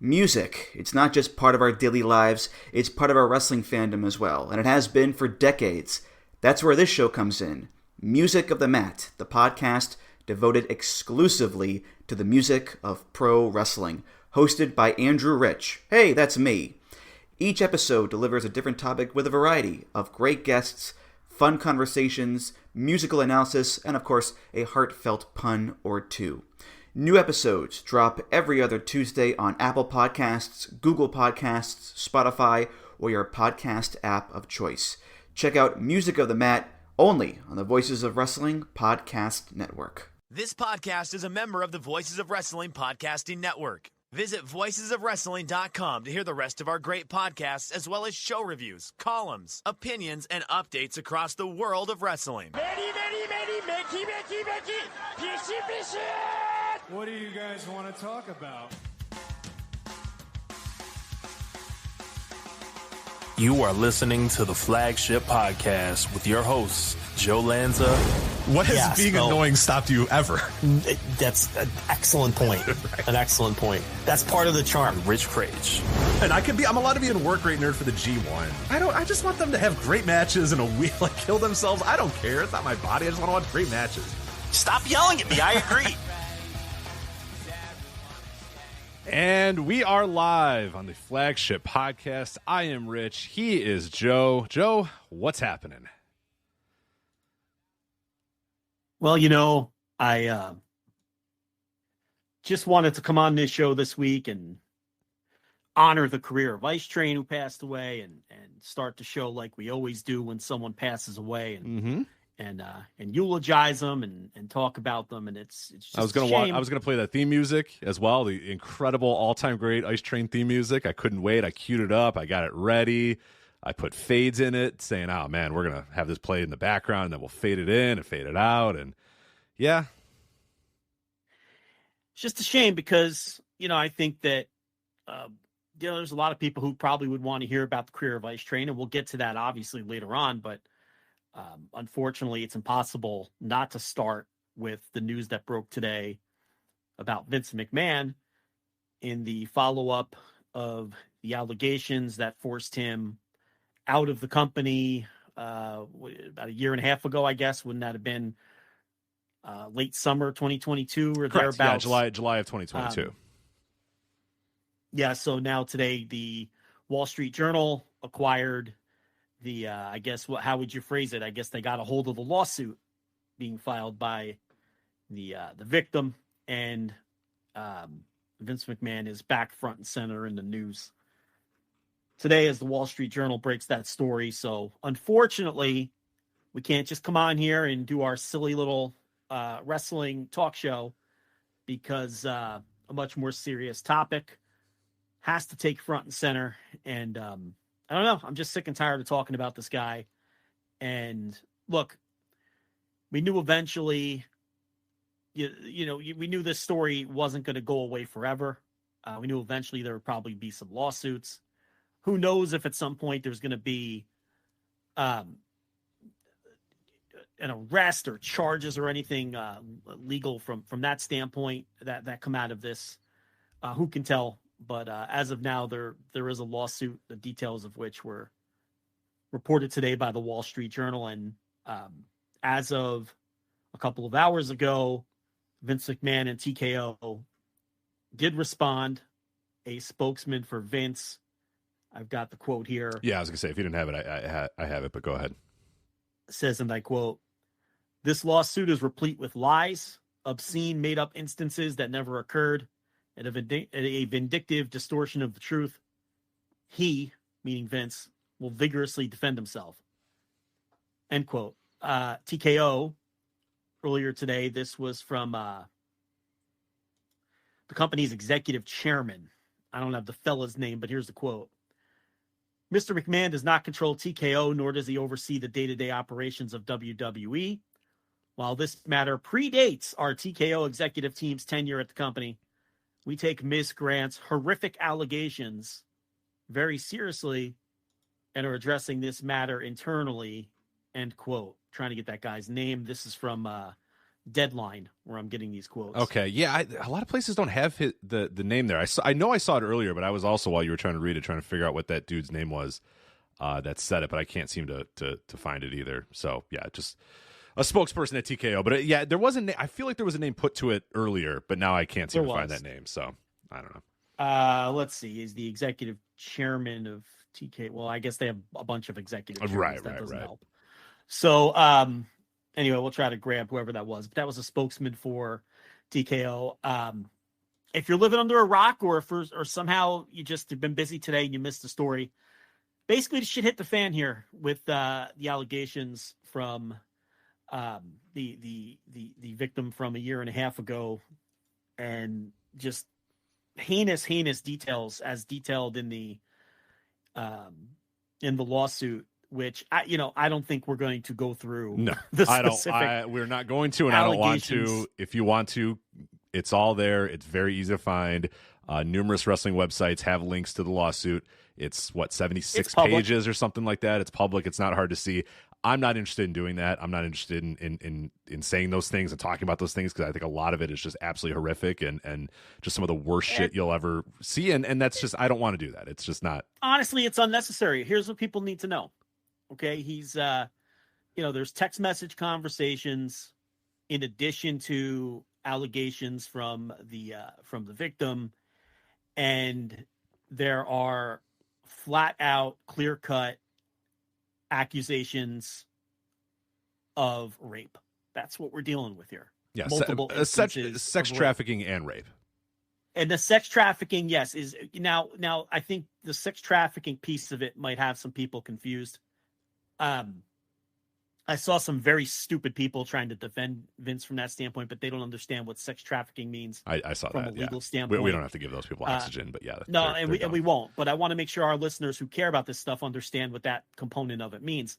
Music. It's not just part of our daily lives, it's part of our wrestling fandom as well, and it has been for decades. That's where this show comes in. Music of the Mat, the podcast devoted exclusively to the music of pro wrestling, hosted by Andrew Rich. Hey, that's me. Each episode delivers a different topic with a variety of great guests, fun conversations, musical analysis, and of course, a heartfelt pun or two. New episodes drop every other Tuesday on Apple Podcasts, Google Podcasts, Spotify, or your podcast app of choice. Check out Music of the Mat only on the Voices of Wrestling Podcast Network. This podcast is a member of the Voices of Wrestling Podcasting Network. Visit voicesofwrestling.com to hear the rest of our great podcasts, as well as show reviews, columns, opinions, and updates across the world of wrestling. What do you guys want to talk about? You are listening to the Flagship Podcast with your hosts, Joe Lanza. What has being annoying stopped you ever? That's an excellent point. Right. An excellent point. That's part of the charm. Rich Crage. And I'm allowed to be a work rate nerd for the G1. I just want them to have great matches and kill themselves. I don't care. It's not my body. I just want to watch great matches. Stop yelling at me. I agree. And we are live on the Flagship Podcast. I am Rich. He is Joe. Joe, what's happening? Well, I just wanted to come on this show this week and honor the career of Ice Train, who passed away, and start the show like we always do when someone passes away, and eulogize them and talk about them. And it's just I was gonna play that theme music as well, the incredible all-time great Ice Train theme music. I couldn't wait. I queued it up. I got it ready. I put fades in it, saying, "Oh man, we're gonna have this played in the background, and then we'll fade it in and fade it out." And yeah, it's just a shame because I think that there's a lot of people who probably would want to hear about the career of Ice Train, and we'll get to that obviously later on. But unfortunately, it's impossible not to start with the news that broke today about Vince McMahon in the follow-up of the allegations that forced him out of the company about a year and a half ago, I guess. Wouldn't that have been late summer 2022 or correct. thereabouts? Yeah, July of 2022. So now today the Wall Street Journal acquired the, I guess, how would you phrase it? I guess they got a hold of the lawsuit being filed by the victim, and Vince McMahon is back front and center in the news today as the Wall Street Journal breaks that story. So unfortunately, we can't just come on here and do our silly little wrestling talk show, because a much more serious topic has to take front and center. And I don't know. I'm just sick and tired of talking about this guy. And look, we knew eventually, we knew this story wasn't going to go away forever. We knew eventually there would probably be some lawsuits. Who knows if at some point there's going to be an arrest or charges or anything legal from that standpoint that come out of this. Who can tell? But as of now, there is a lawsuit, the details of which were reported today by the Wall Street Journal. And as of a couple of hours ago, Vince McMahon and TKO did respond. A spokesman for Vince, I've got the quote here. Yeah, I was going to say, if you didn't have it, I have it, but go ahead. Says, and I quote, "This lawsuit is replete with lies, obscene, made-up instances that never occurred, and a vindictive distortion of the truth. He," meaning Vince, "will vigorously defend himself." End quote. TKO, earlier today, this was from the company's executive chairman. I don't have the fella's name, but here's the quote. "Mr. McMahon does not control TKO, nor does he oversee the day-to-day operations of WWE. While this matter predates our TKO executive team's tenure at the company, we take Ms. Grant's horrific allegations very seriously and are addressing this matter internally." End quote. Trying to get that guy's name. This is from Deadline, where I'm getting these quotes. Okay, yeah, a lot of places don't have the name there. I know I saw it earlier, but I was also, while you were trying to read it, trying to figure out what that dude's name was that said it, but I can't seem to find it either. So yeah, just a spokesperson at TKO. But yeah, there was I feel like there was a name put to it earlier, but now I can't seem to find that name. So I don't know. Let's see. Is the executive chairman of TK? Well, I guess they have a bunch of executive chairmans. That doesn't help. So anyway, we'll try to grab whoever that was. But that was a spokesman for TKO. If you're living under a rock, or somehow you just have been busy today and you missed the story, basically the shit hit the fan here with the allegations from the victim from a year and a half ago, and just heinous details as detailed in the lawsuit, which I don't think we're going to go through. No, we're not going to, and I don't want to. If you want to, it's all there. It's very easy to find. Numerous wrestling websites have links to the lawsuit. It's 76 pages or something like that. It's public. It's not hard to see. I'm not interested in doing that. I'm not interested in saying those things and talking about those things, because I think a lot of it is just absolutely horrific and just some of the worst shit you'll ever see. And that's just, I don't want to do that. It's just not. Honestly, it's unnecessary. Here's what people need to know. Okay. He's, there's text message conversations in addition to allegations from the victim. And there are flat out, clear cut accusations of rape. That's what we're dealing with here. Yeah, multiple sex trafficking and rape. And the sex trafficking, yes, is now I think the sex trafficking piece of it might have some people confused. I saw some very stupid people trying to defend Vince from that standpoint, but they don't understand what sex trafficking means. I saw from that a legal yeah. standpoint. We don't have to give those people oxygen, but yeah. No, and we won't. But I want to make sure our listeners who care about this stuff understand what that component of it means.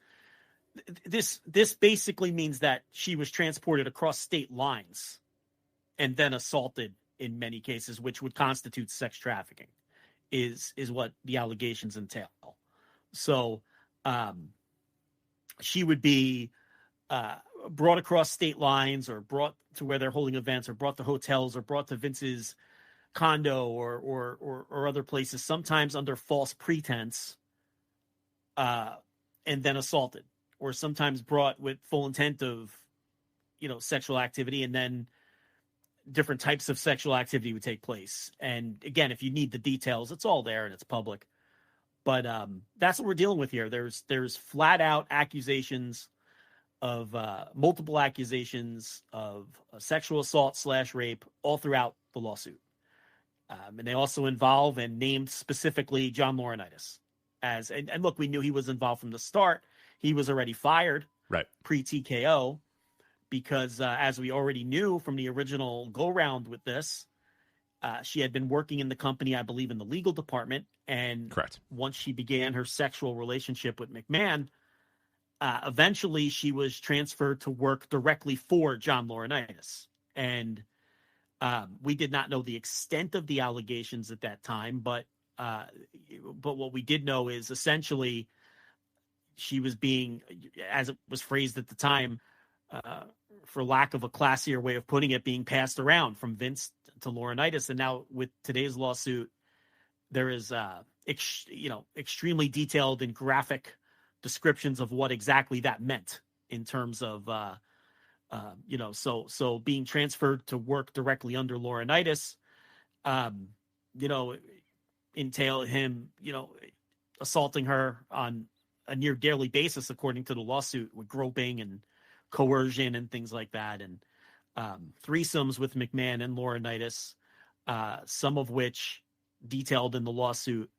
This basically means that she was transported across state lines and then assaulted in many cases, which would constitute sex trafficking, is what the allegations entail. So, she would be brought across state lines, or brought to where they're holding events, or brought to hotels, or brought to Vince's condo or other places, sometimes under false pretense, and then assaulted, or sometimes brought with full intent of, sexual activity, and then different types of sexual activity would take place. And again, if you need the details, it's all there and it's public. But that's what we're dealing with here. There's flat out accusations of multiple accusations of sexual assault / rape all throughout the lawsuit. And they also involve and named specifically John Laurinaitis as, and look, we knew he was involved from the start. He was already fired pre-TKO because as we already knew from the original go round with this, she had been working in the company, I believe, in the legal department. And correct. Once she began her sexual relationship with McMahon, eventually she was transferred to work directly for John Laurinaitis. And we did not know the extent of the allegations at that time, but what we did know is essentially she was being, as it was phrased at the time, for lack of a classier way of putting it, being passed around from Vince to Laurinaitis. And now with today's lawsuit, there is, extremely detailed and graphic descriptions of what exactly that meant in terms of, so being transferred to work directly under Laurinaitis, entail him, assaulting her on a near daily basis, according to the lawsuit, with groping and coercion and things like that. And threesomes with McMahon and Laurinaitis, some of which detailed in the lawsuit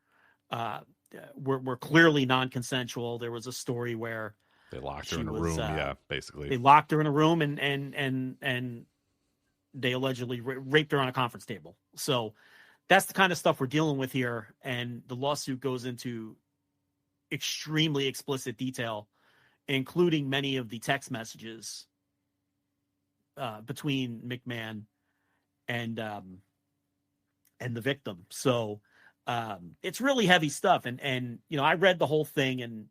were clearly non-consensual. There was a story where they locked her in a room. Basically they locked her in a room and they allegedly raped her on a conference table. So that's the kind of stuff we're dealing with here. And the lawsuit goes into extremely explicit detail, including many of the text messages between McMahon and the victim. So it's really heavy stuff. And I read the whole thing, and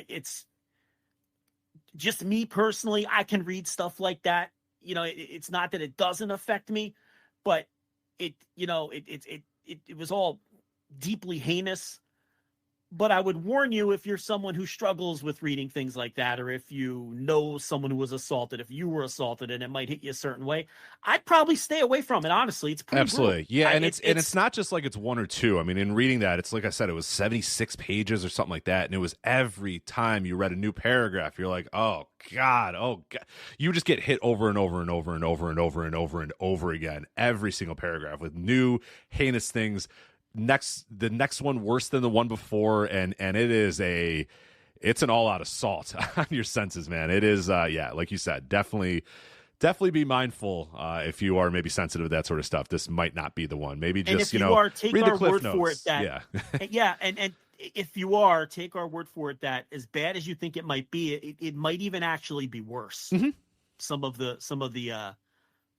it's just me personally, I can read stuff like that. It's not that it doesn't affect me, but it was all deeply heinous. But I would warn you, if you're someone who struggles with reading things like that, or if you know someone who was assaulted, if you were assaulted and it might hit you a certain way, I'd probably stay away from it. Honestly, it's pretty absolutely brutal. Yeah, and it's not just like it's one or two. I mean, in reading that, it's like I said, it was 76 pages or something like that, and it was every time you read a new paragraph, you're like, oh god, you just get hit over and over and over and over and over and over and over again, every single paragraph with new heinous things. The next one worse than the one before, and it's an all-out assault on your senses, man. It is like you said, definitely be mindful if you are maybe sensitive to that sort of stuff. This might not be the one. Maybe just take read our the cliff word notes. for it that and if you are, take our word for it that as bad as you think it might be, it might even actually be worse. Mm-hmm. Some of the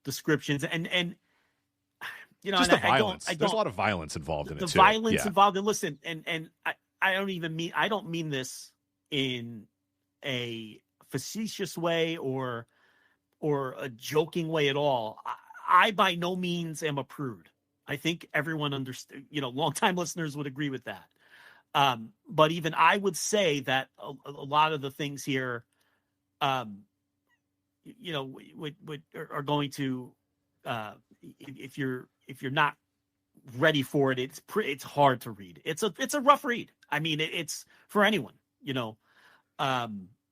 descriptions and just the violence. There's a lot of violence involved in it too. The violence involved, and listen, and I don't mean this in a facetious way or a joking way at all. I by no means am a prude. I think everyone understood. Longtime listeners would agree with that. But even I would say that a lot of the things here, are going to, if you're not ready for it, it's hard to read. It's a rough read. I mean, it's for anyone,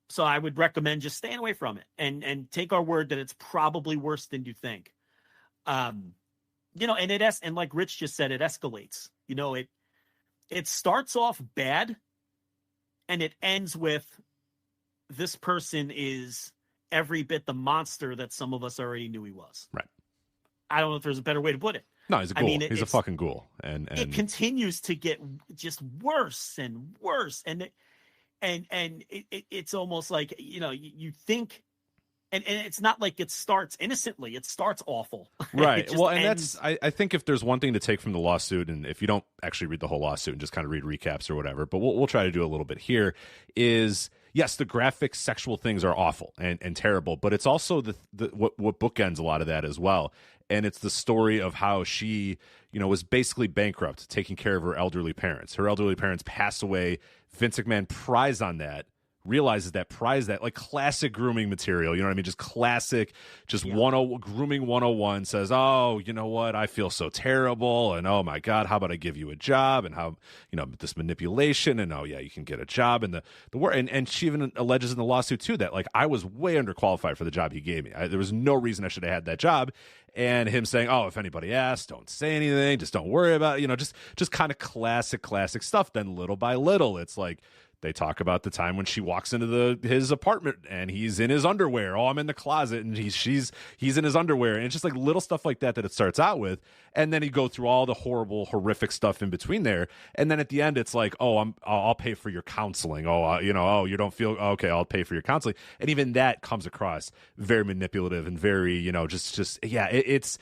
so I would recommend just staying away from it and take our word that it's probably worse than you think. And and like Rich just said, it escalates. It starts off bad and it ends with this person is every bit the monster that some of us already knew he was. Right. I don't know if there's a better way to put it. No, he's a ghoul. He's a fucking ghoul, and it continues to get just worse and worse, and it's almost like you think, and it's not like it starts innocently; it starts awful, right? Well, and ends. I think if there's one thing to take from the lawsuit, and if you don't actually read the whole lawsuit and just kind of read recaps or whatever, but we'll try to do a little bit here, is yes, the graphic sexual things are awful and terrible, but it's also what bookends a lot of that as well. And it's the story of how she, was basically bankrupt, taking care of her elderly parents. Her elderly parents pass away. Vince McMahon pries on that, realizes that, like classic grooming material. You know what I mean? Just classic, grooming 101 says, oh, you know what? I feel so terrible. And oh my God, how about I give you a job? And how, this manipulation and oh yeah, you can get a job. And the word, and she even alleges in the lawsuit too, that like I was way underqualified for the job he gave me. There was no reason I should have had that job. And him saying, oh, if anybody asks, don't say anything. Just don't worry about it. Just kind of classic stuff. Then little by little, it's like, they talk about the time when she walks into his apartment and he's in his underwear. Oh, I'm in the closet, and he's in his underwear. And it's just like little stuff like that it starts out with. And then you go through all the horrible, horrific stuff in between there. And then at the end, it's like, oh, I'll pay for your counseling. Oh, you don't feel okay. I'll pay for your counseling. And even that comes across very manipulative and very, it's.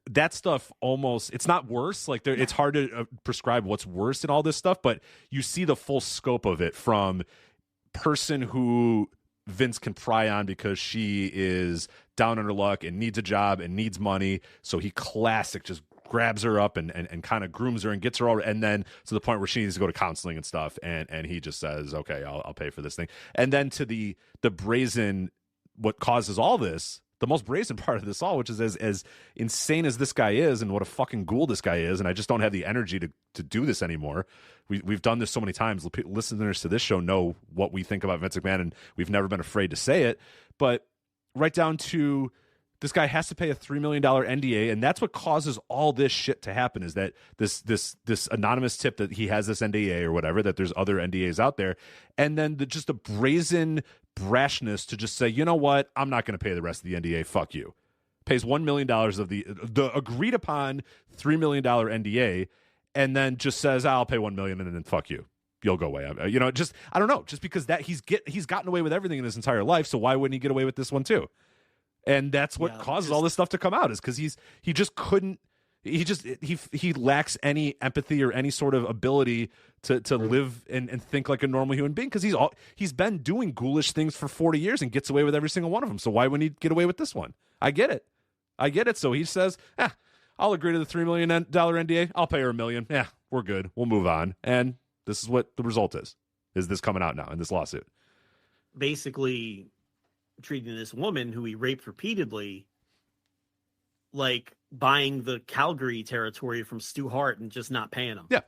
That stuff almost, it's not worse. Like it's hard to prescribe what's worse in all this stuff, but you see the full scope of it from person who Vince can pry on because she is down on her luck and needs a job and needs money. So he just grabs her up and kind of grooms her and gets her over. And then to the point where she needs to go to counseling and stuff. And he just says, okay, I'll pay for this thing. And then to the brazen, what causes all this, the most brazen part of this all, which is as insane as this guy is and what a fucking ghoul this guy is, and I just don't have the energy to do this anymore. We've done this so many times. Listeners to this show know what we think about Vince McMahon, and we've never been afraid to say it. But right down to this guy has to pay a $3 million NDA, and that's what causes all this shit to happen, is that this anonymous tip that he has this NDA or whatever, that there's other NDAs out there, and then just a brazen brashness to just say, you know what, I'm not going to pay the rest of the NDA, fuck you. Pays $1 million of the agreed upon $3 million NDA, and then just says, I'll pay $1 million and then fuck you. You'll go away. I don't know, just because that he's gotten away with everything in his entire life, so why wouldn't he get away with this one too? And that's what causes all this stuff to come out, is because he just couldn't he lacks any empathy or any sort of ability to live and think like a normal human being, because he's been doing ghoulish things for 40 years and gets away with every single one of them. So why wouldn't he get away with this one? I get it. So he says, I'll agree to the $3 million NDA. I'll pay her $1 million. Yeah, we're good. We'll move on. And this is what the result is this coming out now in this lawsuit. Basically treating this woman who he raped repeatedly like buying the Calgary territory from Stu Hart and just not paying him. Yeah.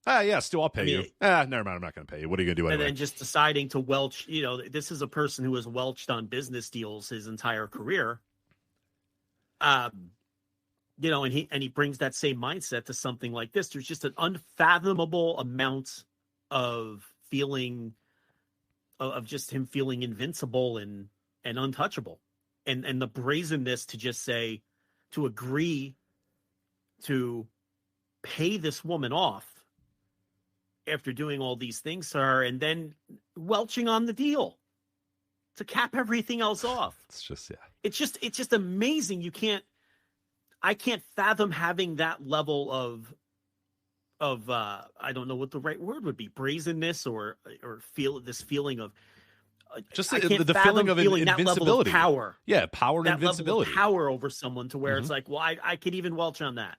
Yeah, Stu, I'll pay you. Never mind, I'm not going to pay you. What are you going to do anyway? And then just deciding to welch, this is a person who has welched on business deals his entire career. And he brings that same mindset to something like this. There's just an unfathomable amount of feeling of just him feeling invincible and untouchable. And the brazenness to just say, to agree to pay this woman off after doing all these things to her and then welching on the deal to cap everything else off. It's just, yeah. It's just amazing. I can't fathom having that level of I don't know what the right word would be, brazenness or feel this feeling of just the feeling of invincibility, that level of power. Yeah, power and invincibility, level of power over someone to where it's like, well, I could even welch on that,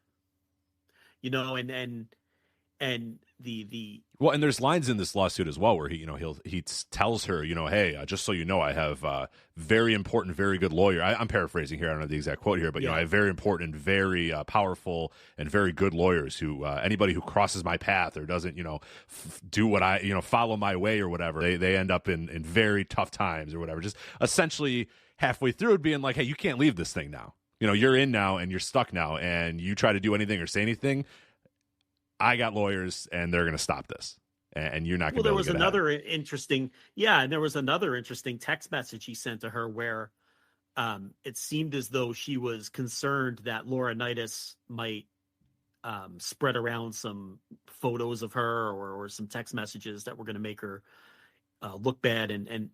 and the well, and there's lines in this lawsuit as well where he tells her, hey, just so you know, I have very important, very good lawyer. I'm paraphrasing here. I don't know the exact quote here, but I have very important, very powerful, and very good lawyers who anybody who crosses my path or doesn't, do what I, follow my way or whatever, they end up in very tough times or whatever. Just essentially halfway through it being like, hey, you can't leave this thing now. You're in now and you're stuck now, and you try to do anything or say anything, I got lawyers and they're going to stop this, and you're not going to. Well, there was another interesting text message he sent to her where it seemed as though she was concerned that Laurinaitis might spread around some photos of her or some text messages that were going to make her look bad. And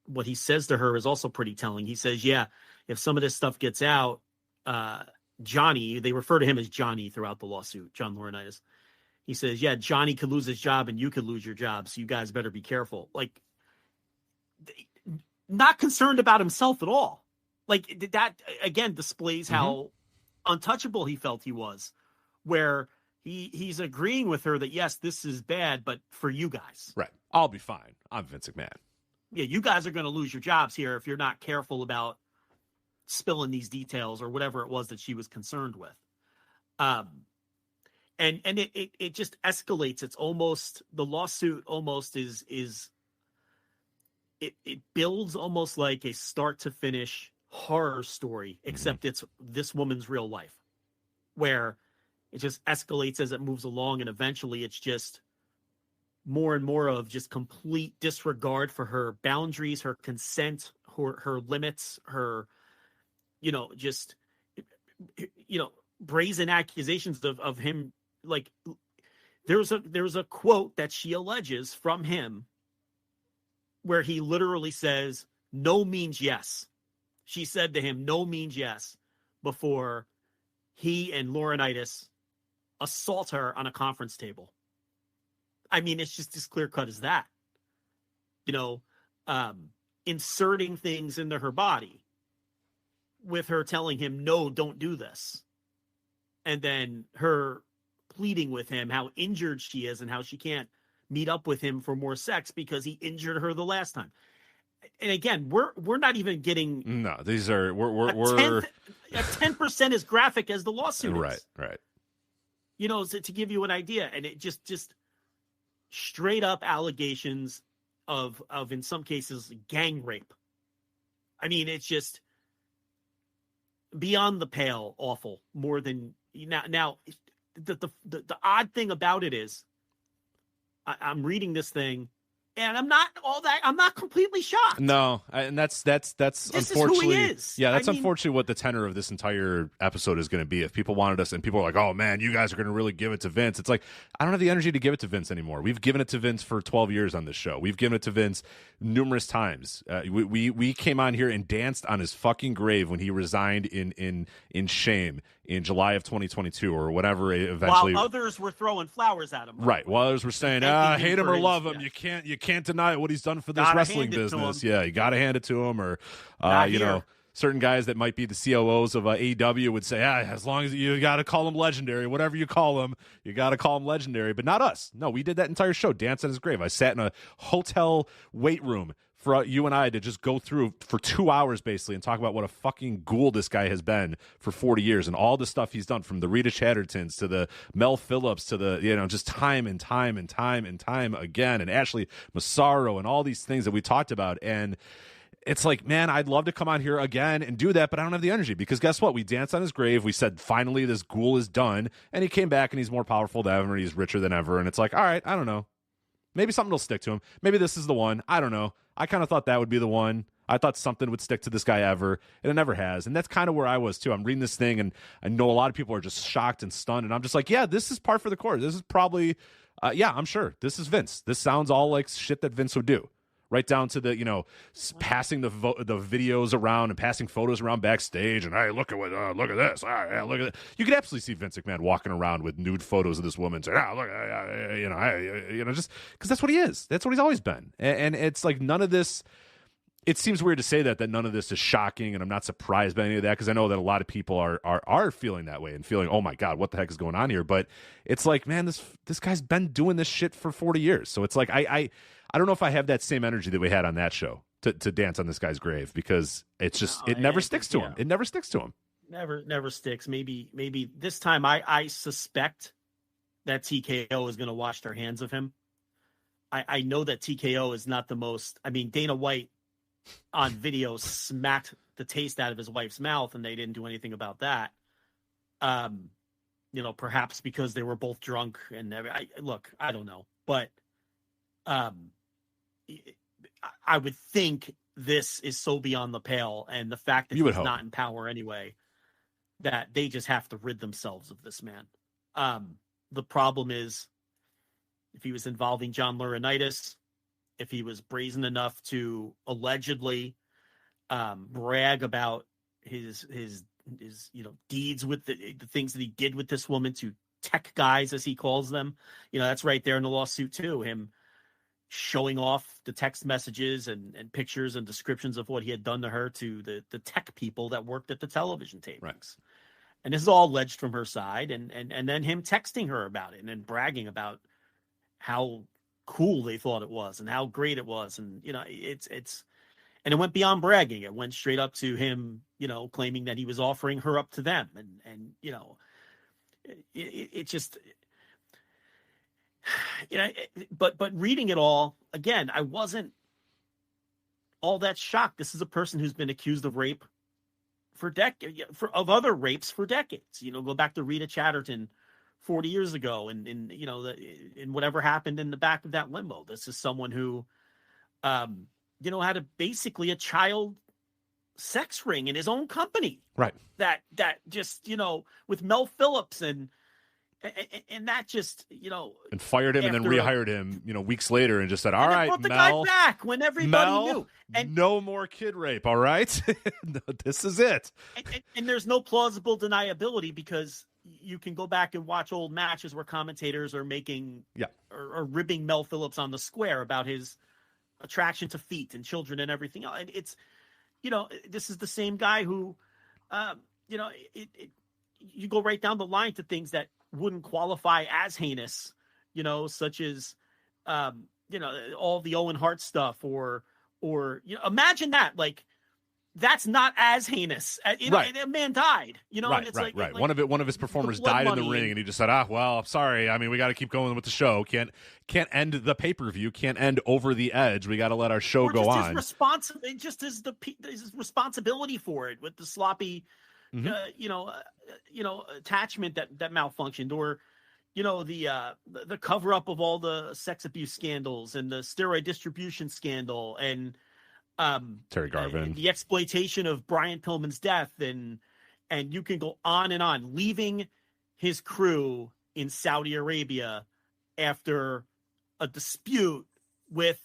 what he says to her is also pretty telling. He says, yeah, if some of this stuff gets out, Johnny, they refer to him as Johnny throughout the lawsuit, John Laurinaitis. He says, yeah, Johnny could lose his job and you could lose your job, so you guys better be careful. Like, not concerned about himself at all. Like, that, again, displays how untouchable he felt he was, where he's agreeing with her that, yes, this is bad, but for you guys. Right. I'll be fine. I'm Vince McMahon. Yeah, you guys are going to lose your jobs here if you're not careful about spilling these details or whatever it was that she was concerned with. And it just escalates. It's almost, the lawsuit almost is it builds almost like a start to finish horror story, except it's this woman's real life, where it just escalates as it moves along. And eventually it's just more and more of just complete disregard for her boundaries, her consent, her limits, her, just, brazen accusations of him. Like, there's a quote that she alleges from him where he literally says, no means yes. She said to him, no means yes, before he and Laurinaitis assault her on a conference table. I mean, it's just as clear cut as that. Inserting things into her body with her telling him, no, don't do this. And then her pleading with him how injured she is and how she can't meet up with him for more sex because he injured her the last time. And again, we're not even getting. No, these are we're 10% as graphic as the lawsuit is. Right. To give you an idea, and it just straight up allegations of in some cases gang rape. I mean, it's just beyond the pale awful. More than now. The odd thing about it is, I'm reading this thing, and I'm not completely shocked. No, and that's this unfortunately, is who he is. Yeah, that's unfortunately what the tenor of this entire episode is going to be. If people wanted us, and people are like, "Oh man, you guys are going to really give it to Vince," it's like, I don't have the energy to give it to Vince anymore. We've given it to Vince for 12 years on this show. We've given it to Vince numerous times. We came on here and danced on his fucking grave when he resigned in shame in July of 2022 or whatever. Eventually, while others were throwing flowers at him, right? While others were saying, hate him or love him, you can't deny what he's done for this wrestling business. Yeah, you got to hand it to him. Or certain guys that might be the COOs of AEW would say, as long as you got to call him legendary, whatever you call him, you got to call him legendary. But not us. No, we did that entire show, Dance at His Grave. I sat in a hotel weight room for you and I to just go through for 2 hours basically and talk about what a fucking ghoul this guy has been for 40 years and all the stuff he's done, from the Rita Chattertons to the Mel Phillips to the, just time and time and time and time again, and Ashley Massaro and all these things that we talked about. And it's like, man, I'd love to come on here again and do that, but I don't have the energy, because guess what? We danced on his grave. We said, finally, this ghoul is done. And he came back and he's more powerful than ever. And he's richer than ever. And it's like, all right, I don't know. Maybe something will stick to him. Maybe this is the one. I don't know. I kind of thought that would be the one. I thought something would stick to this guy ever, and it never has. And that's kind of where I was, too. I'm reading this thing, and I know a lot of people are just shocked and stunned. And I'm just like, yeah, this is par for the course. This is probably, I'm sure. This is Vince. This sounds all like shit that Vince would do. Right down to the, passing the videos around and passing photos around backstage, and hey, look at this, look at it. You could absolutely see Vince McMahon walking around with nude photos of this woman, saying, look, just because that's what he is. That's what he's always been, and it's like none of this. It seems weird to say that none of this is shocking, and I'm not surprised by any of that, because I know that a lot of people are feeling that way and feeling, oh my God, what the heck is going on here? But it's like, man, this guy's been doing this shit for 40 years, so it's like I don't know if I have that same energy that we had on that show to dance on this guy's grave, because it's just it never sticks to him. It never sticks to him. Never sticks. Maybe this time I suspect that TKO is going to wash their hands of him. I know that TKO is not the most. I mean, Dana White on video smacked the taste out of his wife's mouth, and they didn't do anything about that. Perhaps because they were both drunk, and I don't know, but I would think this is so beyond the pale, and the fact that he's not in power anyway, that they just have to rid themselves of this man. The problem is, if he was involving John Laurinaitis, if he was brazen enough to allegedly brag about his deeds with the things that he did with this woman to tech guys, as he calls them, that's right there in the lawsuit too. Him showing off the text messages and pictures and descriptions of what he had done to her to the tech people that worked at the television tapings. Right. And this is all alleged from her side. And then him texting her about it and bragging about how cool they thought it was and how great it was. And, and it went beyond bragging. It went straight up to him, claiming that he was offering her up to them. And it just, but reading it all again, I wasn't all that shocked. This is a person who's been accused of rape of other rapes for decades. Go back to Rita Chatterton 40 years ago, and in whatever happened in the back of that limo. This is someone who, had basically a child sex ring in his own company, right? That just with Mel Phillips and that just, and fired him and then rehired him, weeks later, and just said, all right, brought the Mel, guy back when everybody knew. And no more kid rape. All right. No, this is it. And there's no plausible deniability, because you can go back and watch old matches where commentators are making, or ribbing Mel Phillips on the square about his attraction to feet and children and everything else. And it's, this is the same guy who, you go right down the line to things that wouldn't qualify as heinous, such as, all the Owen Hart stuff, or imagine that, like, that's not as heiness. Right. A man died, right, and it's right. like One of his performers died in the ring, and he just said, well, I'm sorry. I mean, we got to keep going with the show. Can't end the pay-per-view. Can't end over the edge. We got to let our show go on. His responsibility for it, with the sloppy, attachment that malfunctioned, or, the cover up of all the sex abuse scandals and the steroid distribution scandal, and Terry Garvin, the exploitation of Brian Pillman's death, and you can go on and on, leaving his crew in Saudi Arabia after a dispute with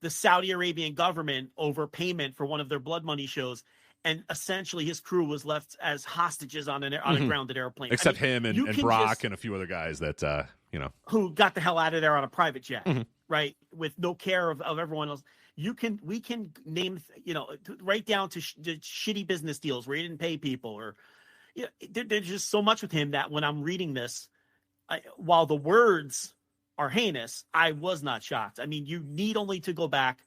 the Saudi Arabian government over payment for one of their blood money shows, and essentially his crew was left as hostages on a grounded airplane. Except him and Brock and a few other guys that, who got the hell out of there on a private jet, right? With no care of everyone else. We can name, right down to shitty business deals where he didn't pay people, or there's just so much with him that when I'm reading this, while the words are heinous, I was not shocked. I mean, you need only to go back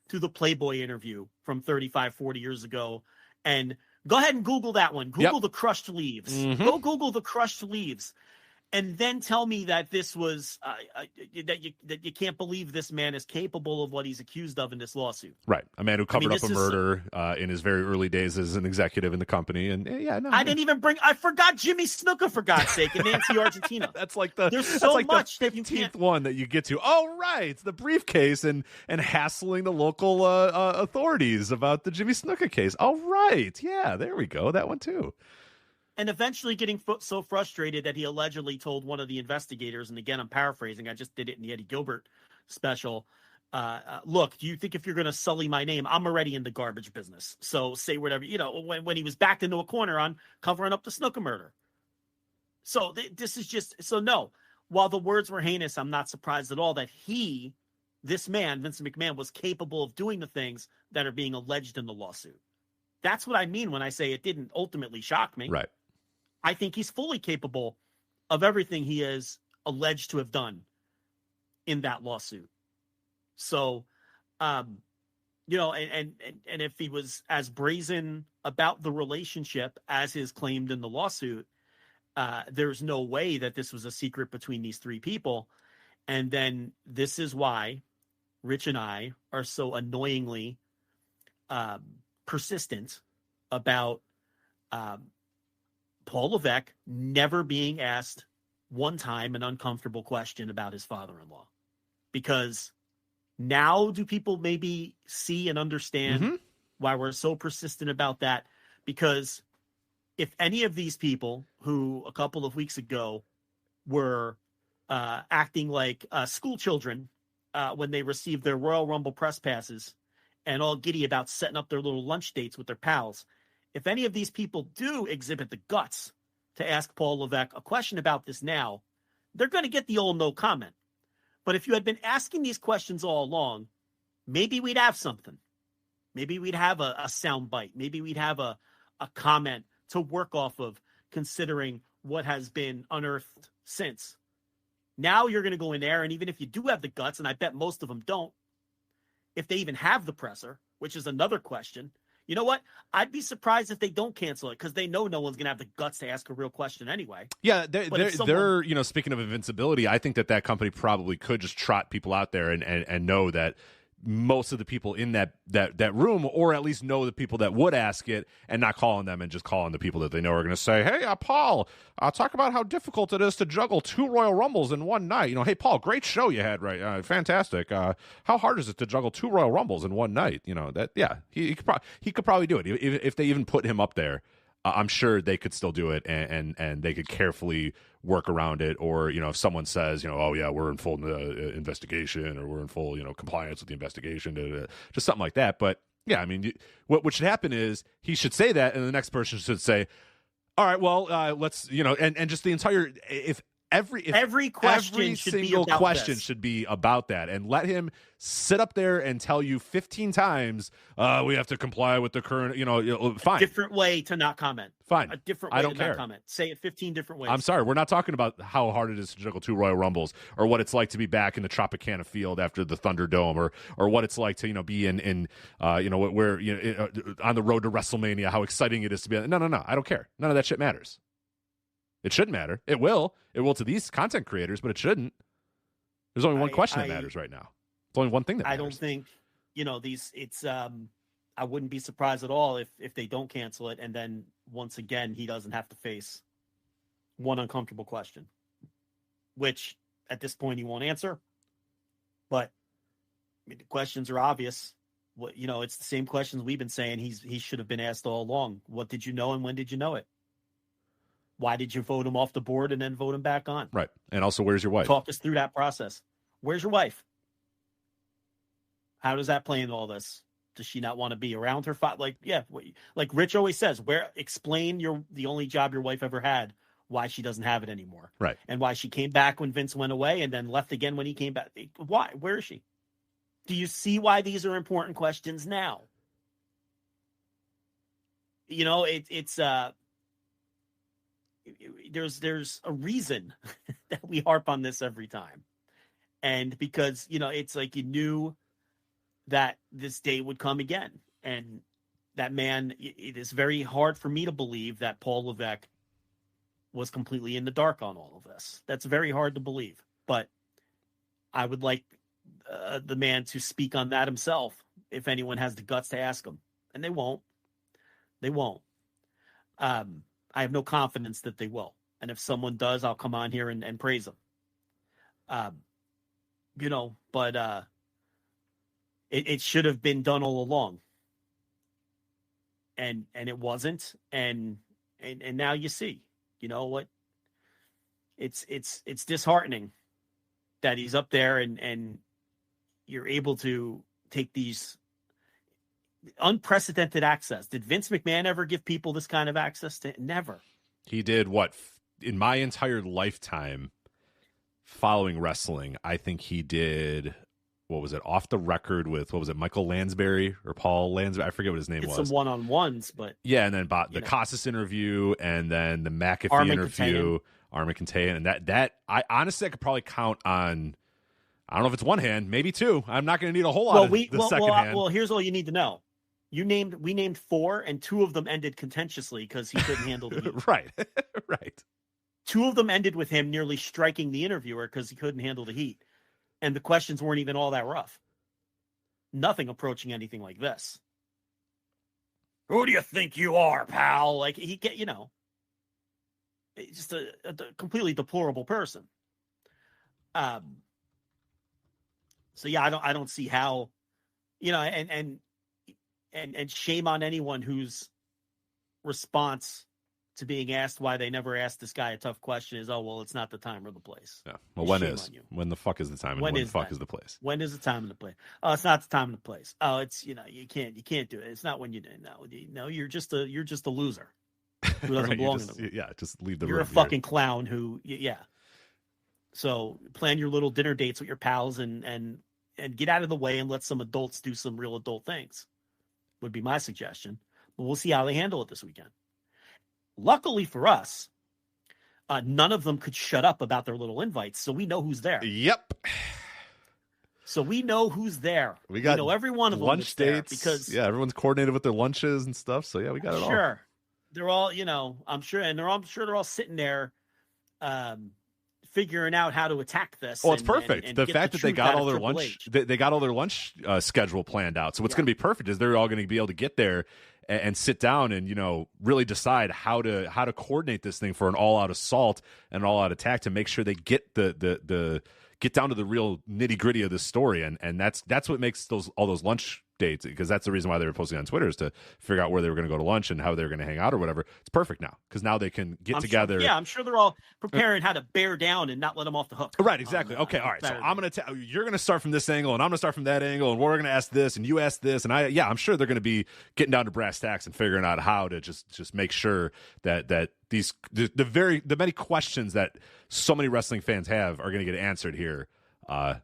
to the Playboy interview from 35, 40 years ago, and go ahead and Google that one. Google the crushed leaves. Go Google the crushed leaves. And then tell me that this was that you can't believe this man is capable of what he's accused of in this lawsuit. Right, a man who covered up a murder in his very early days as an executive in the company, and I forgot Jimmy Snuka, for God's sake, and Nancy Argentina. There's much that you can't. One that you get to. Oh, right, the briefcase and hassling the local authorities about the Jimmy Snuka case. Oh, right, yeah, there we go, that one too. And eventually getting so frustrated that he allegedly told one of the investigators, and again, I'm paraphrasing, I just did it in the Eddie Gilbert special, look, do you think if you're going to sully my name, I'm already in the garbage business, so say whatever, when he was backed into a corner on covering up the Snuka murder. So this is just, so no, while the words were heinous, I'm not surprised at all that this man, Vincent McMahon, was capable of doing the things that are being alleged in the lawsuit. That's what I mean when I say it didn't ultimately shock me. Right. I think he's fully capable of everything he is alleged to have done in that lawsuit. So, and if he was as brazen about the relationship as is claimed in the lawsuit, there's no way that this was a secret between these three people. And then this is why Rich and I are so annoyingly persistent about Paul Levesque never being asked one time an uncomfortable question about his father-in-law. Because now do people maybe see and understand why we're so persistent about that? Because if any of these people who a couple of weeks ago were acting like school children when they received their Royal Rumble press passes and all giddy about setting up their little lunch dates with their pals, if any of these people do exhibit the guts to ask Paul Levesque a question about this now, they're going to get the old no comment. But if you had been asking these questions all along, maybe we'd have something. Maybe we'd have a sound bite. Maybe we'd have a comment to work off of, considering what has been unearthed since. Now you're going to go in there, and even if you do have the guts, and I bet most of them don't, if they even have the presser, which is another question, you know what? I'd be surprised if they don't cancel it, because they know no one's going to have the guts to ask a real question anyway. Yeah, they're speaking of invincibility, I think that company probably could just trot people out there and know that most of the people in that room, or at least know the people that would ask it, and not calling them and just calling the people that they know are going to say, hey, Paul, talk about how difficult it is to juggle 2 Royal Rumbles in one night. Hey, Paul, great show you had, right? Fantastic. How hard is it to juggle 2 Royal Rumbles in one night? He could probably do it. If they even put him up there, I'm sure they could still do it, and they could carefully work around it. Or, if someone says, oh yeah, we're in full investigation, or we're in full, compliance with the investigation, just something like that. But yeah, I mean, what should happen is he should say that, and the next person should say, all right, well, let's, and just the entire, every single question should be about that, and let him sit up there and tell you 15 times, we have to comply with the current, fine. Different way to not comment. Fine. A different way to not comment. Say it 15 different ways. I'm sorry, we're not talking about how hard it is to juggle 2 Royal Rumbles, or what it's like to be back in the Tropicana field after the Thunderdome, or what it's like to, be in on the road to WrestleMania, how exciting it is to be. No, I don't care. None of that shit matters. It shouldn't matter. It will. It will to these content creators, but it shouldn't. There's only one question that matters right now. It's only one thing that matters. I don't think, I wouldn't be surprised at all if they don't cancel it, and then once again he doesn't have to face one uncomfortable question, which at this point he won't answer. But the questions are obvious. It's the same questions we've been saying he should have been asked all along. What did you know, and when did you know it? Why did you vote him off the board and then vote him back on? Right. And also, where's your wife? Talk us through that process. Where's your wife? How does that play into all this? Does she not want to be around her father? Like, yeah, like Rich always says, explain the only job your wife ever had, why she doesn't have it anymore. Right. And why she came back when Vince went away and then left again when he came back. Why? Where is she? Do you see why these are important questions now? You know, there's a reason that we harp on this every time. And because, you know, it's like you knew that this day would come again. And that man, it is very hard for me to believe that Paul Levesque was completely in the dark on all of this. That's very hard to believe. But I would like the man to speak on that himself if anyone has the guts to ask him. And they won't. They won't. I have no confidence that they will. And if someone does, I'll come on here and praise them. You know, but it should have been done all along. And it wasn't. And now you see, you know what? It's disheartening that he's up there and you're able to take these unprecedented access. Did Vince McMahon ever give people this kind of access to? Never. He did what in my entire lifetime following wrestling, I think he did, what was it, Off the Record with, what was it, Michael Lansbury or Paul Lansbury? I forget what his name was. Some one-on-ones, but... Yeah, and then the Casas interview, and then the McAfee interview, Armin Katayan, and that I honestly, I could probably count on, I don't know if it's one hand, maybe two. I'm not going to need a whole lot of the second hand. Well, here's all you need to know. We named four, and two of them ended contentiously because he couldn't handle the heat. Right. Right. Two of them ended with him nearly striking the interviewer because he couldn't handle the heat. And the questions weren't even all that rough. Nothing approaching anything like this. Who do you think you are, pal? Like, he get, you know, just a completely deplorable person. So yeah, I don't see how, you know, and shame on anyone whose response to being asked why they never asked this guy a tough question is, oh, well, it's not the time or the place. Yeah. Well, when the fuck is the time and when the fuck is the place? When is the time and the place? Oh, it's not the time and the place. Oh, it's, you know, you can't do it. It's not when you do it. No, you're just a loser who doesn't right, belong in the room. Yeah, just leave the room. You're a fucking clown who, yeah. So plan your little dinner dates with your pals and get out of the way and let some adults do some real adult things would be my suggestion. But we'll see how they handle it this weekend. Luckily for us, none of them could shut up about their little invites, so we know who's there. Yep. So we know who's there. We know every one of them lunch dates because everyone's coordinated with their lunches and stuff. So yeah, we got it all. Sure, they're all, you know, I'm sure they're all sitting there, figuring out how to attack this. Well, it's perfect. The fact that they got all their lunch, they got all their lunch schedule planned out. So what's going to be perfect is they're all going to be able to get there and sit down and, you know, really decide how to coordinate this thing for an all-out assault and an all-out attack to make sure they get the get down to the real nitty-gritty of this story. And that's what makes all those lunch dates, because that's the reason why they were posting on Twitter, is to figure out where they were going to go to lunch and how they were going to hang out or whatever. It's perfect now because now they can get together. I'm sure they're all preparing how to bear down and not let them off the hook. Right, exactly. Okay, all right. So I'm going to you're going to start from this angle and I'm going to start from that angle and we're going to ask this and you ask this and I'm sure they're going to be getting down to brass tacks and figuring out how to just make sure that the many questions that so many wrestling fans have are going to get answered here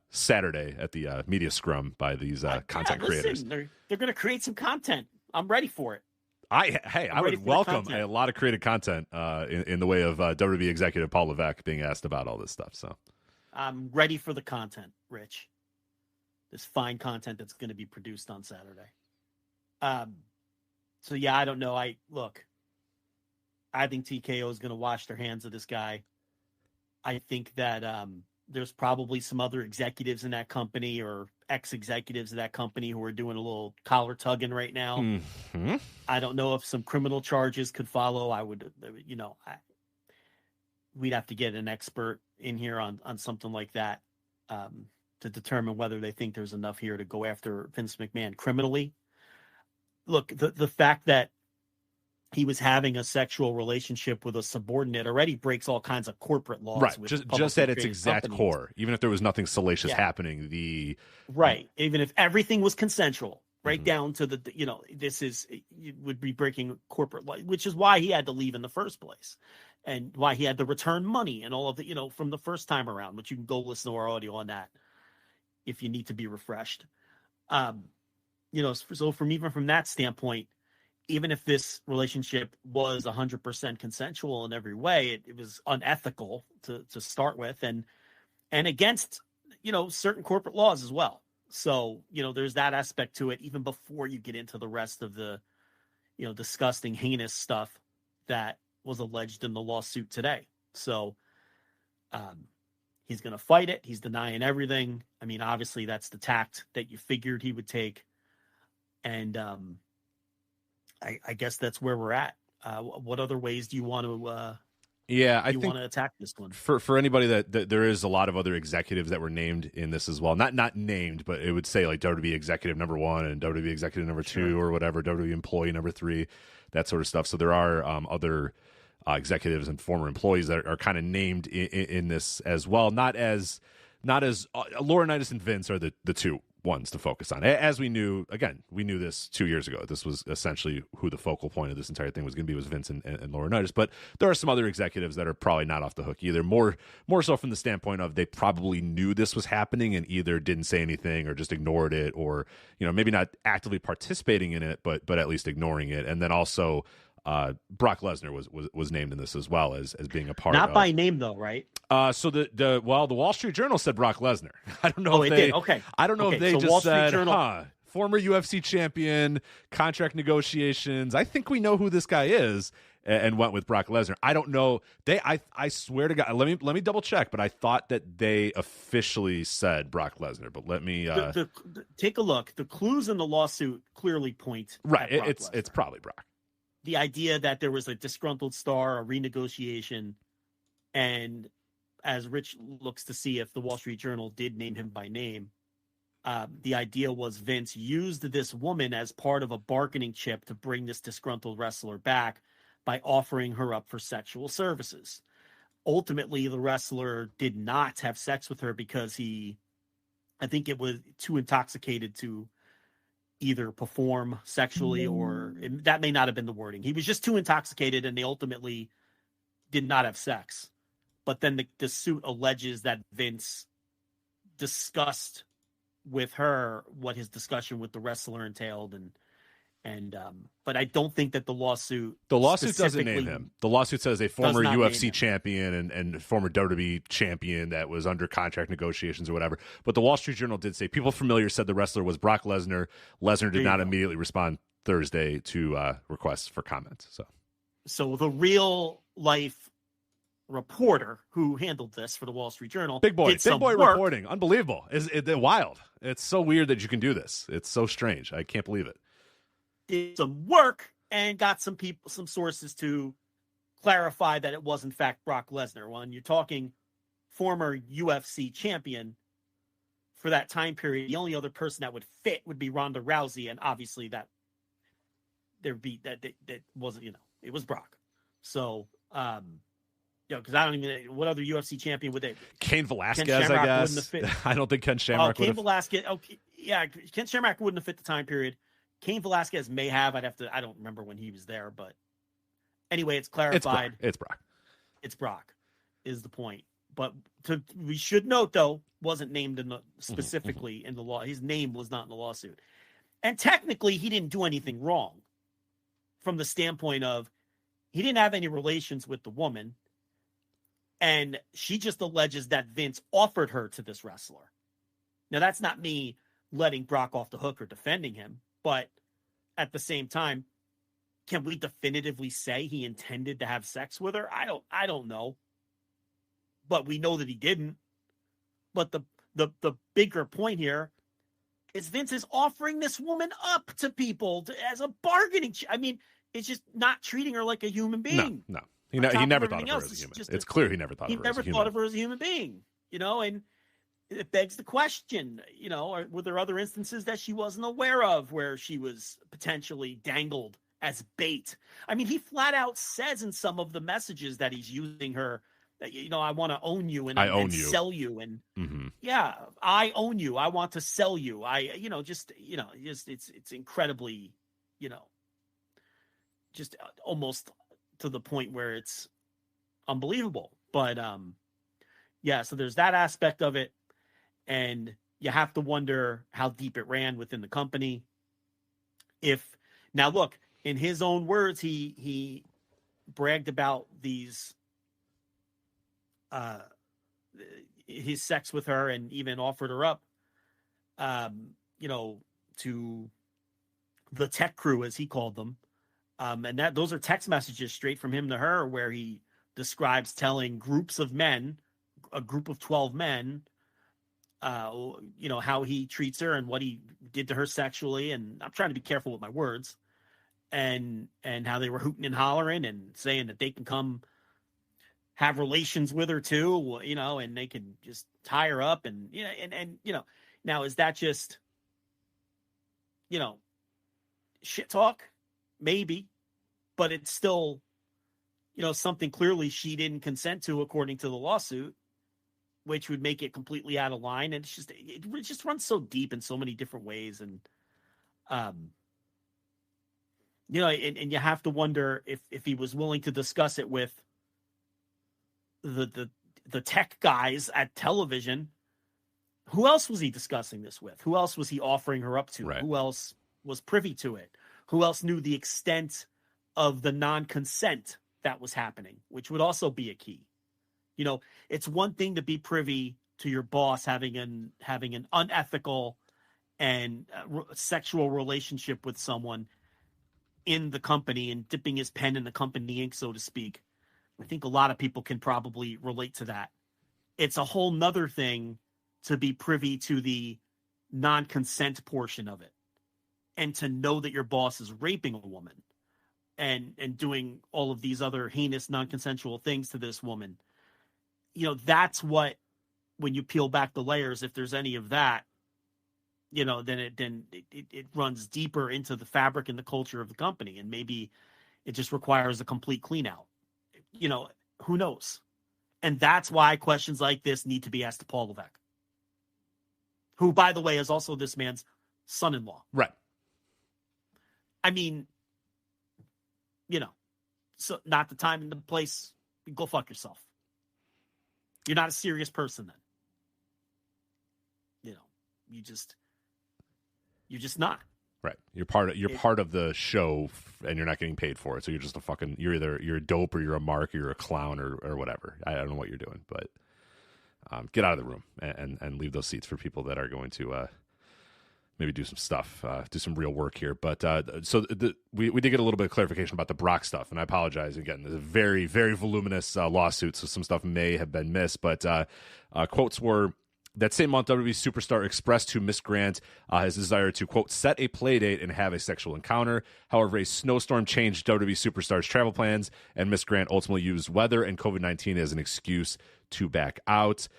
Saturday at the media scrum by these content creators. They're going to create some content. I'm ready for it. I would welcome a lot of created content in the way of WWE executive Paul Levesque being asked about all this stuff. So I'm ready for the content, Rich. This fine content that's going to be produced on Saturday. So yeah, I don't know. I think TKO is going to wash their hands of this guy. I think that there's probably some other executives in that company or ex-executives of that company who are doing a little collar tugging right now. Mm-hmm. I don't know if some criminal charges could follow. We'd have to get an expert in here on something like that to determine whether they think there's enough here to go after Vince McMahon criminally. Look, the fact that he was having a sexual relationship with a subordinate already breaks all kinds of corporate laws. Right, just at its exact core. Even if there was nothing salacious happening, right. Even if everything was consensual, right down to the, it would be breaking corporate law, which is why he had to leave in the first place and why he had to return money and all of the, from the first time around, which you can go listen to our audio on that if you need to be refreshed. So even from that standpoint, even if this relationship was 100% consensual in every way, it was unethical to start with and against, certain corporate laws as well. So, there's that aspect to it, even before you get into the rest of the, disgusting, heinous stuff that was alleged in the lawsuit today. So he's going to fight it. He's denying everything. I mean, obviously that's the tact that you figured he would take. And I guess that's where we're at. What other ways do you want to I think want to attack this one? For anybody that there is a lot of other executives that were named in this as well. Not named, but it would say like WWE executive number 1 and WWE executive number 2 or whatever, WWE employee number 3, that sort of stuff. So there are other executives and former employees that are kind of named in this as well. Not as Laurinaitis and Vince are the two ones to focus on. As we knew this 2 years ago. This was essentially who the focal point of this entire thing was going to be, was Vince and Laurinaitis. But there are some other executives that are probably not off the hook either. More so from the standpoint of they probably knew this was happening and either didn't say anything or just ignored it, or maybe not actively participating in it, but at least ignoring it. And then also Brock Lesnar was named in this as well as being a part. Not by name though, right? So the Wall Street Journal said Brock Lesnar. I don't know if they did. Okay. I don't know if they so just Wall Street said, Journal... former UFC champion, contract negotiations. I think we know who this guy is, and went with Brock Lesnar. I don't know. I swear to God. Let me double check. But I thought that they officially said Brock Lesnar. But let me take a look. The clues in the lawsuit clearly point right. At It's probably Brock. The idea that there was a disgruntled star, a renegotiation, and as Rich looks to see if the Wall Street Journal did name him by name, the idea was Vince used this woman as part of a bargaining chip to bring this disgruntled wrestler back by offering her up for sexual services. Ultimately, the wrestler did not have sex with her because I think it was too intoxicated to either perform sexually or that may not have been the wording. He was just too intoxicated and they ultimately did not have sex. But then the suit alleges that Vince discussed with her what his discussion with the wrestler entailed. But I don't think that the lawsuit doesn't name him. The lawsuit says a former UFC champion and former WWE champion that was under contract negotiations or whatever. But the Wall Street Journal did say people familiar said the wrestler was Brock Lesnar. Lesnar did not immediately respond Thursday to requests for comments. So the real life reporter who handled this for the Wall Street Journal, big boy work. reporting, unbelievable. It's wild. It's so weird that you can do this. It's so strange. I can't believe it. Did some work and got some sources to clarify that it was in fact Brock Lesnar. When you're talking former UFC champion for that time period, the only other person that would fit would be Ronda Rousey, and obviously that wasn't, it was Brock. So because I don't even what other UFC champion would they? Cain Velasquez, I guess. I don't think Ken Shamrock. Cain Velasquez. Okay, yeah, Ken Shamrock wouldn't have fit the time period. Cain Velasquez may have. I don't remember when he was there, but anyway, it's clarified. It's Brock. It's Brock, is the point. But we should note though, wasn't named specifically in the law. His name was not in the lawsuit, and technically, he didn't do anything wrong. From the standpoint of, he didn't have any relations with the woman. And she just alleges that Vince offered her to this wrestler. Now, that's not me letting Brock off the hook or defending him. But at the same time, can we definitively say he intended to have sex with her? I don't know. But we know that he didn't. But the bigger point here is Vince is offering this woman up to people as a bargaining chip. I mean, it's just not treating her like a human being. No. He never thought of her as a human. It's clear he never thought of her as a human. He never thought of her as a human being, and it begs the question, were there other instances that she wasn't aware of where she was potentially dangled as bait? I mean, he flat out says in some of the messages that he's using her I want to own you and sell you. And yeah, I own you. I want to sell you. It's incredibly, just almost to the point where it's unbelievable. But so there's that aspect of it. And you have to wonder how deep it ran within the company. Now look, in his own words, he bragged about these, his sex with her, and even offered her up, to the tech crew, as he called them. And those are text messages straight from him to her, where he describes telling groups of men, a group of 12 men, how he treats her and what he did to her sexually. And I'm trying to be careful with my words, and how they were hooting and hollering and saying that they can come have relations with her too, and they can just tie her up. And, now is that just, shit talk? Maybe, but it's still, something clearly she didn't consent to according to the lawsuit, which would make it completely out of line. And it just runs so deep in so many different ways. And, and you have to wonder if he was willing to discuss it with the tech guys at television. Who else was he discussing this with? Who else was he offering her up to? Right. Who else was privy to it? Who else knew the extent of the non-consent that was happening, which would also be a key. It's one thing to be privy to your boss having an unethical and sexual relationship with someone in the company and dipping his pen in the company ink, so to speak. I think a lot of people can probably relate to that. It's a whole nother thing to be privy to the non-consent portion of it, and to know that your boss is raping a woman and doing all of these other heinous non-consensual things to this woman. That's what, when you peel back the layers, if there's any of that, then it runs deeper into the fabric and the culture of the company. And maybe it just requires a complete clean out. Who knows? And that's why questions like this need to be asked to Paul Levesque, who, by the way, is also this man's son-in-law. Right. I mean, so not the time and the place. Go fuck yourself. You're not a serious person then. You're just not. Right. You're part of the show, and you're not getting paid for it. So you're just you're a dope, or you're a mark, or you're a clown, or whatever. I don't know what you're doing, but get out of the room and leave those seats for people that are going to maybe do some stuff, do some real work here. But we did get a little bit of clarification about the Brock stuff, and I apologize again. It's a very, very voluminous lawsuit, so some stuff may have been missed. But quotes were, that same month, WWE superstar expressed to Miss Grant his desire to, quote, set a play date and have a sexual encounter. However, a snowstorm changed WWE superstar's travel plans, and Miss Grant ultimately used weather and COVID-19 as an excuse to back out.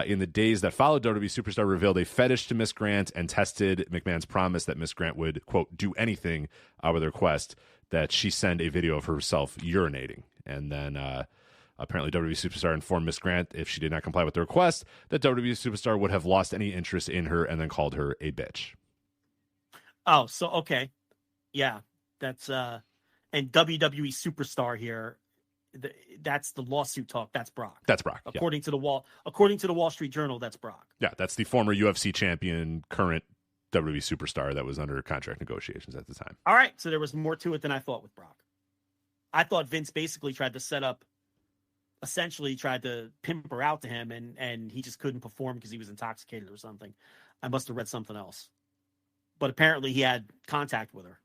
In the days that followed, WWE superstar revealed a fetish to Miss Grant and tested McMahon's promise that Miss Grant would, quote, do anything with a request that she send a video of herself urinating. And then apparently WWE superstar informed Miss Grant, if she did not comply with the request, that WWE superstar would have lost any interest in her, and then called her a bitch. Oh, so, okay. Yeah, that's, and WWE superstar here, that's the lawsuit talk. That's Brock. That's Brock. According to the Wall Street Journal, that's Brock. Yeah, that's the former UFC champion, current WWE superstar that was under contract negotiations at the time. All right, so there was more to it than I thought with Brock. I thought Vince basically tried to pimp her out to him, and he just couldn't perform because he was intoxicated or something. I must have read something else. But apparently he had contact with her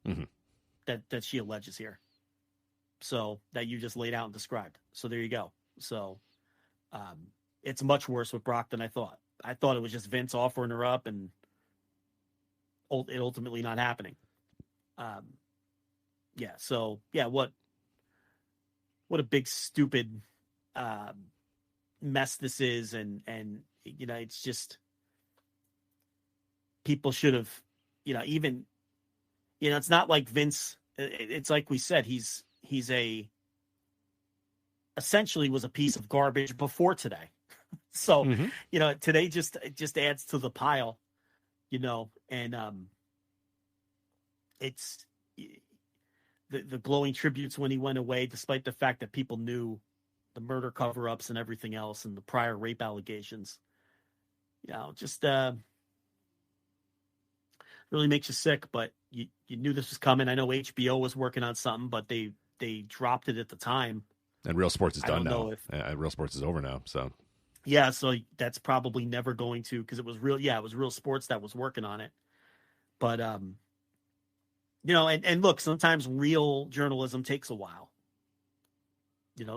that she alleges here. So that you just laid out and described. So there you go. So it's much worse with Brock than I thought. I thought it was just Vince offering her up and it ultimately not happening. What a big stupid mess this is, and it's just, people should have, it's not like Vince. It's like we said, he's a essentially was a piece of garbage before today. So, today just adds to the pile, and it's the glowing tributes when he went away, despite the fact that people knew the murder cover-ups and everything else and the prior rape allegations. Just really makes you sick, but you knew this was coming. I know HBO was working on something, but they dropped it at the time. And Real Sports is done now. Real Sports is over now, so. Yeah, so that's probably never going to, because it was Real Sports that was working on it. But, and look, sometimes real journalism takes a while.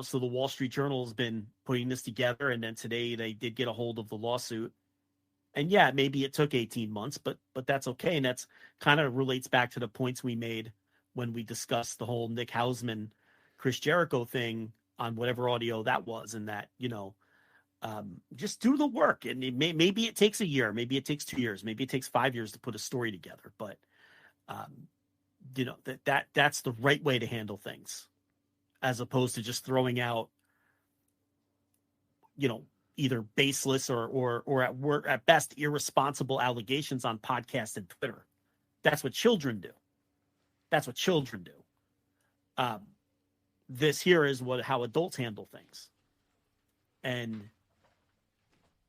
So the Wall Street Journal has been putting this together, and then today they did get a hold of the lawsuit. And yeah, maybe it took 18 months, but that's okay. And that's kind of relates back to the points we made when we discussed the whole Nick Hausman, Chris Jericho thing on whatever audio that was. And that, just do the work. And maybe it takes a year, maybe it takes 2 years, maybe it takes 5 years to put a story together. But, that's the right way to handle things, as opposed to just throwing out, either baseless or at best irresponsible allegations on podcasts and Twitter. That's what children do. This here is how adults handle things. And,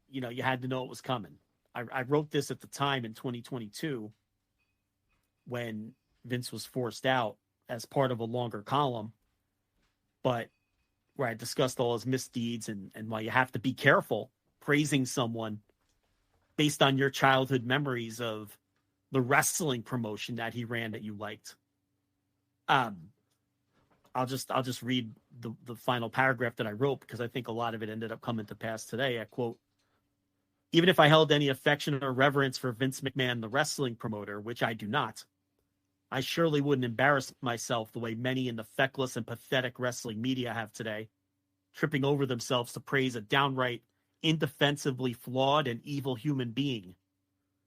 you had to know it was coming. I wrote this at the time in 2022 when Vince was forced out as part of a longer column, but where I discussed all his misdeeds and why you have to be careful praising someone based on your childhood memories of the wrestling promotion that he ran that you liked. I'll just read the final paragraph that I wrote, because I think a lot of it ended up coming to pass today. I quote, "Even if I held any affection or reverence for Vince McMahon, the wrestling promoter, which I do not, I surely wouldn't embarrass myself the way many in the feckless and pathetic wrestling media have today, tripping over themselves to praise a downright indefensibly flawed and evil human being,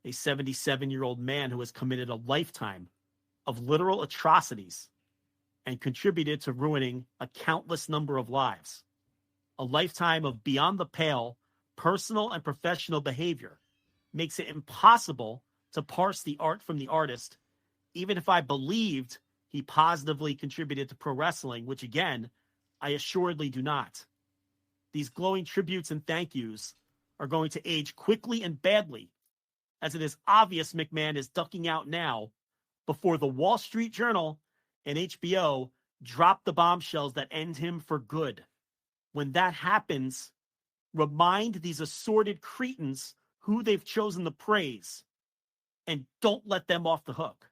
a 77-year-old man who has committed a lifetime of literal atrocities and contributed to ruining a countless number of lives, a lifetime of beyond the pale personal and professional behavior makes it impossible to parse the art from the artist, even if I believed he positively contributed to pro wrestling, which again, I assuredly do not. These glowing tributes and thank yous are going to age quickly and badly, as it is obvious McMahon is ducking out now before the Wall Street Journal and HBO drop the bombshells that end him for good. When that happens, remind these assorted cretins who they've chosen to praise, and don't let them off the hook.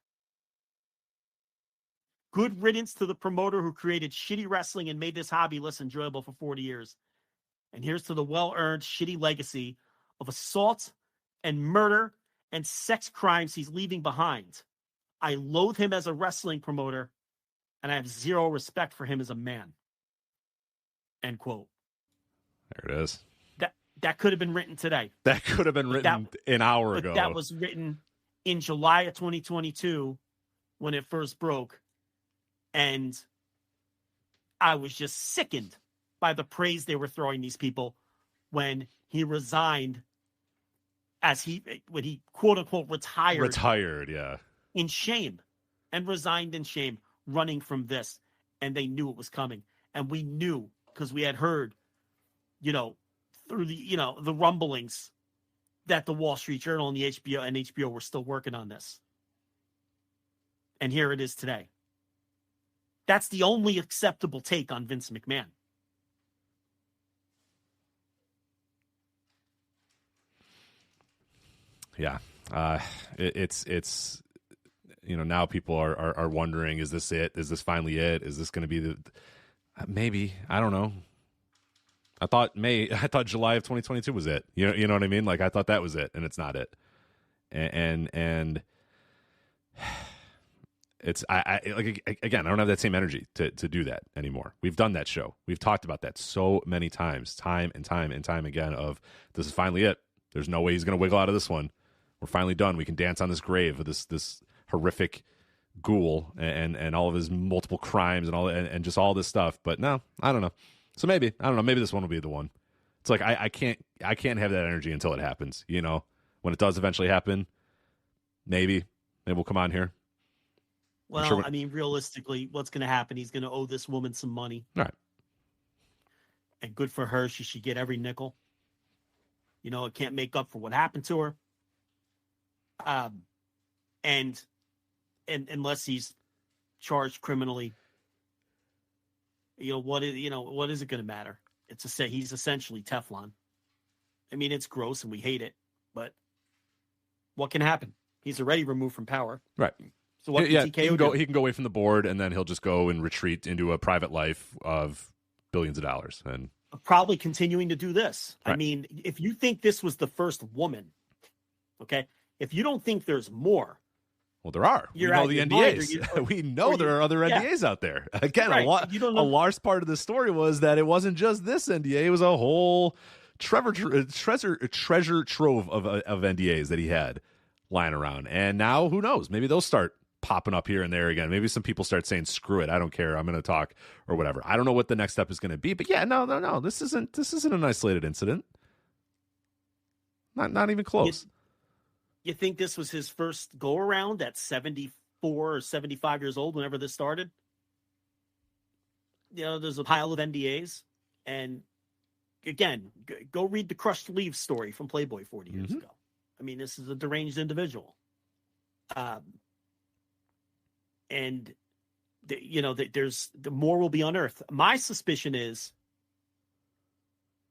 Good riddance to the promoter who created shitty wrestling and made this hobby less enjoyable for 40 years. And here's to the well-earned shitty legacy of assault and murder and sex crimes he's leaving behind. I loathe him as a wrestling promoter, and I have zero respect for him as a man." End quote. There it is. That could have been written today. That could have been written an hour ago. That was written in July of 2022 when it first broke. And I was just sickened by the praise they were throwing these people when he resigned, when he quote unquote retired. Retired, yeah. In shame, and resigned in shame, running from this. And they knew it was coming. And we knew, because we had heard, through the rumblings that the Wall Street Journal and the HBO were still working on this. And here it is today. That's the only acceptable take on Vince McMahon. Yeah. It's now people are wondering, is this it? Is this finally it? Is this going to be maybe, I don't know. I thought July of 2022 was it. You know what I mean? Like, I thought that was it, and it's not it. And it's again, I don't have that same energy to do that anymore. We've done that show. We've talked about that so many times, time and time again, of this is finally it. There's no way he's going to wiggle out of this one. We're finally done. We can dance on this grave of this horrific ghoul and all of his multiple crimes and just all this stuff. But no, I don't know. So maybe, I don't know, maybe this one will be the one. It's like I can't have that energy until it happens, you know. When it does eventually happen, maybe we'll come on here. Well, sure I mean, realistically, what's going to happen? He's going to owe this woman some money. All right. And good for her. She should get every nickel. You know, it can't make up for what happened to her. And unless he's charged criminally, what is it going to matter? He's essentially Teflon. I mean, it's gross and we hate it, but what can happen? He's already removed from power. Right. So what can TKO do? He can go away from the board, and then he'll just go and retreat into a private life of billions of dollars, and probably continuing to do this. Right. I mean, if you think this was the first woman, okay, if you don't think there's more, well, there are. We know the NDAs. We know there are other NDAs out there. Again, right. a large part of the story was that it wasn't just this NDA; it was a whole treasure trove of NDAs that he had lying around. And now, who knows? Maybe they'll start popping up here and there again. Maybe some people start saying, "Screw it, I don't care. I'm going to talk," or whatever. I don't know what the next step is going to be. But yeah, no. This isn't an isolated incident. Not even close. You think this was his first go around at 74 or 75 years old? Whenever this started, there's a pile of NDAs, and again, go read the Crushed Leaves story from Playboy 40 years ago. I mean, this is a deranged individual. And there's the more will be unearthed. My suspicion is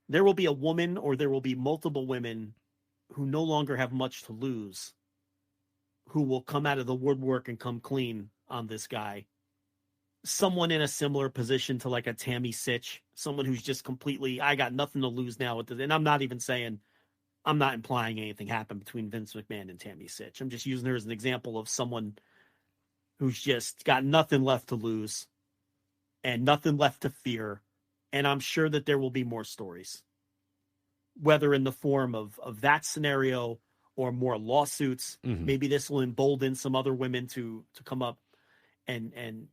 there will be a woman, or there will be multiple women who no longer have much to lose, who will come out of the woodwork and come clean on this guy. Someone in a similar position to like a Tammy Sitch, someone who's just completely, I got nothing to lose now with this. And I'm not implying anything happened between Vince McMahon and Tammy Sitch. I'm just using her as an example of someone who's just got nothing left to lose and nothing left to fear. And I'm sure that there will be more stories, whether in the form of that scenario or more lawsuits. Maybe this will embolden some other women to come up and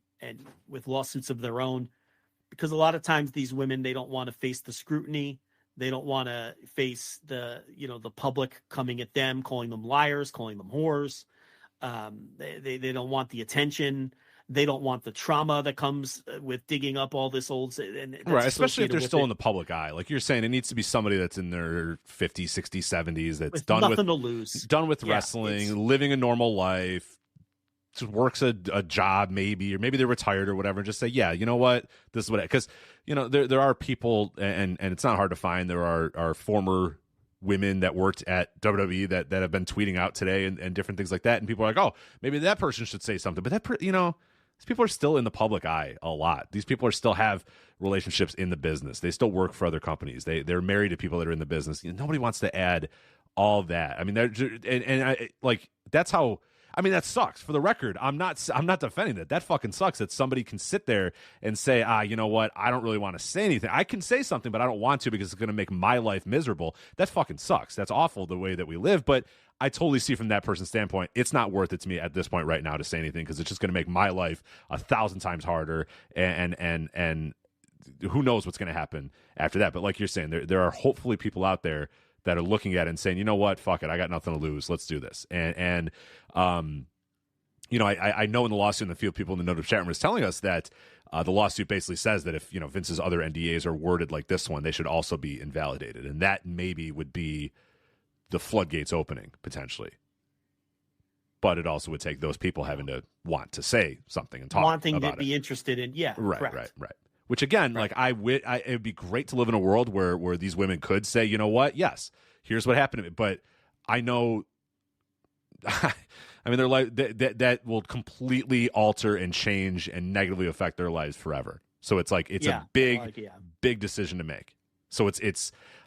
with lawsuits of their own, because a lot of times these women, they don't want to face the scrutiny. They don't want to face the public coming at them, calling them liars, calling them whores. They don't want the attention. They don't want the trauma that comes with digging up all this old. Right, especially if they're still in the public eye. Like you're saying, it needs to be somebody that's in their 50s, 60s, 70s, that's with done nothing to lose, done with wrestling, living a normal life, works a job maybe, or maybe they're retired or whatever, and just say, yeah, you know what, this is what, because there are people, and it's not hard to find. There are former women that worked at WWE that have been tweeting out today and different things like that, and people are like, oh, maybe that person should say something, but these people are still in the public eye a lot. These people still have relationships in the business. They still work for other companies. They're married to people that are in the business. Nobody wants to add all that. I mean, that's how. I mean, that sucks. For the record, I'm not defending that. That fucking sucks that somebody can sit there and say, you know what? I don't really want to say anything. I can say something, but I don't want to because it's going to make my life miserable. That fucking sucks. That's awful, the way that we live. But I totally see from that person's standpoint, it's not worth it to me at this point right now to say anything, because it's just going to make my life 1,000 times harder. And who knows what's going to happen after that. But like you're saying, there are hopefully people out there that are looking at it and saying, you know what, fuck it, I got nothing to lose. Let's do this. I know in the lawsuit in the field, people in the note of chat room is telling us that the lawsuit basically says that if Vince's other NDAs are worded like this one, they should also be invalidated, and that maybe would be the floodgates opening potentially. But it also would take those people having to want to say something and talk, wanting about to be interested in, right. Which again, like it would be great to live in a world where these women could say, you know what, yes, here's what happened to me. But I know, I mean, their life that will completely alter and change and negatively affect their lives forever. So it's like a big decision to make. So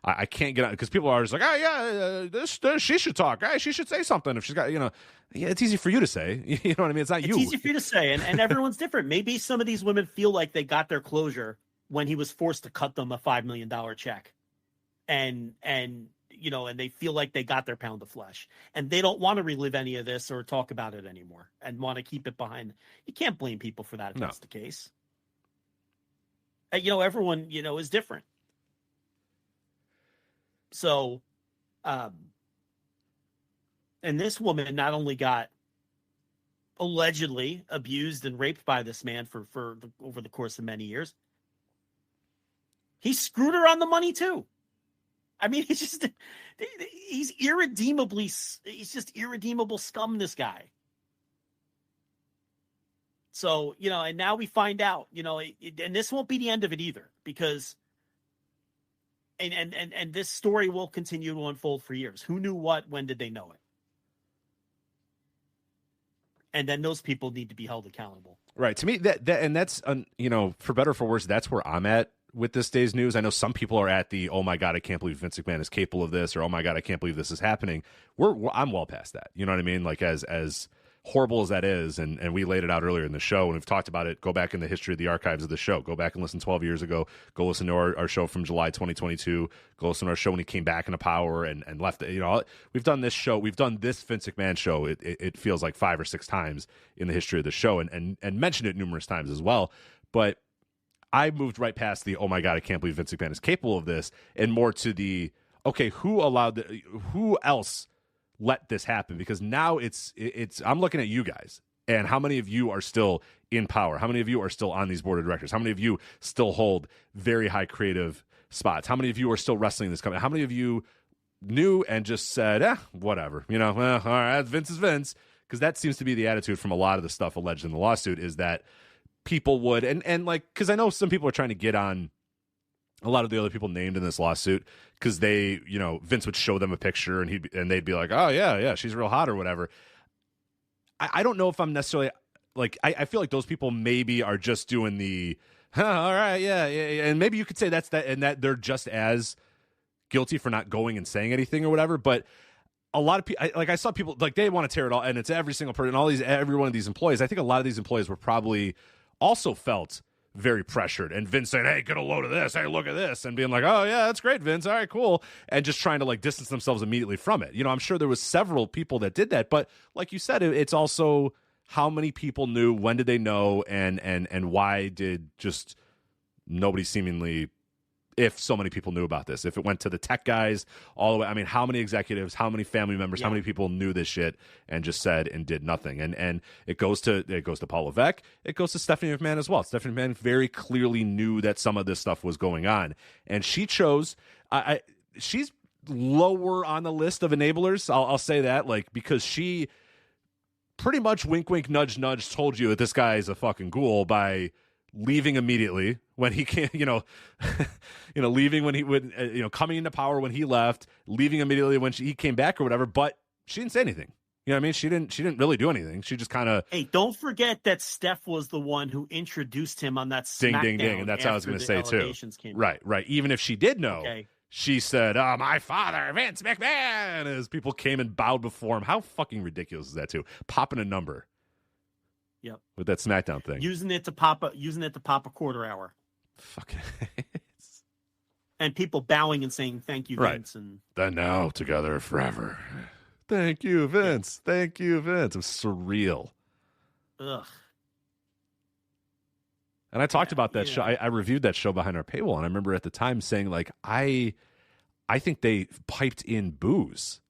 I can't get out, because people are just like, she should talk. She should say something if she's got, it's easy for you to say. You know what I mean? It's not you. It's easy for you to say, and everyone's different. Maybe some of these women feel like they got their closure when he was forced to cut them a $5 million check, and they feel like they got their pound of flesh, and they don't want to relive any of this or talk about it anymore, and want to keep it behind. You can't blame people for that if that's the case. everyone, is different. So, and this woman not only got allegedly abused and raped by this man over the course of many years, he screwed her on the money too. I mean, he's just irredeemable scum, this guy. So, and now we find out, and this won't be the end of it either, because and this story will continue to unfold for years. Who knew what? When did they know it? And then those people need to be held accountable. Right. To me, that's for better or for worse, that's where I'm at with this day's news. I know some people are at the, oh my God, I can't believe Vince McMahon is capable of this, or oh my God, I can't believe this is happening. I'm well past that. You know what I mean? Like as horrible as that is, and we laid it out earlier in the show, and we've talked about it. Go back in the history of the archives of the show. Go back and listen 12 years ago. Go listen to our show from July 2022. Go listen to our show when he came back into power and left. We've done this show. We've done this Vince McMahon show. It feels like 5 or 6 times in the history of the show, and mentioned it numerous times as well. But I moved right past the, oh my God, I can't believe Vince McMahon is capable of this, and more to the, okay, who else let this happen? Because now it's I'm looking at you guys, and how many of you are still in power? How many of you are still on these board of directors? How many of you still hold very high creative spots? How many of you are still wrestling this company? How many of you knew and just said, whatever, all right, Vince is Vince? Because that seems to be the attitude from a lot of the stuff alleged in the lawsuit, is that people would, and like, because I know some people are trying to get on a lot of the other people named in this lawsuit, because they, Vince would show them a picture and they'd be like, oh yeah, she's real hot or whatever. I don't know if I'm necessarily like, I feel like those people maybe are just doing the, all right, yeah, and maybe you could say that's that, and that they're just as guilty for not going and saying anything or whatever. But a lot of people, I saw people like, they want to tear it all, and it's every single person, every one of these employees. I think a lot of these employees were probably also felt very pressured, and Vince saying, hey, get a load of this, hey, look at this, and being like, oh yeah, that's great, Vince, all right, cool, and just trying to like distance themselves immediately from it. I'm sure there was several people that did that, but like you said, it's also how many people knew, when did they know, and why did just nobody seemingly, if so many people knew about this, if it went to the tech guys all the way, I mean, how many executives, how many family members, how many people knew this shit and just said and did nothing? And it goes to Paul Levesque, it goes to Stephanie McMahon as well. Stephanie McMahon very clearly knew that some of this stuff was going on, and she chose, she's lower on the list of enablers. I'll say that, like, because she pretty much wink, wink, nudge, nudge told you that this guy is a fucking ghoul by leaving immediately when he can't, leaving when he would, coming into power when he left, leaving immediately when he came back or whatever. But she didn't say anything. You know what I mean? She didn't really do anything. She just kind of. Hey, don't forget that Steph was the one who introduced him on that SmackDown. Ding, ding, ding, and that's what I was going to say too. Right. Even if she did know, she said, "Oh, my father, Vince McMahon," as people came and bowed before him. How fucking ridiculous is that too? Popping a number. Yep. With that SmackDown thing. Using it to pop a quarter hour. Fucking and people bowing and saying thank you, Vince. And then now together forever. Thank you, Vince. Yeah. Thank you, Vince. It was surreal. Ugh. And I talked about that show. I reviewed that show behind our paywall, and I remember at the time saying, like, I think they piped in booze.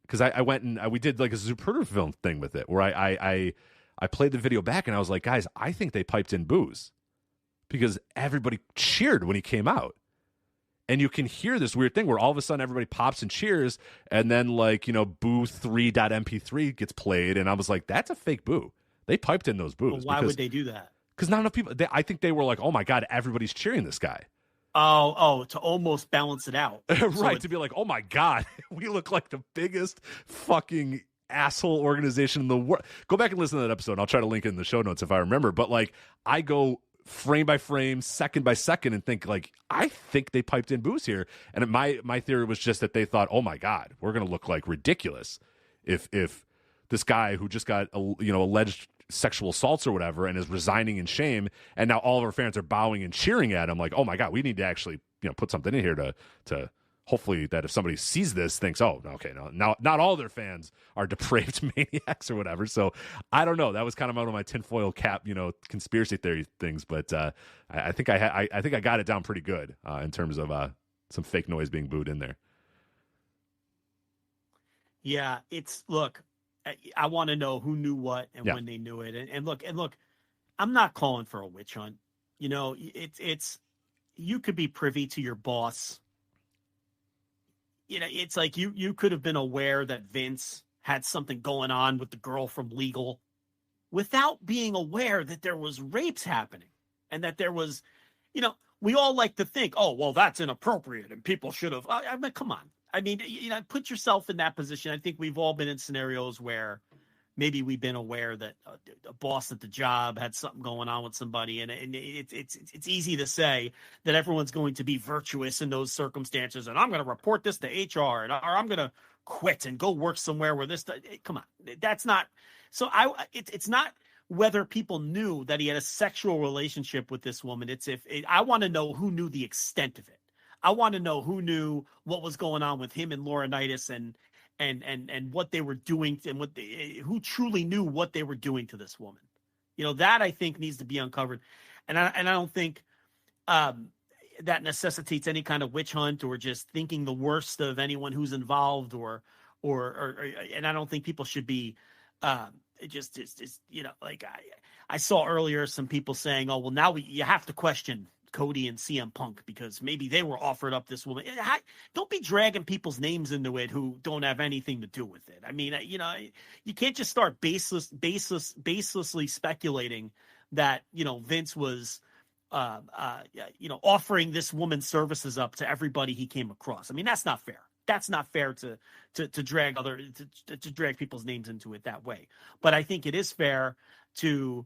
Because I went and we did like a Super film thing with it, where I played the video back, and I was like, guys, I think they piped in booze, because everybody cheered when he came out. And you can hear this weird thing where all of a sudden everybody pops and cheers, and then like, boo 3.mp3 gets played, and I was like, that's a fake boo. They piped in those boos. Well, why would they do that? Because not enough people. I think they were like, oh my God, everybody's cheering this guy. Oh, to almost balance it out. Right, to be like, oh my God, we look like the biggest fucking asshole organization in the world. Go back and listen to that episode. I'll try to link it in the show notes if I remember. But like, I go frame by frame, second by second, and think like, I think they piped in booze here. And my theory was just that they thought, oh my God, we're going to look like ridiculous if this guy who just got alleged sexual assaults or whatever and is resigning in shame, and now all of our fans are bowing and cheering at him, like, oh my God, we need to actually put something in here to hopefully that if somebody sees this, thinks, oh, okay, no, not all their fans are depraved maniacs or whatever. So I don't know. That was kind of one of my tinfoil cap, conspiracy theory things. But I think I think I got it down pretty good in terms of some fake noise being booed in there. Yeah, look, I want to know who knew what and when they knew it. And look, I'm not calling for a witch hunt. It's you could be privy to your boss. It's like you could have been aware that Vince had something going on with the girl from Legal without being aware that there was rapes happening and that there was, we all like to think, oh, well, that's inappropriate and people should have. I mean, come on. I mean, put yourself in that position. I think we've all been in scenarios where maybe we've been aware that a boss at the job had something going on with somebody, and it's easy to say that everyone's going to be virtuous in those circumstances, and I'm going to report this to HR, or I'm going to quit and go work somewhere where this. Come on, that's not. So it's not whether people knew that he had a sexual relationship with this woman. I want to know who knew the extent of it. I want to know who knew what was going on with him and Laurinaitis and what they were doing and who truly knew what they were doing to this woman. That I think needs to be uncovered. And I don't think that necessitates any kind of witch hunt or just thinking the worst of anyone who's involved or and I don't think people should be just like I saw earlier some people saying, oh, well, now you have to question Cody and CM Punk because maybe they were offered up this woman. Don't be dragging people's names into it who don't have anything to do with it. I mean, you can't just start baselessly speculating that, Vince was, offering this woman's services up to everybody he came across. I mean, that's not fair. That's not fair to drag to drag people's names into it that way. But I think it is fair to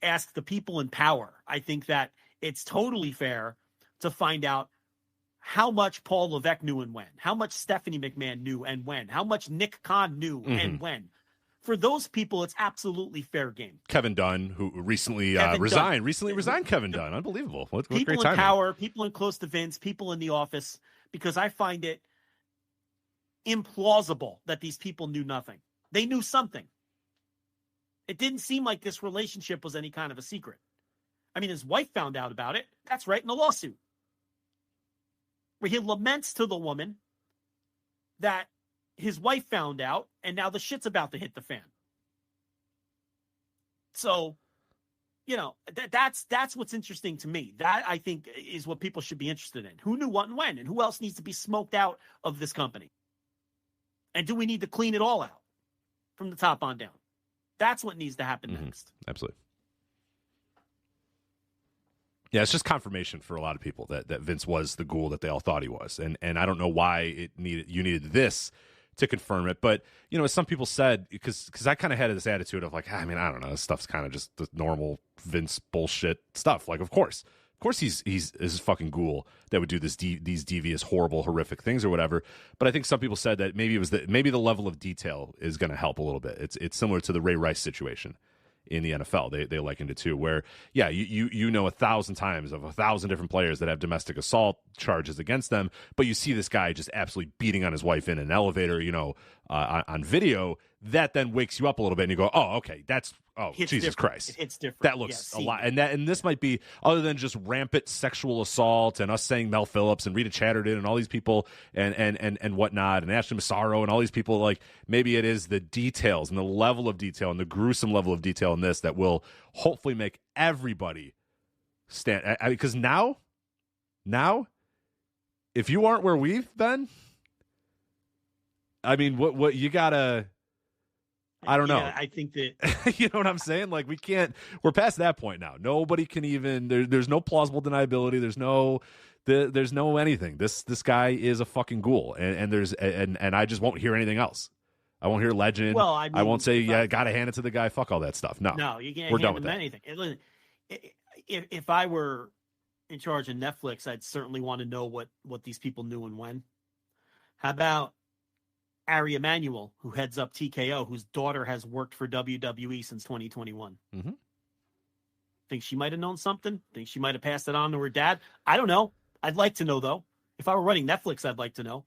ask the people in power. I think that it's totally fair to find out how much Paul Levesque knew and when, how much Stephanie McMahon knew and when, how much Nick Khan knew and when. For those people, it's absolutely fair game. Kevin Dunn, who recently resigned. Kevin Dunn, unbelievable. What people great timing. In power, people in close to Vince, people in the office, because I find it implausible that these people knew nothing. They knew something. It didn't seem like this relationship was any kind of a secret. I mean, his wife found out about it. That's right in the lawsuit, where he laments to the woman that his wife found out, and now the shit's about to hit the fan. So, that's what's interesting to me. That, I think, is what people should be interested in. Who knew what and when, and who else needs to be smoked out of this company? And do we need to clean it all out from the top on down? That's what needs to happen next. Absolutely. Yeah, it's just confirmation for a lot of people that Vince was the ghoul that they all thought he was. And I don't know why you needed this to confirm it. But, as some people said, because I kind of had this attitude of like, I mean, I don't know, this stuff's kind of just the normal Vince bullshit stuff. Like, of course he's a fucking ghoul that would do these devious, horrible, horrific things or whatever. But I think some people said that maybe the level of detail is going to help a little bit. It's similar to the Ray Rice situation in the NFL. They likened it to where, yeah, you know 1,000 times of 1,000 different players that have domestic assault charges against them, but you see this guy just absolutely beating on his wife in an elevator, on video. That then wakes you up a little bit, and you go, "Oh, okay, Jesus different. Christ, it's different." That looks a lot, and this might be other than just rampant sexual assault and us saying Mel Phillips and Rita Chatterton and all these people and whatnot and Ashley Massaro and all these people. Like maybe it is the details and the level of detail and the gruesome level of detail in this that will hopefully make everybody stand. Because now, if you aren't where we've been, I mean, what you gotta. I don't know. I think that you know what I'm saying? Like we're past that point now. Nobody can even there's no plausible deniability. There's no anything. This guy is a fucking ghoul. And I just won't hear anything else. I won't hear legend. Well, I mean, I won't say, yeah, gotta hand it to the guy. Fuck all that stuff. No, you can't we're hand done with him that. anything. Listen, if I were in charge of Netflix, I'd certainly want to know what these people knew and when. How about Ari Emanuel, who heads up TKO, whose daughter has worked for WWE since 2021. Mm-hmm. Think she might have known something? Think she might have passed it on to her dad? I don't know. I'd like to know, though. If I were running Netflix, I'd like to know.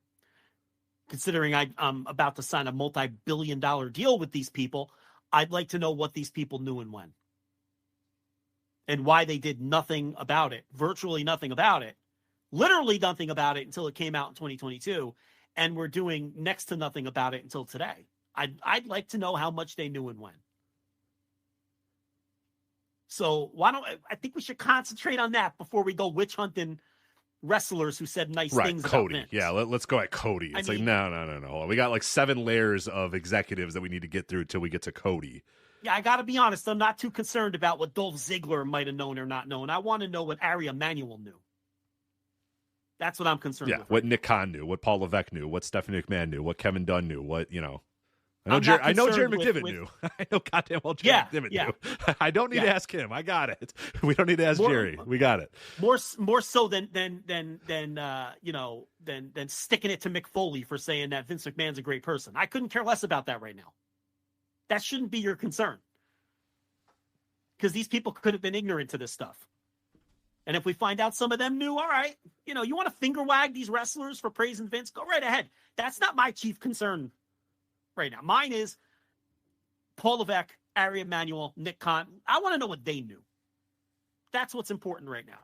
Considering I'm about to sign a multi-billion-dollar deal with these people, I'd like to know what these people knew and when. And why they did nothing about it, virtually nothing about it, literally nothing about it until it came out in 2022, and we're doing next to nothing about it until today. I'd like to know how much they knew and when. So I think we should concentrate on that before we go witch hunting wrestlers who said nice things Cody. about Vince. Yeah, let's go at Cody. It's no. We got like 7 layers of executives that we need to get through till we get to Cody. Yeah, I got to be honest. I'm not too concerned about what Dolph Ziggler might have known or not known. I want to know what Ari Emanuel knew. That's what I'm concerned with. Yeah, what Nick Khan knew, what Paul Levesque knew, what Stephanie McMahon knew, what Kevin Dunn knew, what, I know Jared McDivitt knew. I know goddamn well Jared McDivitt knew. I don't need to ask him. I got it. We don't need to ask Jerry. We got it. More so than sticking it to Mick Foley for saying that Vince McMahon's a great person. I couldn't care less about that right now. That shouldn't be your concern. Because these people could have been ignorant to this stuff. And if we find out some of them knew, all right, you want to finger wag these wrestlers for praising Vince, go right ahead. That's not my chief concern right now. Mine is Paul Levesque, Ari Emanuel, Nick Khan. I want to know what they knew. That's what's important right now.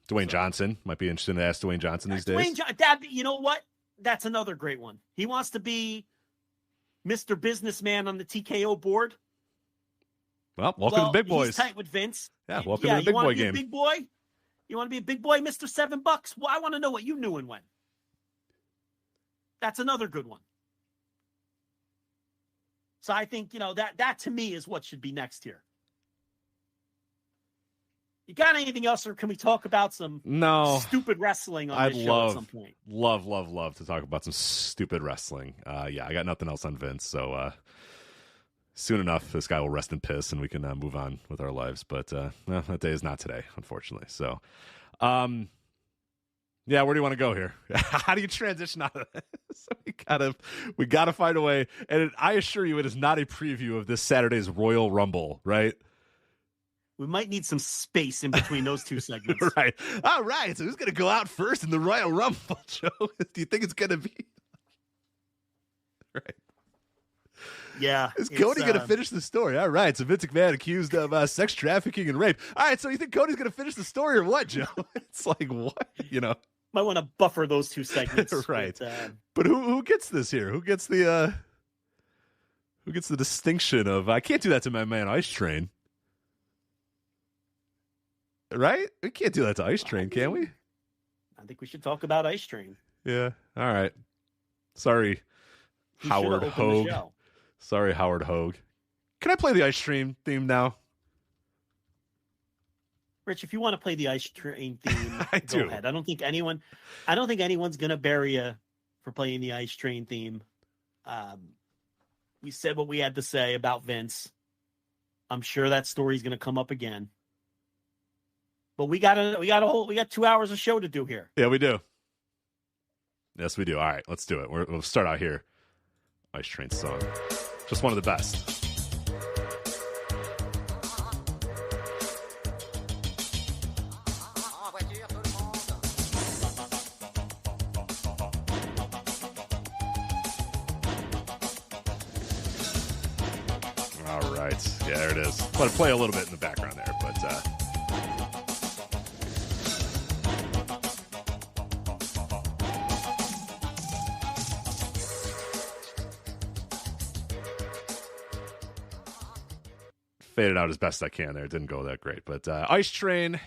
Dwayne Johnson. Might be interesting to ask Dwayne Johnson these days. Dad, you know what? That's another great one. He wants to be Mr. Businessman on the TKO board. Well, welcome to the big boys. He's tight with Vince. Yeah, welcome to the big boy game. Big boy? You want to be a big boy, Mr. $7? Well, I want to know what you knew and when. That's another good one. So I think, that to me is what should be next here. You got anything else, or can we talk about some stupid wrestling on this show at some point? Love to talk about some stupid wrestling. I got nothing else on Vince, so soon enough, this guy will rest in piss, and we can move on with our lives. But that day is not today, unfortunately. So, where do you want to go here? How do you transition out of this? We gotta find a way. And I assure you, it is not a preview of this Saturday's Royal Rumble, right? We might need some space in between those two segments. Right. All right. So who's going to go out first in the Royal Rumble, Joe? Do you think it's going to be? Right. Yeah. Is Cody going to finish the story? All right. So Vince McMahon accused of sex trafficking and rape. All right. So you think Cody's going to finish the story or what, Joe? It's like, what? Might want to buffer those two segments. Right. But who gets this here? Who gets the distinction of, I can't do that to my man Ice Train. Right? We can't do that to Ice Train, can we? I think we should talk about Ice Train. Yeah. All right. Sorry, Howard Hogue. Sorry, Howard Hogue. Can I play the Ice Train theme now? Rich, if you want to play the Ice Train theme, go ahead. I don't think anyone's gonna bury you for playing the Ice Train theme. We said what we had to say about Vince. I'm sure that story's gonna come up again. But we got 2 hours of show to do here. Yeah, we do. Yes, we do. All right, let's do it. We'll start out here. Ice Train song. Just one of the best. All right. Yeah, there it is. Let it play a little bit in the background there, but faded out as best I can there. It didn't go that great. But Ice Train,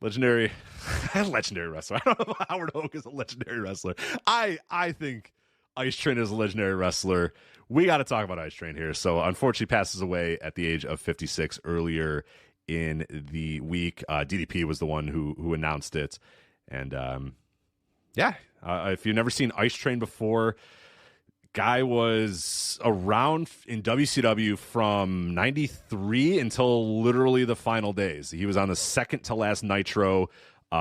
legendary wrestler. I don't know if Howard Hogue is a legendary wrestler. I think Ice Train is a legendary wrestler. We got to talk about Ice Train here. So unfortunately passes away at the age of 56 earlier in the week. DDP was the one who announced it. And if you've never seen Ice Train before, guy was around in WCW from 93 until literally the final days. He was on the second to last Nitro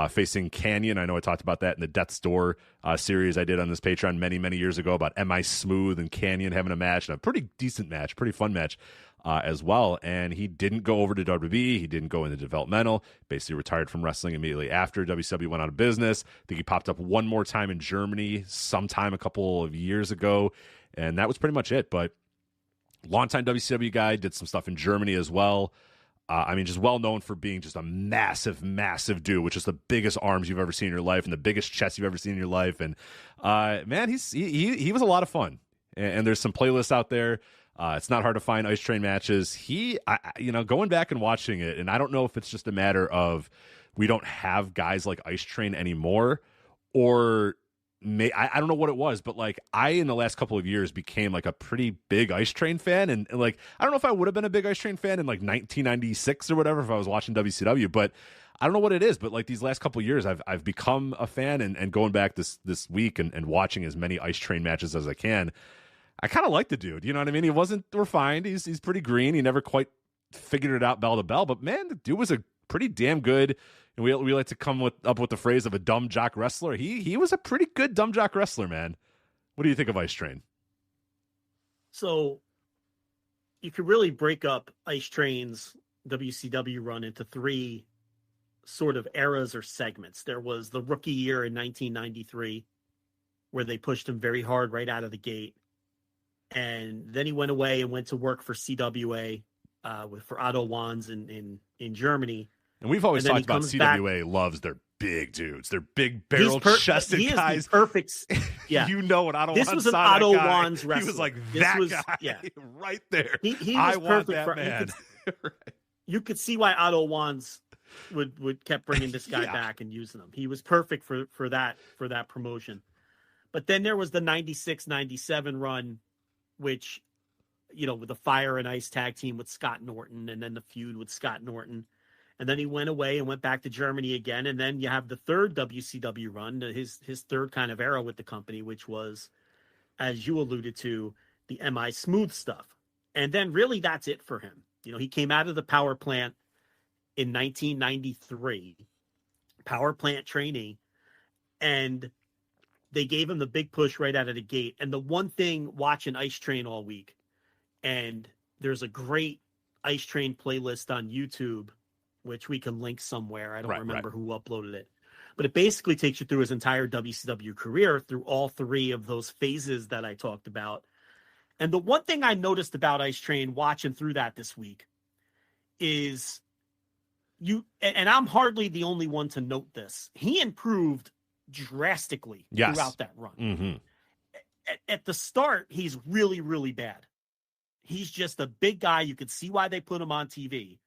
facing Canyon. I know I talked about that in the Death's Door series I did on this Patreon many, many years ago about M.I. Smooth and Canyon having a match, and a pretty decent match, pretty fun match. as well. And he didn't go over to WWE. He didn't go into developmental. Basically retired from wrestling immediately after WCW went out of business. I think he popped up one more time in Germany sometime a couple of years ago, and that was pretty much it. But longtime WCW guy, did some stuff in Germany as well. Just well known for being just a massive, massive dude with just the biggest arms you've ever seen in your life and the biggest chest you've ever seen in your life. And man, he was a lot of fun. And there's some playlists out there. It's not hard to find Ice Train matches. Going back and watching it, and I don't know if it's just a matter of we don't have guys like Ice Train anymore, or I don't know what it was, but like in the last couple of years became like a pretty big Ice Train fan. And like, I don't know if I would have been a big Ice Train fan in like 1996 or whatever if I was watching WCW, but I don't know what it is. But like these last couple of years, I've become a fan, and going back this week and watching as many Ice Train matches as I can. I kind of like the dude. You know what I mean? He wasn't refined. He's pretty green. He never quite figured it out bell to bell, but man, the dude was a pretty damn good. And we like to come up with the phrase of a dumb jock wrestler. He was a pretty good dumb jock wrestler, man. What do you think of Ice Train? So you could really break up Ice Train's WCW run into three sort of eras or segments. There was the rookie year in 1993, where they pushed him very hard right out of the gate. And then he went away and went to work for CWA for Otto Wanz in Germany. And we've always talked about CWA loves their big dudes. They're big barrel-chested guys. Perfect. Yeah. You know what Otto Wanz This was an Otto Wanz wrestler. He was like guy right there. He was I perfect want that man. You could see why Otto Wanz would kept bringing this guy back and using him. He was perfect for that promotion. But then there was the 96-97 run, which, with the Fire and Ice tag team with Scott Norton, and then the feud with Scott Norton. And then he went away and went back to Germany again. And then you have the third WCW run, his third kind of era with the company, which was, as you alluded to, the MI Smooth stuff. And then really that's it for him. He came out of the power plant in 1993, power plant trainee, and they gave him the big push right out of the gate. And the one thing watching Ice Train all week, and there's a great Ice Train playlist on YouTube, which we can link somewhere. I don't remember who uploaded it, but it basically takes you through his entire WCW career through all three of those phases that I talked about. And the one thing I noticed about Ice Train watching through that this week is and I'm hardly the only one to note this, he improved drastically throughout that run. Mm-hmm. At the start, he's really, really bad. He's just a big guy. You could see why they put him on TV,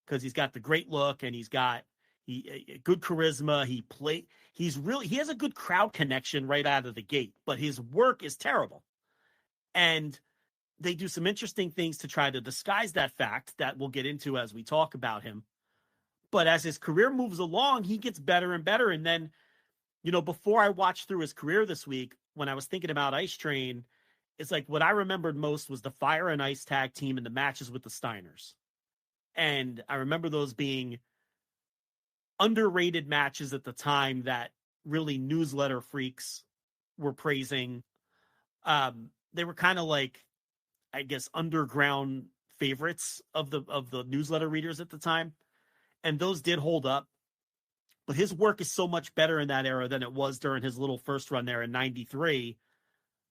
because he's got the great look and he's got good charisma. He has a good crowd connection right out of the gate, but his work is terrible. And they do some interesting things to try to disguise that fact that we'll get into as we talk about him. But as his career moves along, he gets better and better. And then, before I watched through his career this week, when I was thinking about Ice Train, it's like what I remembered most was the Fire and Ice tag team and the matches with the Steiners. And I remember those being underrated matches at the time that really newsletter freaks were praising. They were kind of like, I guess, underground favorites of the newsletter readers at the time. And those did hold up. But his work is so much better in that era than it was during his little first run there in 93,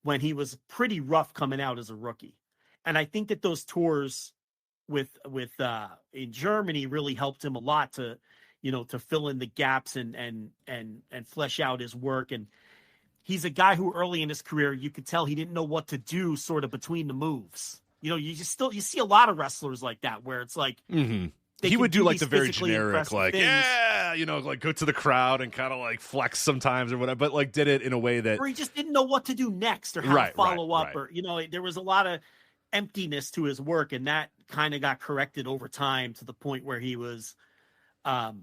when he was pretty rough coming out as a rookie. And I think that those tours with in Germany really helped him a lot to fill in the gaps and flesh out his work. And he's a guy who early in his career, you could tell he didn't know what to do sort of between the moves. You see a lot of wrestlers like that, where it's like, mm-hmm. He would do like the very generic, like, like go to the crowd and kind of like flex sometimes or whatever, but like did it in a way that, or he just didn't know what to do next or how to follow up, or there was a lot of emptiness to his work, and that kind of got corrected over time to the point where he was a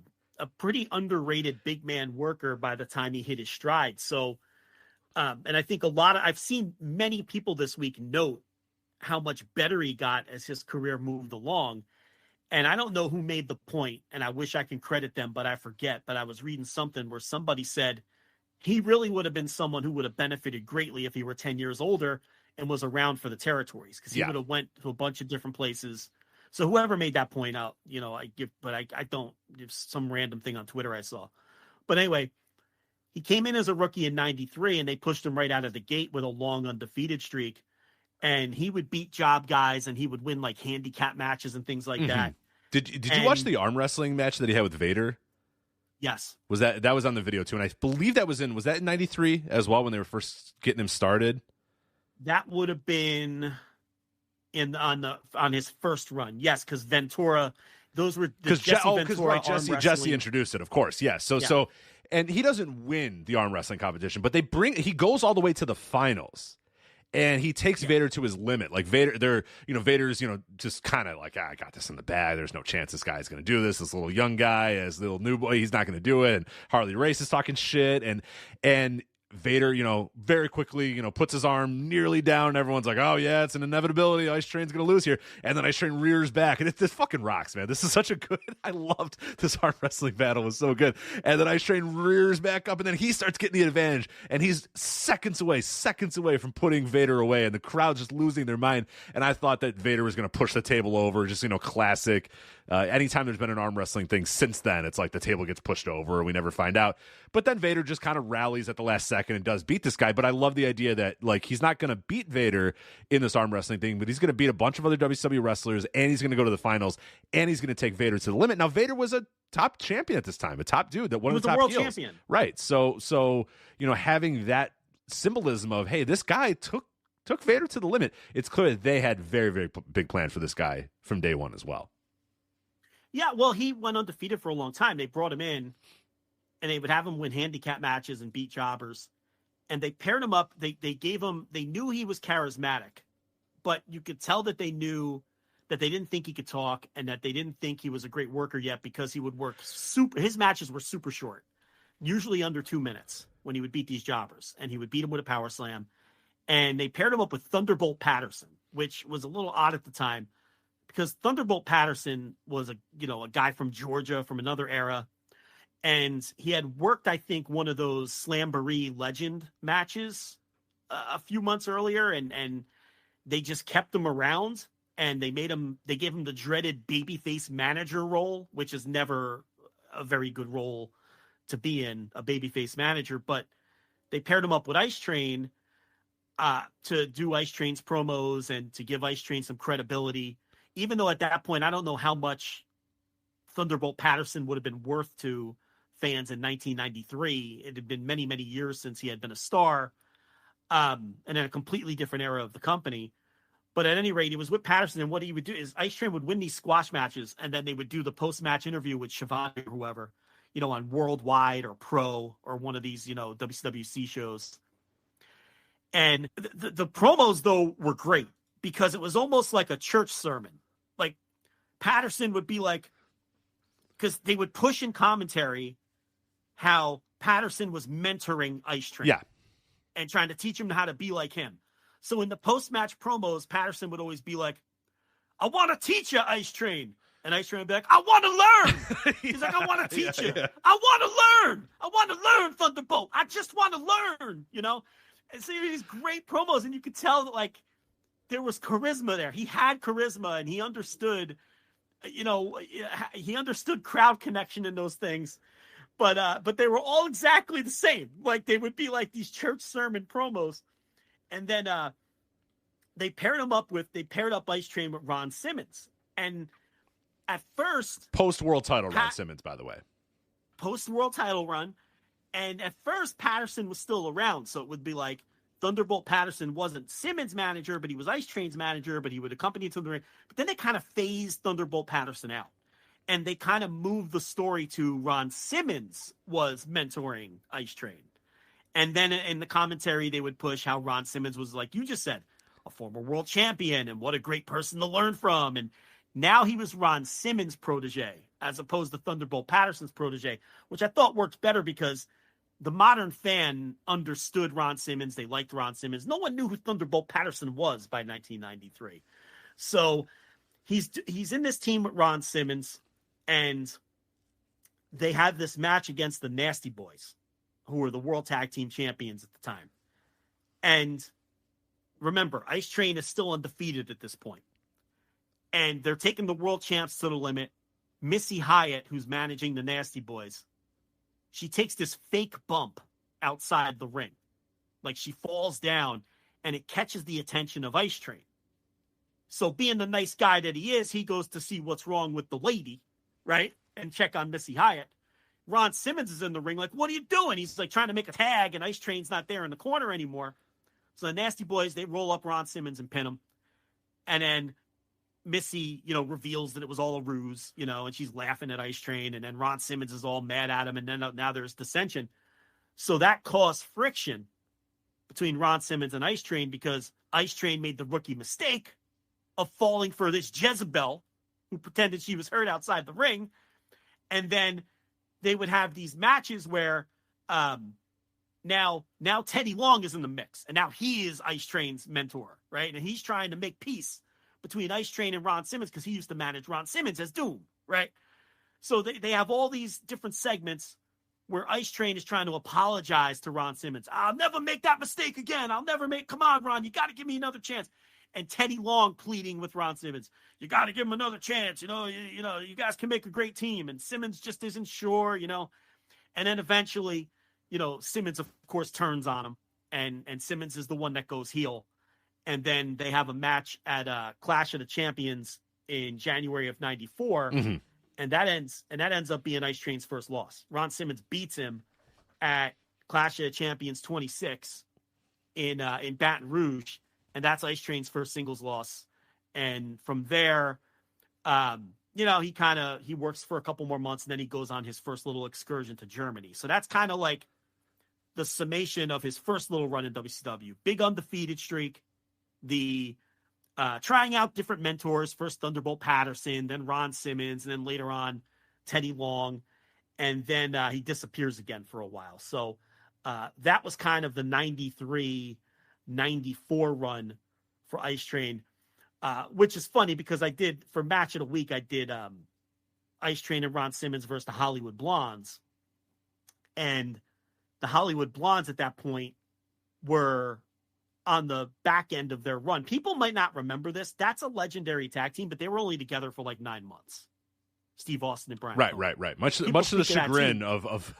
pretty underrated big man worker by the time he hit his stride. So, and I think I've seen many people this week note how much better he got as his career moved along. And I don't know who made the point, and I wish I can credit them, but I forget. But I was reading something where somebody said he really would have been someone who would have benefited greatly if he were 10 years older and was around for the territories, because he Yeah. would have went to a bunch of different places. So whoever made that point out, I don't give some random thing on Twitter I saw. But anyway, he came in as a rookie in 93, and they pushed him right out of the gate with a long undefeated streak. And he would beat job guys, and he would win like handicap matches and things like that. Did you watch the arm wrestling match that he had with Vader? Yes. Was that was on the video too? And I believe was that in 93 as well, when they were first getting him started? That would have been on his first run. Yes, because Ventura, those were Jesse introduced it, of course. Yes. So and he doesn't win the arm wrestling competition, but he goes all the way to the finals. And he takes Vader to his limit. Like Vader's, just kind of like, I got this in the bag. There's no chance this guy's going to do this. This little young guy, as little new boy, he's not going to do it. And Harley Race is talking shit. And Vader, very quickly, puts his arm nearly down, and everyone's like, oh yeah, it's an inevitability. Ice Train's going to lose here. And then Ice Train rears back, and this fucking rocks, man. This is such a good, I loved this arm wrestling battle. It was so good. And then Ice Train rears back up, and then he starts getting the advantage, and he's seconds away from putting Vader away, and the crowd's just losing their mind. And I thought that Vader was going to push the table over, just, classic. Anytime there's been an arm wrestling thing since then, it's like the table gets pushed over and we never find out. But then Vader just kind of rallies at the last second and does beat this guy. But I love the idea that, like, he's not going to beat Vader in this arm wrestling thing, but he's going to beat a bunch of other WCW wrestlers, and he's going to go to the finals, and he's going to take Vader to the limit. Now, Vader was a top champion at this time, a top dude, one of the top world heels. Champion. Right. So having that symbolism of, hey, this guy took Vader to the limit, it's clear that they had very, very big plans for this guy from day one as well. Yeah, well, he went undefeated for a long time. They brought him in, and they would have him win handicap matches and beat jobbers. And they paired him up. They knew he was charismatic, but you could tell that they knew that they didn't think he could talk, and that they didn't think he was a great worker yet, because he would work his matches were super short, usually under 2 minutes when he would beat these jobbers, and he would beat them with a power slam. And they paired him up with Thunderbolt Patterson, which was a little odd at the time, because Thunderbolt Patterson was a guy from Georgia from another era. And he had worked, I think, one of those Slamboree Legend matches a few months earlier. And they just kept him around, and they gave him the dreaded babyface manager role, which is never a very good role to be in, a babyface manager. But they paired him up with Ice Train to do Ice Train's promos and to give Ice Train some credibility. Even though at that point, I don't know how much Thunderbolt Patterson would have been worth to fans in 1993. It had been many, many years since he had been a star, and in a completely different era of the company. But at any rate, he was with Patterson, and what he would do is Ice Train would win these squash matches, and then they would do the post-match interview with Shivani or whoever, on Worldwide or Pro or one of these, WWC shows. And the promos, though, were great, because it was almost like a church sermon. Like, Patterson would be like, because they would push in commentary how Patterson was mentoring Ice Train. Yeah. And trying to teach him how to be like him. So in the post-match promos, Patterson would always be like, I want to teach you, Ice Train. And Ice Train would be like, I want to learn. He's like, I want to teach you. Yeah. I want to learn. I want to learn, Thunderbolt. I just want to learn, And so these great promos, and you could tell that, like, there was charisma there. He had charisma, and he understood, he understood crowd connection in those things. But they were all exactly the same. Like, they would be like these church sermon promos. And then they paired up Ice Train with Ron Simmons. And at first, post-world title Ron Simmons, by the way. Post-world title run. And at first, Patterson was still around. So it would be like, Thunderbolt Patterson wasn't Simmons' manager, but he was Ice Train's manager, but he would accompany him to the ring. But then they kind of phased Thunderbolt Patterson out. And they kind of moved the story to Ron Simmons was mentoring Ice Train. And then in the commentary, they would push how Ron Simmons was, like you just said, a former world champion, and what a great person to learn from. And now he was Ron Simmons' protege, as opposed to Thunderbolt Patterson's protege, which I thought worked better, because the modern fan understood Ron Simmons. They liked Ron Simmons. No one knew who Thunderbolt Patterson was by 1993. So he's in this team with Ron Simmons, and they had this match against the Nasty Boys, who were the World Tag Team Champions at the time. And remember, Ice Train is still undefeated at this point. And they're taking the world champs to the limit. Missy Hyatt, who's managing the Nasty Boys, she takes this fake bump outside the ring. Like she falls down and it catches the attention of Ice Train. So being the nice guy that he is, he goes to see what's wrong with the lady, right? And check on Missy Hyatt. Ron Simmons is in the ring like, what are you doing? He's like trying to make a tag and Ice Train's not there in the corner anymore. So the Nasty Boys, they roll up Ron Simmons and pin him. And then Missy, reveals that it was all a ruse, and she's laughing at Ice Train. And then Ron Simmons is all mad at him. And then now there's dissension. So that caused friction between Ron Simmons and Ice Train because Ice Train made the rookie mistake of falling for this Jezebel who pretended she was hurt outside the ring. And then they would have these matches where now Teddy Long is in the mix. And now he is Ice Train's mentor, right? And he's trying to make peace between Ice Train and Ron Simmons because he used to manage Ron Simmons as Doom, right? So they have all these different segments where Ice Train is trying to apologize to Ron Simmons. I'll never make that mistake again. Come on, Ron, you got to give me another chance. And Teddy Long pleading with Ron Simmons, you got to give him another chance. You guys can make a great team. And Simmons just isn't sure, And then eventually, Simmons, of course, turns on him. And Simmons is the one that goes heel. And then they have a match at Clash of the Champions in January of '94. Mm-hmm. And that ends up being Ice Train's first loss. Ron Simmons beats him at Clash of the Champions 26 in Baton Rouge. And that's Ice Train's first singles loss. And from there, he works for a couple more months and then he goes on his first little excursion to Germany. So that's kind of like the summation of his first little run in WCW. Big undefeated streak. The trying out different mentors, first Thunderbolt Patterson, then Ron Simmons, and then later on Teddy Long. And then he disappears again for a while. So that was kind of the 93-94 run for Ice Train, which is funny because I did, for Match of the Week, I did Ice Train and Ron Simmons versus the Hollywood Blondes. And the Hollywood Blondes at that point were on the back end of their run. People might not remember this. That's a legendary tag team, but they were only together for like 9 months. Steve Austin and Brian. Right. Much to the chagrin of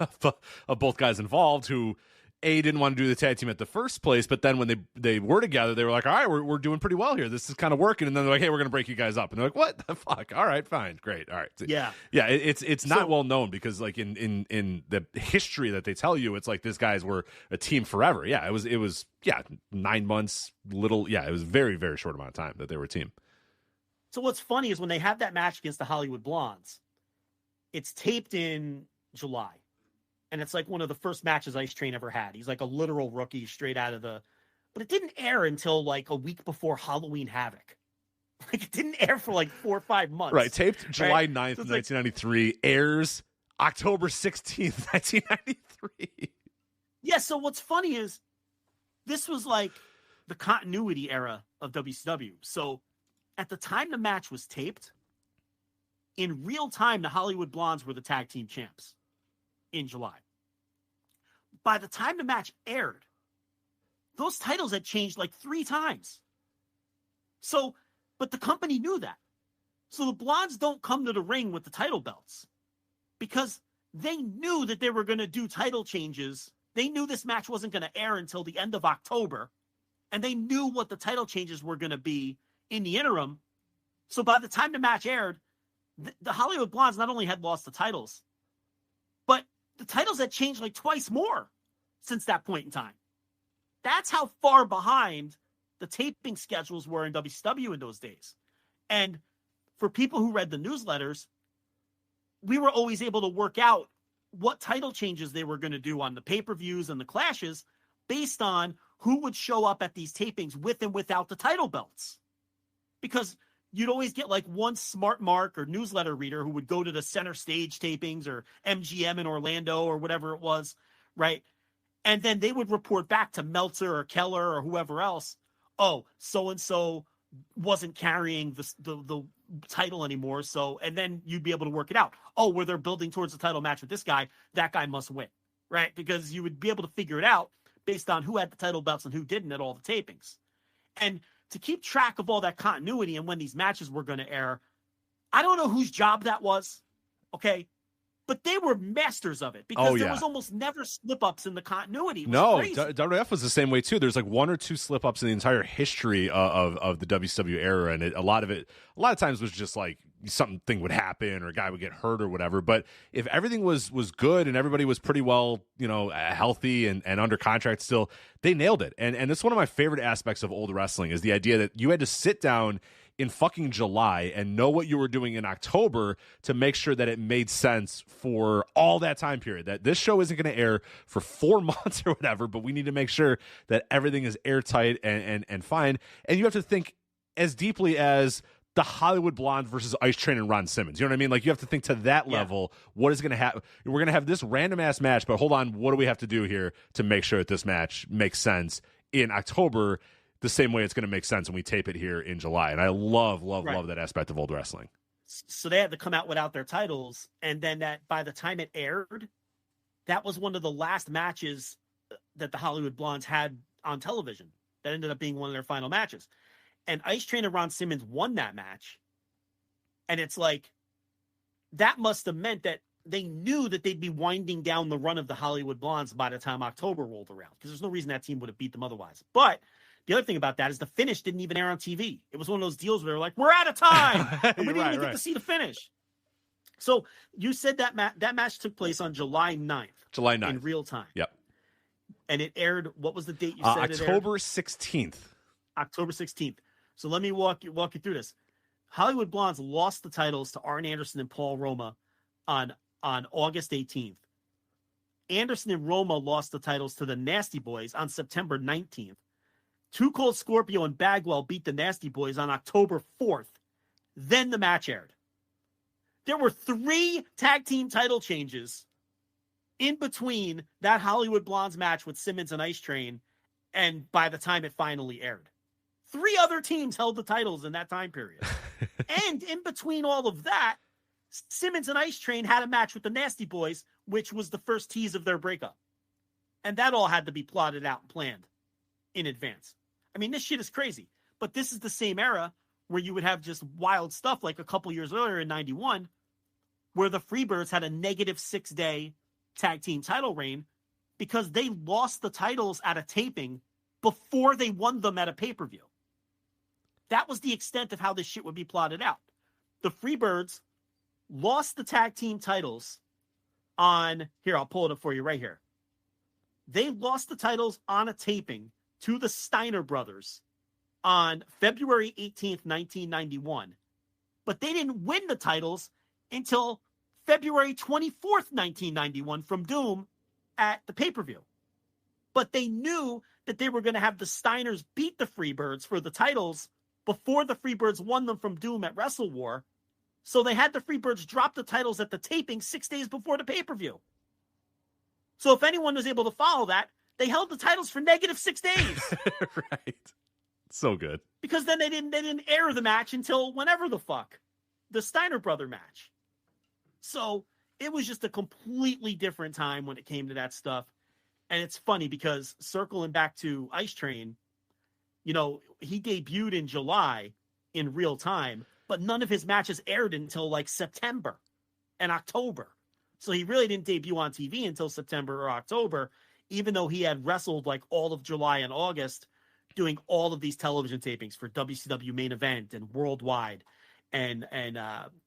both guys involved who didn't want to do the tag team at the first place, but then when they were together, they were like, all right, we're doing pretty well here. This is kind of working. And then they're like, hey, we're going to break you guys up. And they're like, what the fuck? All right, fine. Great. All right. Yeah. It's not well known because like in the history that they tell you, it's like these guys were a team forever. Yeah. It was 9 months, little. Yeah. It was very, very short amount of time that they were a team. So what's funny is when they have that match against the Hollywood Blondes, it's taped in July. And it's like one of the first matches Ice Train ever had. He's like a literal rookie straight out of but it didn't air until like a week before Halloween Havoc. Like it didn't air for like 4 or 5 months. Right. Taped July 9th, 1993, airs October 16th, 1993. Yeah. So what's funny is this was like the continuity era of WCW. So at the time the match was taped, in real time, the Hollywood Blondes were the tag team champs in July. By the time the match aired, those titles had changed like 3 times. So, but the company knew that. So the Blondes don't come to the ring with the title belts because they knew that they were going to do title changes. They knew this match wasn't going to air until the end of October, and they knew what the title changes were going to be in the interim. So by the time the match aired, the Hollywood Blondes not only had lost the titles, but the titles had changed like twice more since that point in time. That's how far behind the taping schedules were in WCW in those days. And for people who read the newsletters, we were always able to work out what title changes they were going to do on the pay-per-views and the clashes based on who would show up at these tapings with and without the title belts. Because you'd always get like one smart mark or newsletter reader who would go to the Center Stage tapings or MGM in Orlando or whatever it was, right? And then they would report back to Meltzer or Keller or whoever else, oh, so-and-so wasn't carrying the title anymore. So, and then you'd be able to work it out. Oh, where they're building towards the title match with this guy, that guy must win, right? Because you would be able to figure it out based on who had the title belts and who didn't at all the tapings. And to keep track of all that continuity and when these matches were going to air, I don't know whose job that was, okay? But they were masters of it because there was almost never slip-ups in the continuity. WWF was the same way too. There's like one or two slip-ups in the entire history of the WCW era, and a lot of times was just like something would happen or a guy would get hurt or whatever. But if everything was good and everybody was pretty well, healthy and under contract still, they nailed it. And it's one of my favorite aspects of old wrestling is the idea that you had to sit down in fucking July and know what you were doing in October to make sure that it made sense for all that time period, that this show isn't going to air for 4 months or whatever, but we need to make sure that everything is airtight and fine. And you have to think as deeply as the Hollywood Blondes versus Ice Train and Ron Simmons. You know what I mean? Like, you have to think to that level, what is going to happen? We're going to have this random ass match, but hold on, what do we have to do here to make sure that this match makes sense in October the same way it's going to make sense when we tape it here in July? And I love that aspect of old wrestling. So they had to come out without their titles, and then that by the time it aired, that was one of the last matches that the Hollywood Blondes had on television. That ended up being one of their final matches. And Ice Train and Ron Simmons won that match. And it's like, that must have meant that they knew that they'd be winding down the run of the Hollywood Blondes by the time October rolled around, because there's no reason that team would have beat them otherwise. But the other thing about that is the finish didn't even air on TV. It was one of those deals where they were like, we're out of time. And we didn't even get to see the finish. So you said that that match took place on July 9th. July 9th. In real time. Yep. And it aired, what was the date you said October 16th. October 16th. So let me walk you through this. Hollywood Blondes lost the titles to Arn Anderson and Paul Roma on August 18th. Anderson and Roma lost the titles to the Nasty Boys on September 19th. Too Cold Scorpio and Bagwell beat the Nasty Boys on October 4th. Then the match aired. There were 3 tag team title changes in between that Hollywood Blondes match with Simmons and Ice Train and by the time it finally aired. 3 other teams held the titles in that time period. And in between all of that, Simmons and Ice Train had a match with the Nasty Boys, which was the first tease of their breakup. And that all had to be plotted out and planned in advance. I mean, this shit is crazy. But this is the same era where you would have just wild stuff like a couple years earlier in 91, where the Freebirds had a negative 6-day tag team title reign because they lost the titles at a taping before they won them at a pay-per-view. That was the extent of how this shit would be plotted out. The Freebirds lost the tag team titles on, here, I'll pull it up for you right here. They lost the titles on a taping to the Steiner brothers on February 18th, 1991. But they didn't win the titles until February 24th, 1991 from Doom at the pay-per-view. But they knew that they were going to have the Steiners beat the Freebirds for the titles before the Freebirds won them from Doom at Wrestle War. So they had the Freebirds drop the titles at the taping 6 days before the pay-per-view. So if anyone was able to follow that, they held the titles for negative 6 days. Right. So good. Because then they didn't air the match until whenever the fuck. The Steiner brother match. So it was just a completely different time when it came to that stuff. And it's funny because circling back to Ice Train, he debuted in July in real time, but none of his matches aired until like September and October. So he really didn't debut on TV until September or October, even though he had wrestled like all of July and August doing all of these television tapings for WCW Main Event and Worldwide and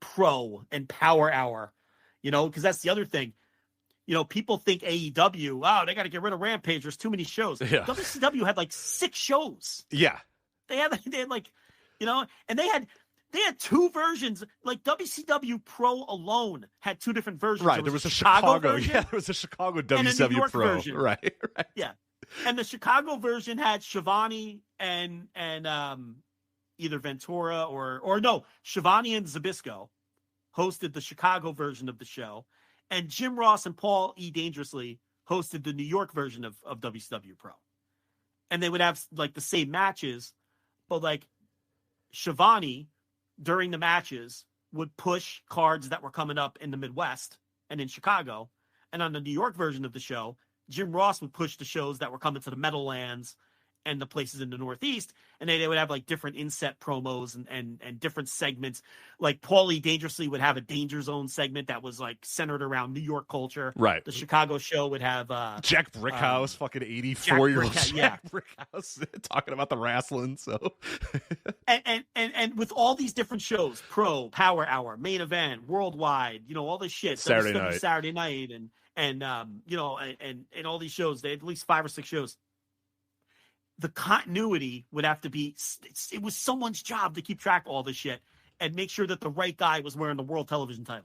Pro and Power Hour, because that's the other thing. People think AEW, they got to get rid of Rampage. There's too many shows. Yeah. WCW had like 6 shows. Yeah. They had like, and they had 2 versions. Like WCW Pro alone had 2 different versions. Right. There was a Chicago version. Yeah, there was a Chicago WCW and a New York Pro. Version. Right. Yeah. And the Chicago version had Shivani and either Ventura or no, Shivani and Zbyszko hosted the Chicago version of the show. And Jim Ross and Paul E. Dangerously hosted the New York version of WCW Pro. And they would have like the same matches, but like Shivani during the matches would push cards that were coming up in the Midwest and in Chicago. And on the New York version of the show, Jim Ross would push the shows that were coming to the Meadowlands and the places in the Northeast, and they would have like different inset promos and different segments. Like Paulie Dangerously would have a Danger Zone segment that was like centered around New York culture. Right. The Chicago show would have Jack Brickhouse, fucking 84-year-old Jack yeah. Brickhouse talking about the wrestling. So and with all these different shows, Pro, Power Hour, Main Event, Worldwide, all this shit, Saturday night, and all these shows, they had at least 5 or 6 shows. The continuity would have to be, it was someone's job to keep track of all this shit and make sure that the right guy was wearing the world television title.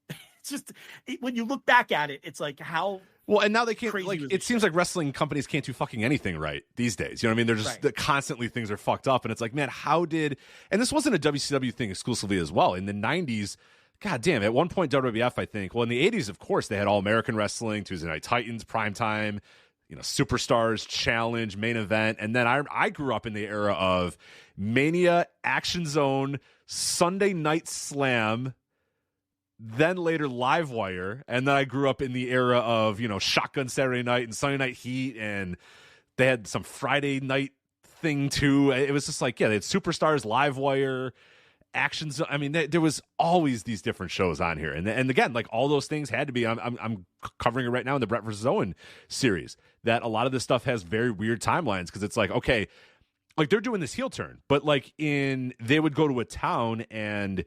It's just, when you look back at it, it's like how well, and now they can't, crazy like, was it this seems shit? like wrestling companies can't do fucking anything right these days. You know what I mean? They're just constantly, things are fucked up. And it's like, man, and this wasn't a WCW thing exclusively as well. In the 90s, God damn, at one point WWF, I think, well, in the 80s, of course, they had All American Wrestling, Tuesday Night Titans, Primetime, Superstars, Challenge, Main Event. And then I grew up in the era of Mania, Action Zone, Sunday Night Slam, then later Livewire. And then I grew up in the era of, Shotgun Saturday Night and Sunday Night Heat. And they had some Friday night thing too. It was just like, yeah, they had Superstars, Livewire, Action Zone. I mean, there was always these different shows on here. And again, like all those things had to be, I'm covering it right now in the Brett vs. Owen series, that a lot of this stuff has very weird timelines. Cause it's like, okay, like they're doing this heel turn, but like they would go to a town and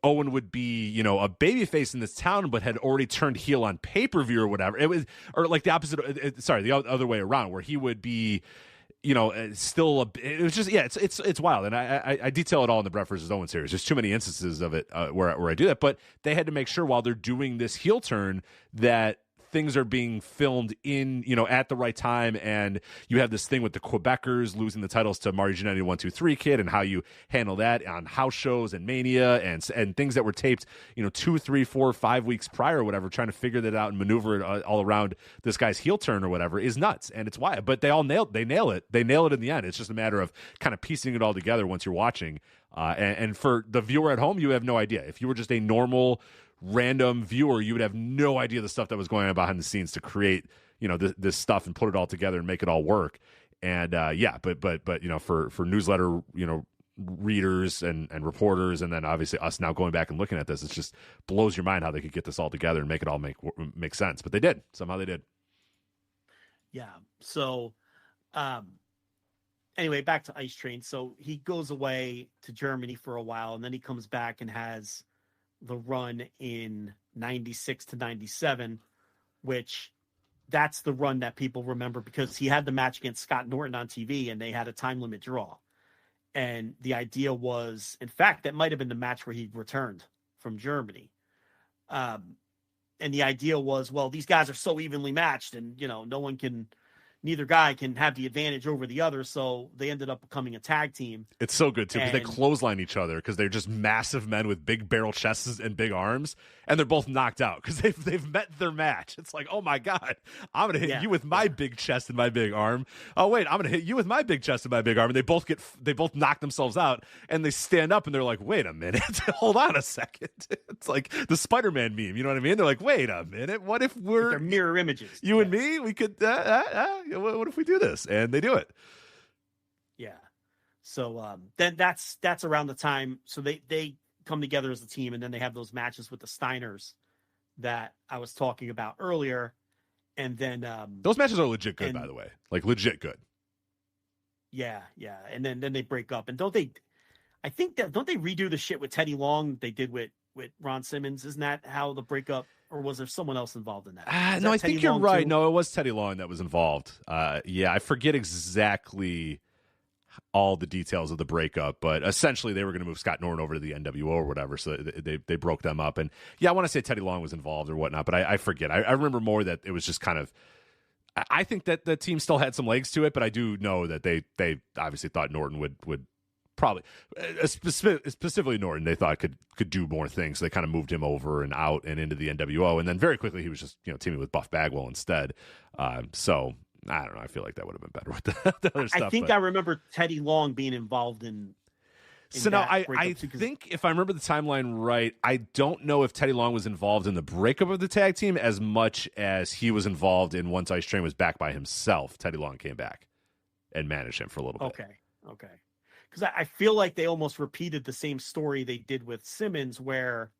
Owen would be, a babyface in this town, but had already turned heel on pay-per-view or whatever. It was, or like the opposite, the other way around, where he would be, it was just, yeah, it's wild. And I detail it all in the Brett vs. Owen series. There's too many instances of it where I do that, but they had to make sure while they're doing this heel turn that things are being filmed in, at the right time. And you have this thing with the Quebecers losing the titles to Marty Jannetty 1-2-3 Kid, and how you handle that on house shows and Mania and things that were taped, 2, 3, 4, 5 weeks prior or whatever, trying to figure that out and maneuver it all around this guy's heel turn or whatever is nuts. And it's why, but they nail it. They nail it in the end. It's just a matter of kind of piecing it all together once you're watching. And for the viewer at home, you have no idea. If you were just a normal random viewer, you would have no idea the stuff that was going on behind the scenes to create, this stuff and put it all together and make it all work. And but for newsletter, readers and reporters, and then obviously us now going back and looking at this, it just blows your mind how they could get this all together and make it all make sense. But they did. Somehow they did. Yeah. So, anyway, back to Ice Train. So he goes away to Germany for a while, and then he comes back and has the run in 96 to 97, which that's the run that people remember because he had the match against Scott Norton on TV and they had a time limit draw. And the idea was, in fact, that might've been the match where he returned from Germany. And the idea was, well, these guys are so evenly matched and, neither guy can have the advantage over the other. So they ended up becoming a tag team. It's so good too, because they clothesline each other because they're just massive men with big barrel chests and big arms, and they're both knocked out because they've met their match. It's like, oh my God, I'm going to hit you with my big chest and my big arm. Oh wait, I'm going to hit you with my big chest and my big arm. And they both knock themselves out, and they stand up and they're like, wait a minute, hold on a second. It's like the Spider-Man meme. You know what I mean? They're like, wait a minute, what if they're mirror images? You and me, we could, what if we do this? And they do it. Yeah. So then that's around the time. So they come together as a team, and then they have those matches with the Steiners that I was talking about earlier. And then those matches are legit good, by the way, like legit good. Yeah. Yeah. And then they break up, and don't they redo the shit with Teddy Long they did with Ron Simmons? Isn't that how the breakup? Or was there someone else involved in that? No, I think you're right. Too? No, it was Teddy Long that was involved. Yeah, I forget exactly all the details of the breakup, but essentially they were going to move Scott Norton over to the NWO or whatever, so they broke them up. And yeah, I want to say Teddy Long was involved or whatnot, but I forget. I remember more that it was just kind of. I think that the team still had some legs to it, but I do know that they obviously thought Norton would probably specifically Norton, they thought could do more things. So they kind of moved him over and out and into the NWO, and then very quickly he was just teaming with Buff Bagwell instead. So I don't know. I feel like that would have been better with the other stuff. I think I remember Teddy Long being involved in so now I think if I remember the timeline right, I don't know if Teddy Long was involved in the breakup of the tag team as much as he was involved in once Ice Train was back by himself. Teddy Long came back. and manage him for a little bit. Okay. Because I feel like they almost repeated the same story they did with Simmons, where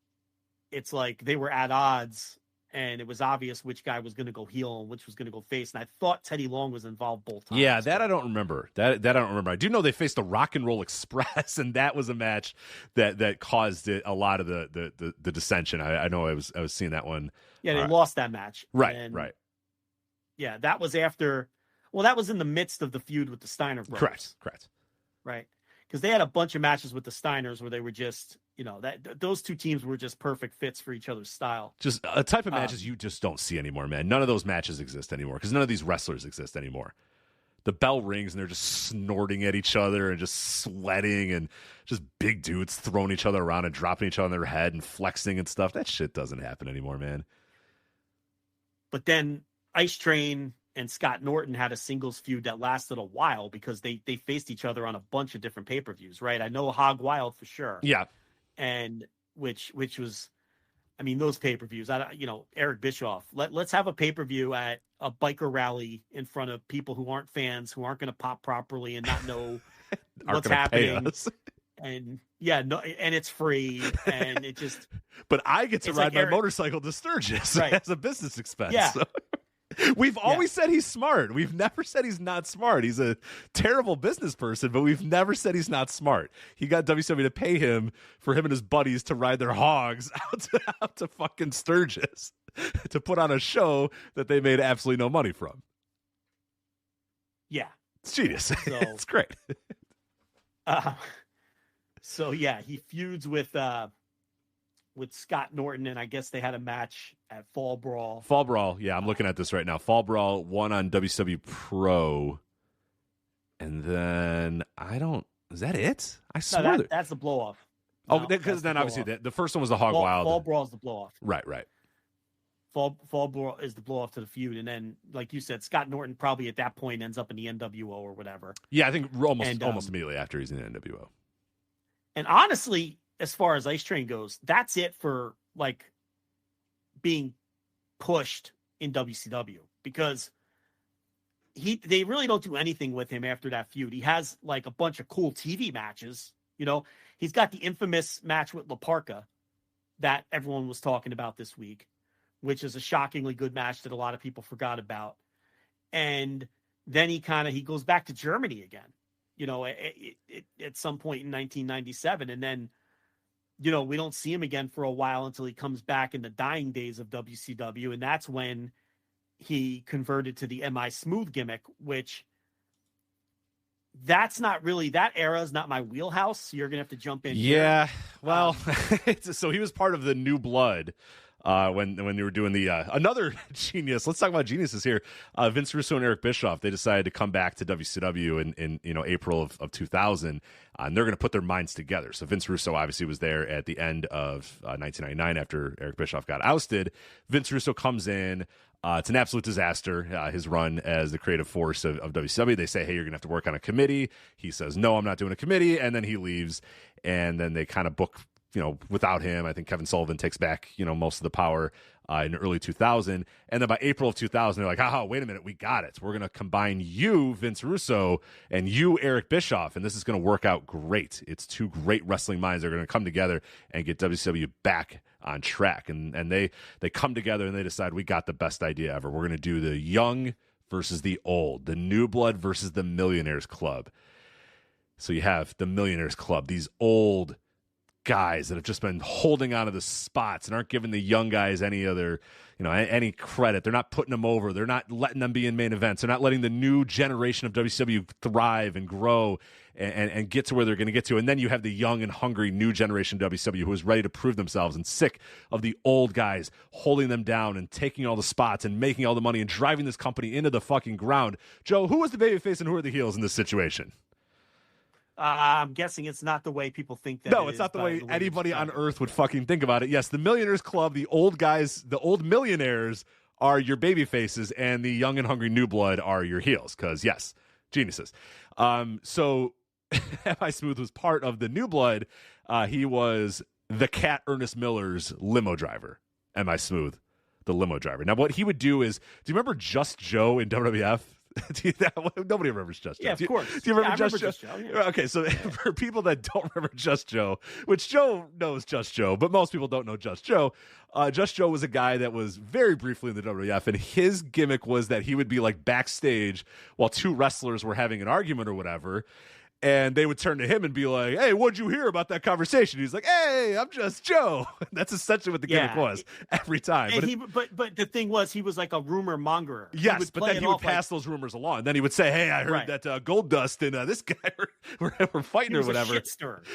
it's like they were at odds and it was obvious which guy was going to go heel and which was going to go face. And I thought Teddy Long was involved both times. Yeah, that I don't remember. That I don't remember. I do know they faced the Rock and Roll Express, and that was a match that caused a lot of the dissension. I know I was seeing that one. Yeah, they lost that match. Right. Yeah, that was after. Well, that was in the midst of the feud with the Steiner brothers. Correct. Right, because they had a bunch of matches with the Steiners where they were just, that those two teams were just perfect fits for each other's style. Just a type of matches you just don't see anymore, man. None of those matches exist anymore because none of these wrestlers exist anymore. The bell rings and they're just snorting at each other and just sweating and just big dudes throwing each other around and dropping each other on their head and flexing and stuff. That shit doesn't happen anymore, man. But then Ice Train and Scott Norton had a singles feud that lasted a while because they faced each other on a bunch of different pay-per-views, right? I know Hog Wild for sure. Yeah. And which was, I mean, those pay-per-views, Eric Bischoff, let's have a pay-per-view at a biker rally in front of people who aren't fans, who aren't going to pop properly and not know what's happening. And and it's free and it just, but I get to ride my motorcycle to Sturgis as a business expense. Yeah. So. We've always said he's smart. We've never said he's not smart. He's a terrible business person, but we've never said he's not smart. He got WCW to pay him for him and his buddies to ride their hogs out to fucking Sturgis to put on a show that they made absolutely no money from. Yeah. It's genius. So, it's great. He feuds with Scott Norton, and I guess they had a match at Fall Brawl. Fall Brawl, yeah, I'm looking at this right now. Fall Brawl won on WCW Pro, and then is that it? I swear that's the blow off. Because then obviously the first one was the Hog Wild. Fall Brawl is the blow off. Right. Fall Brawl is the blow off to the feud, and then like you said, Scott Norton probably at that point ends up in the NWO or whatever. Yeah, I think almost immediately after he's in the NWO. And honestly, as far as Ice Train goes, that's it for like being pushed in WCW, because they really don't do anything with him after that feud. He has like a bunch of cool TV matches. He's got the infamous match with La Parka that everyone was talking about this week, which is a shockingly good match that a lot of people forgot about. And then he goes back to Germany again, at some point in 1997. And then, we don't see him again for a while until he comes back in the dying days of WCW. And that's when he converted to the MI Smooth gimmick, which that era is not my wheelhouse. So you're going to have to jump in. Yeah. Well, so he was part of the New Blood when they were doing the another genius. Let's talk about geniuses here. Vince Russo and Eric Bischoff, they decided to come back to WCW in April of 2000, and they're going to put their minds together. So Vince Russo obviously was there at the end of 1999 after Eric Bischoff got ousted. Vince Russo comes in. It's an absolute disaster, his run as the creative force of WCW. They say, hey, you're going to have to work on a committee. He says, no, I'm not doing a committee. And then he leaves, and then they kind of book without him. I think Kevin Sullivan takes back, most of the power in early 2000. And then by April of 2000, they're like, wait a minute, we got it. We're going to combine you, Vince Russo, and you, Eric Bischoff, and this is going to work out great. It's two great wrestling minds that are going to come together and get WCW back on track. And they come together and they decide, we got the best idea ever. We're going to do the young versus the old, the New Blood versus the Millionaires Club. So you have the Millionaires Club, these old guys that have just been holding on to the spots and aren't giving the young guys any other, any credit. They're not putting them over. They're not letting them be in main events. They're not letting the new generation of WCW thrive and grow and get to where they're going to get to. And then you have the young and hungry new generation of WCW who is ready to prove themselves and sick of the old guys holding them down and taking all the spots and making all the money and driving this company into the fucking ground. Joe, who was the babyface and who are the heels in this situation? I'm guessing it's not the way people think that. No, it's not the way anybody on earth would fucking think about it. Yes, the Millionaires Club, the old guys, the old millionaires are your baby faces, and the young and hungry new blood are your heels. Because yes, geniuses. So M.I. Smooth was part of the new blood. He was the Cat Ernest Miller's limo driver. M.I. Smooth, the limo driver. Now, what he would do is, do you remember Just Joe in WWF? Nobody remembers Just Joe. Yeah, of course. Do you remember I Just Joe? Just Joe, yeah. Okay, so for people that don't remember Just Joe, which Joe knows Just Joe, but most people don't know Just Joe was a guy that was very briefly in the WWF, and his gimmick was that he would be like backstage while two wrestlers were having an argument or whatever. And they would turn to him and be like, "Hey, what'd you hear about that conversation?" He's like, "Hey, I'm Just Joe." That's essentially what the gimmick was every time. But the thing was, he was like a rumor mongerer. Yes, but then he would pass those rumors along. And then he would say, "Hey, I heard that Gold Dust and this guy were fighting or whatever."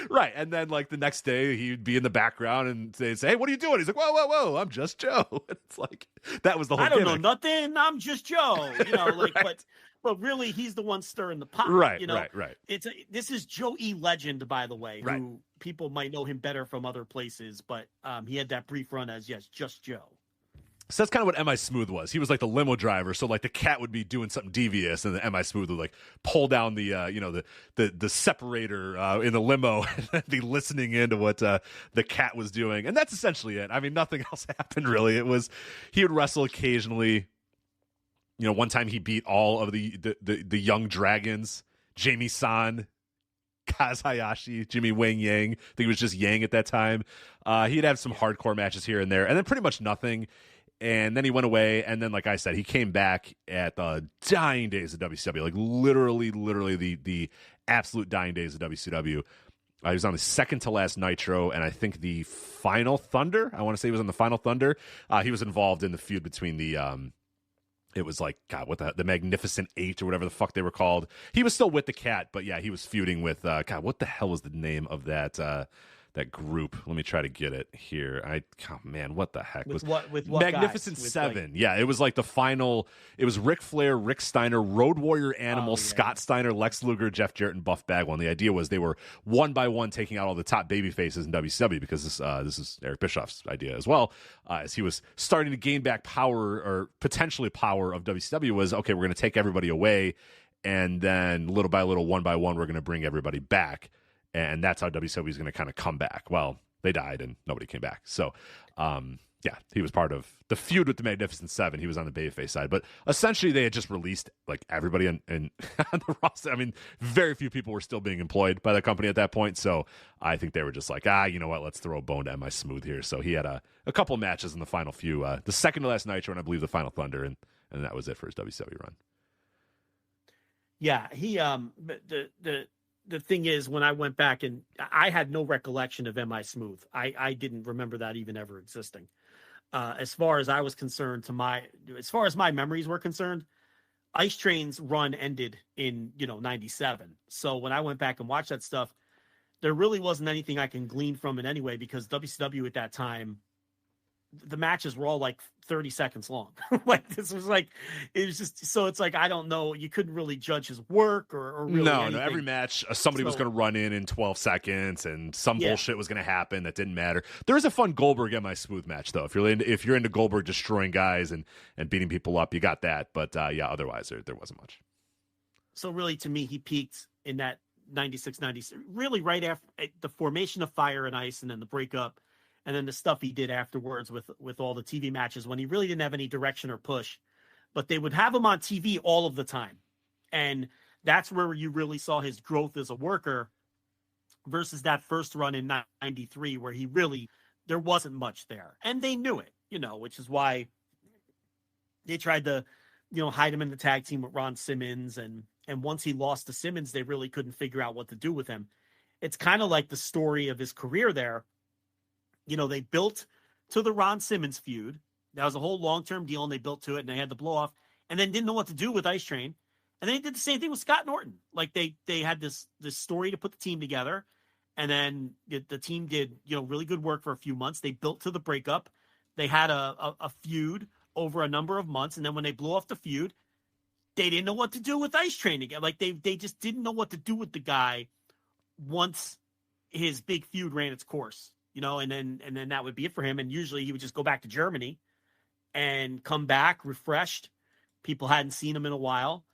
Right. And then like the next day, he'd be in the background and they'd say, "Hey, what are you doing?" He's like, "Whoa, I'm Just Joe." And it's like that was the whole. I don't gimmick. know nothing. I'm Just Joe. Right. But really, he's the one stirring the pot. Right. This is Joe E. Legend, by the way, right. who people might know him better from other places, but he had that brief run as Just Joe. So that's kind of what M.I. Smooth was. He was like the limo driver. So like the cat would be doing something devious, and the M.I. Smooth would like pull down the the separator in the limo and be listening into what the cat was doing. And that's essentially it. I mean, nothing else happened really. It was he would wrestle occasionally. One time he beat all of the young dragons, Jamie San, Kaz Hayashi, Jimmy Wang Yang. I think it was just Yang at that time. He'd have some hardcore matches here and there, and then pretty much nothing. And then he went away, and then, like I said, he came back at the dying days of WCW, like literally the absolute dying days of WCW. He was on the second to last Nitro, and I think the Final Thunder. I want to say he was on the Final Thunder. He was involved in the feud between the it was like, God, what the Magnificent Eight or whatever the fuck they were called. He was still with the cat, but yeah, he was feuding with, God, what the hell was the name of that group? Let me try to get it here. Man, what the heck with was what Magnificent guys? Seven? Yeah, it was like the final. It was Ric Flair, Rick Steiner, Road Warrior Animal, Scott Steiner, Lex Luger, Jeff Jarrett, and Buff Bagwell. And the idea was they were one by one taking out all the top baby faces in WCW, because this is Eric Bischoff's idea as well, as he was starting to gain back power, or potentially power, of WCW. Was okay, we're going to take everybody away, and then little by little, one by one, we're going to bring everybody back. And that's how WCW is going to kind of come back. Well, they died and nobody came back. So, he was part of the feud with the Magnificent Seven. He was on the babyface side. But essentially, they had just released like everybody on the roster. I mean, very few people were still being employed by the company at that point. So I think they were just like, you know what? Let's throw a bone to M.I. Smooth here. So he had a couple matches in the final few. The second to last Nitro, and I believe the Final Thunder. And that was it for his WCW run. Yeah, he the thing is, when I went back, and I had no recollection of M.I. Smooth. I didn't remember that even ever existing. As far as I was concerned, as far as my memories were concerned, Ice Train's run ended in 97. So when I went back and watched that stuff, there really wasn't anything I can glean from it anyway, because WCW at that time, the matches were all like 30 seconds long. Like it was just, so it's like, I don't know. You couldn't really judge his work or really No, anything. every match, somebody was going to run in 12 seconds and some bullshit was going to happen that didn't matter. There is a fun Goldberg M.I. Smooth match though. If you're into Goldberg destroying guys and beating people up, you got that. But otherwise there wasn't much. So really, to me, he peaked in that 96, 97, really right after the formation of Fire and Ice, and then the breakup. And then the stuff he did afterwards with all the TV matches, when he really didn't have any direction or push, but they would have him on TV all of the time. And that's where you really saw his growth as a worker versus that first run in 93, where there wasn't much there. And they knew it, which is why they tried to, hide him in the tag team with Ron Simmons. And once he lost to Simmons, they really couldn't figure out what to do with him. It's kind of like the story of his career there. They built to the Ron Simmons feud. That was a whole long-term deal, and they built to it, and they had the blow-off, and then didn't know what to do with Ice Train. And then they did the same thing with Scott Norton. Like, they had this story to put the team together, and then the team did, really good work for a few months. They built to the breakup. They had a feud over a number of months, and then when they blew off the feud, they didn't know what to do with Ice Train again. Like, they just didn't know what to do with the guy once his big feud ran its course. And then that would be it for him. And usually he would just go back to Germany and come back refreshed. People hadn't seen him in a while.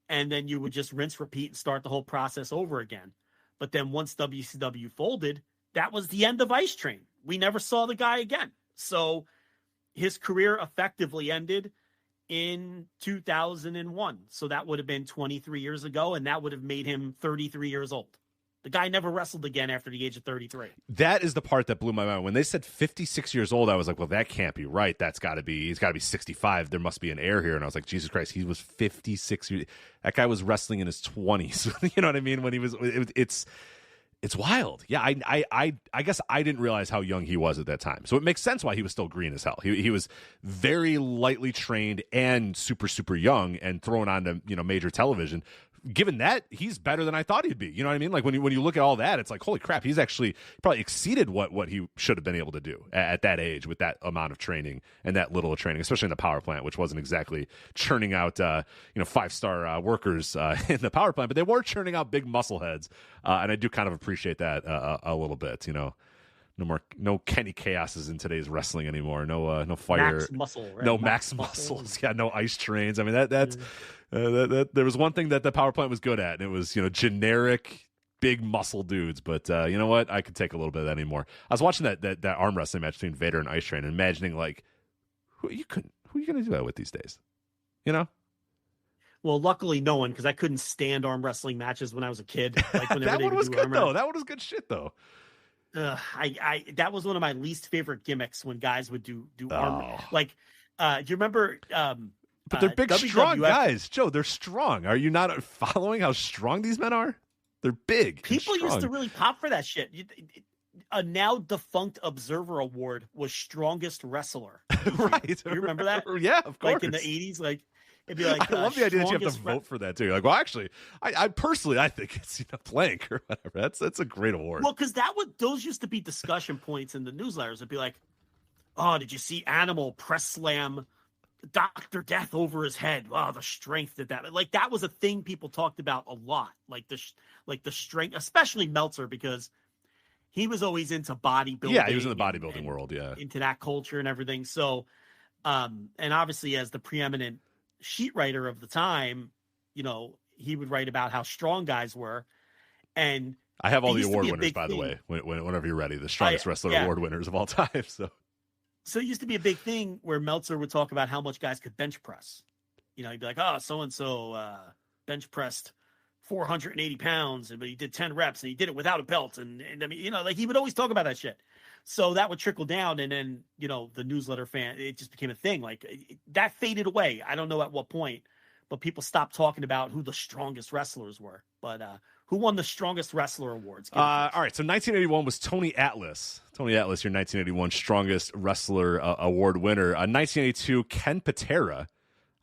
And then you would just rinse, repeat, and start the whole process over again. But then once WCW folded, that was the end of Ice Train. We never saw the guy again. So his career effectively ended. in 2001. So that would have been 23 years ago, and that would have made him 33 years old. The guy never wrestled again after the age of 33. That is the part that blew my mind. When they said 56 years old, I was like, well, that can't be right. He's got to be 65. There must be an error here. And I was like, Jesus Christ, he was 56 years. That guy was wrestling in his 20s. You know what I mean? When he was, it's wild. Yeah, I guess I didn't realize how young he was at that time. So it makes sense why he was still green as hell. He was very lightly trained and super, super young and thrown onto, major television. Given that, he's better than I thought he'd be. You know what I mean? Like when you look at all that, it's like, holy crap, he's actually probably exceeded what he should have been able to do at that age with that amount of training and that little of training, especially in the power plant, which wasn't exactly churning out 5-star workers in the power plant, but they were churning out big muscle heads, and I do kind of appreciate that a little bit. No Kenny Chaoses in today's wrestling anymore. No fire, Max Muscle, right? No Max Muscles. Yeah, no ice trains. I mean that's. There was one thing that the power plant was good at, and it was generic big muscle dudes. But you know what? I could take a little bit of that anymore. I was watching that arm wrestling match between Vader and Ice Train, and imagining like, who are you going to do that with these days? Well, luckily no one, because I couldn't stand arm wrestling matches when I was a kid. Like that one was good though. That one was good shit though. That was one of my least favorite gimmicks when guys would do arm. Like, do you remember? But they're big, WWF, strong guys. Joe, they're strong. Are you not following how strong these men are? They're big. People used to really pop for that shit. A now defunct Observer Award was strongest wrestler. Right. You remember that? Yeah, of course. Like in the 80s, like it'd be like. I love the idea that you have to vote for that too. Like, well, actually, I personally, I think it's Plank or whatever. That's a great award. Well, because those used to be discussion points in the newsletters. It'd be like, oh, did you see Animal press slam Dr. Death over his head? Wow, the strength that like that was a thing people talked about a lot. Like the strength, especially Meltzer, because he was always into bodybuilding. Yeah, he was in the bodybuilding world. Yeah, into that culture and everything. So, and obviously as the preeminent sheet writer of the time, he would write about how strong guys were. And I have all the award winners, by the way. Whenever you're ready, the strongest wrestler award winners of all time. So it used to be a big thing where Meltzer would talk about how much guys could bench press. He'd be like, oh, so-and-so bench pressed 480 pounds, but he did 10 reps and he did it without a belt. And I mean, like he would always talk about that shit. So that would trickle down. And then, the newsletter fan, it just became a thing. Like that faded away. I don't know at what point, but people stopped talking about who the strongest wrestlers were. But who won the strongest wrestler awards? All right, so 1981 was Tony Atlas. Tony Atlas, your 1981 strongest wrestler award winner. 1982, Ken Patera.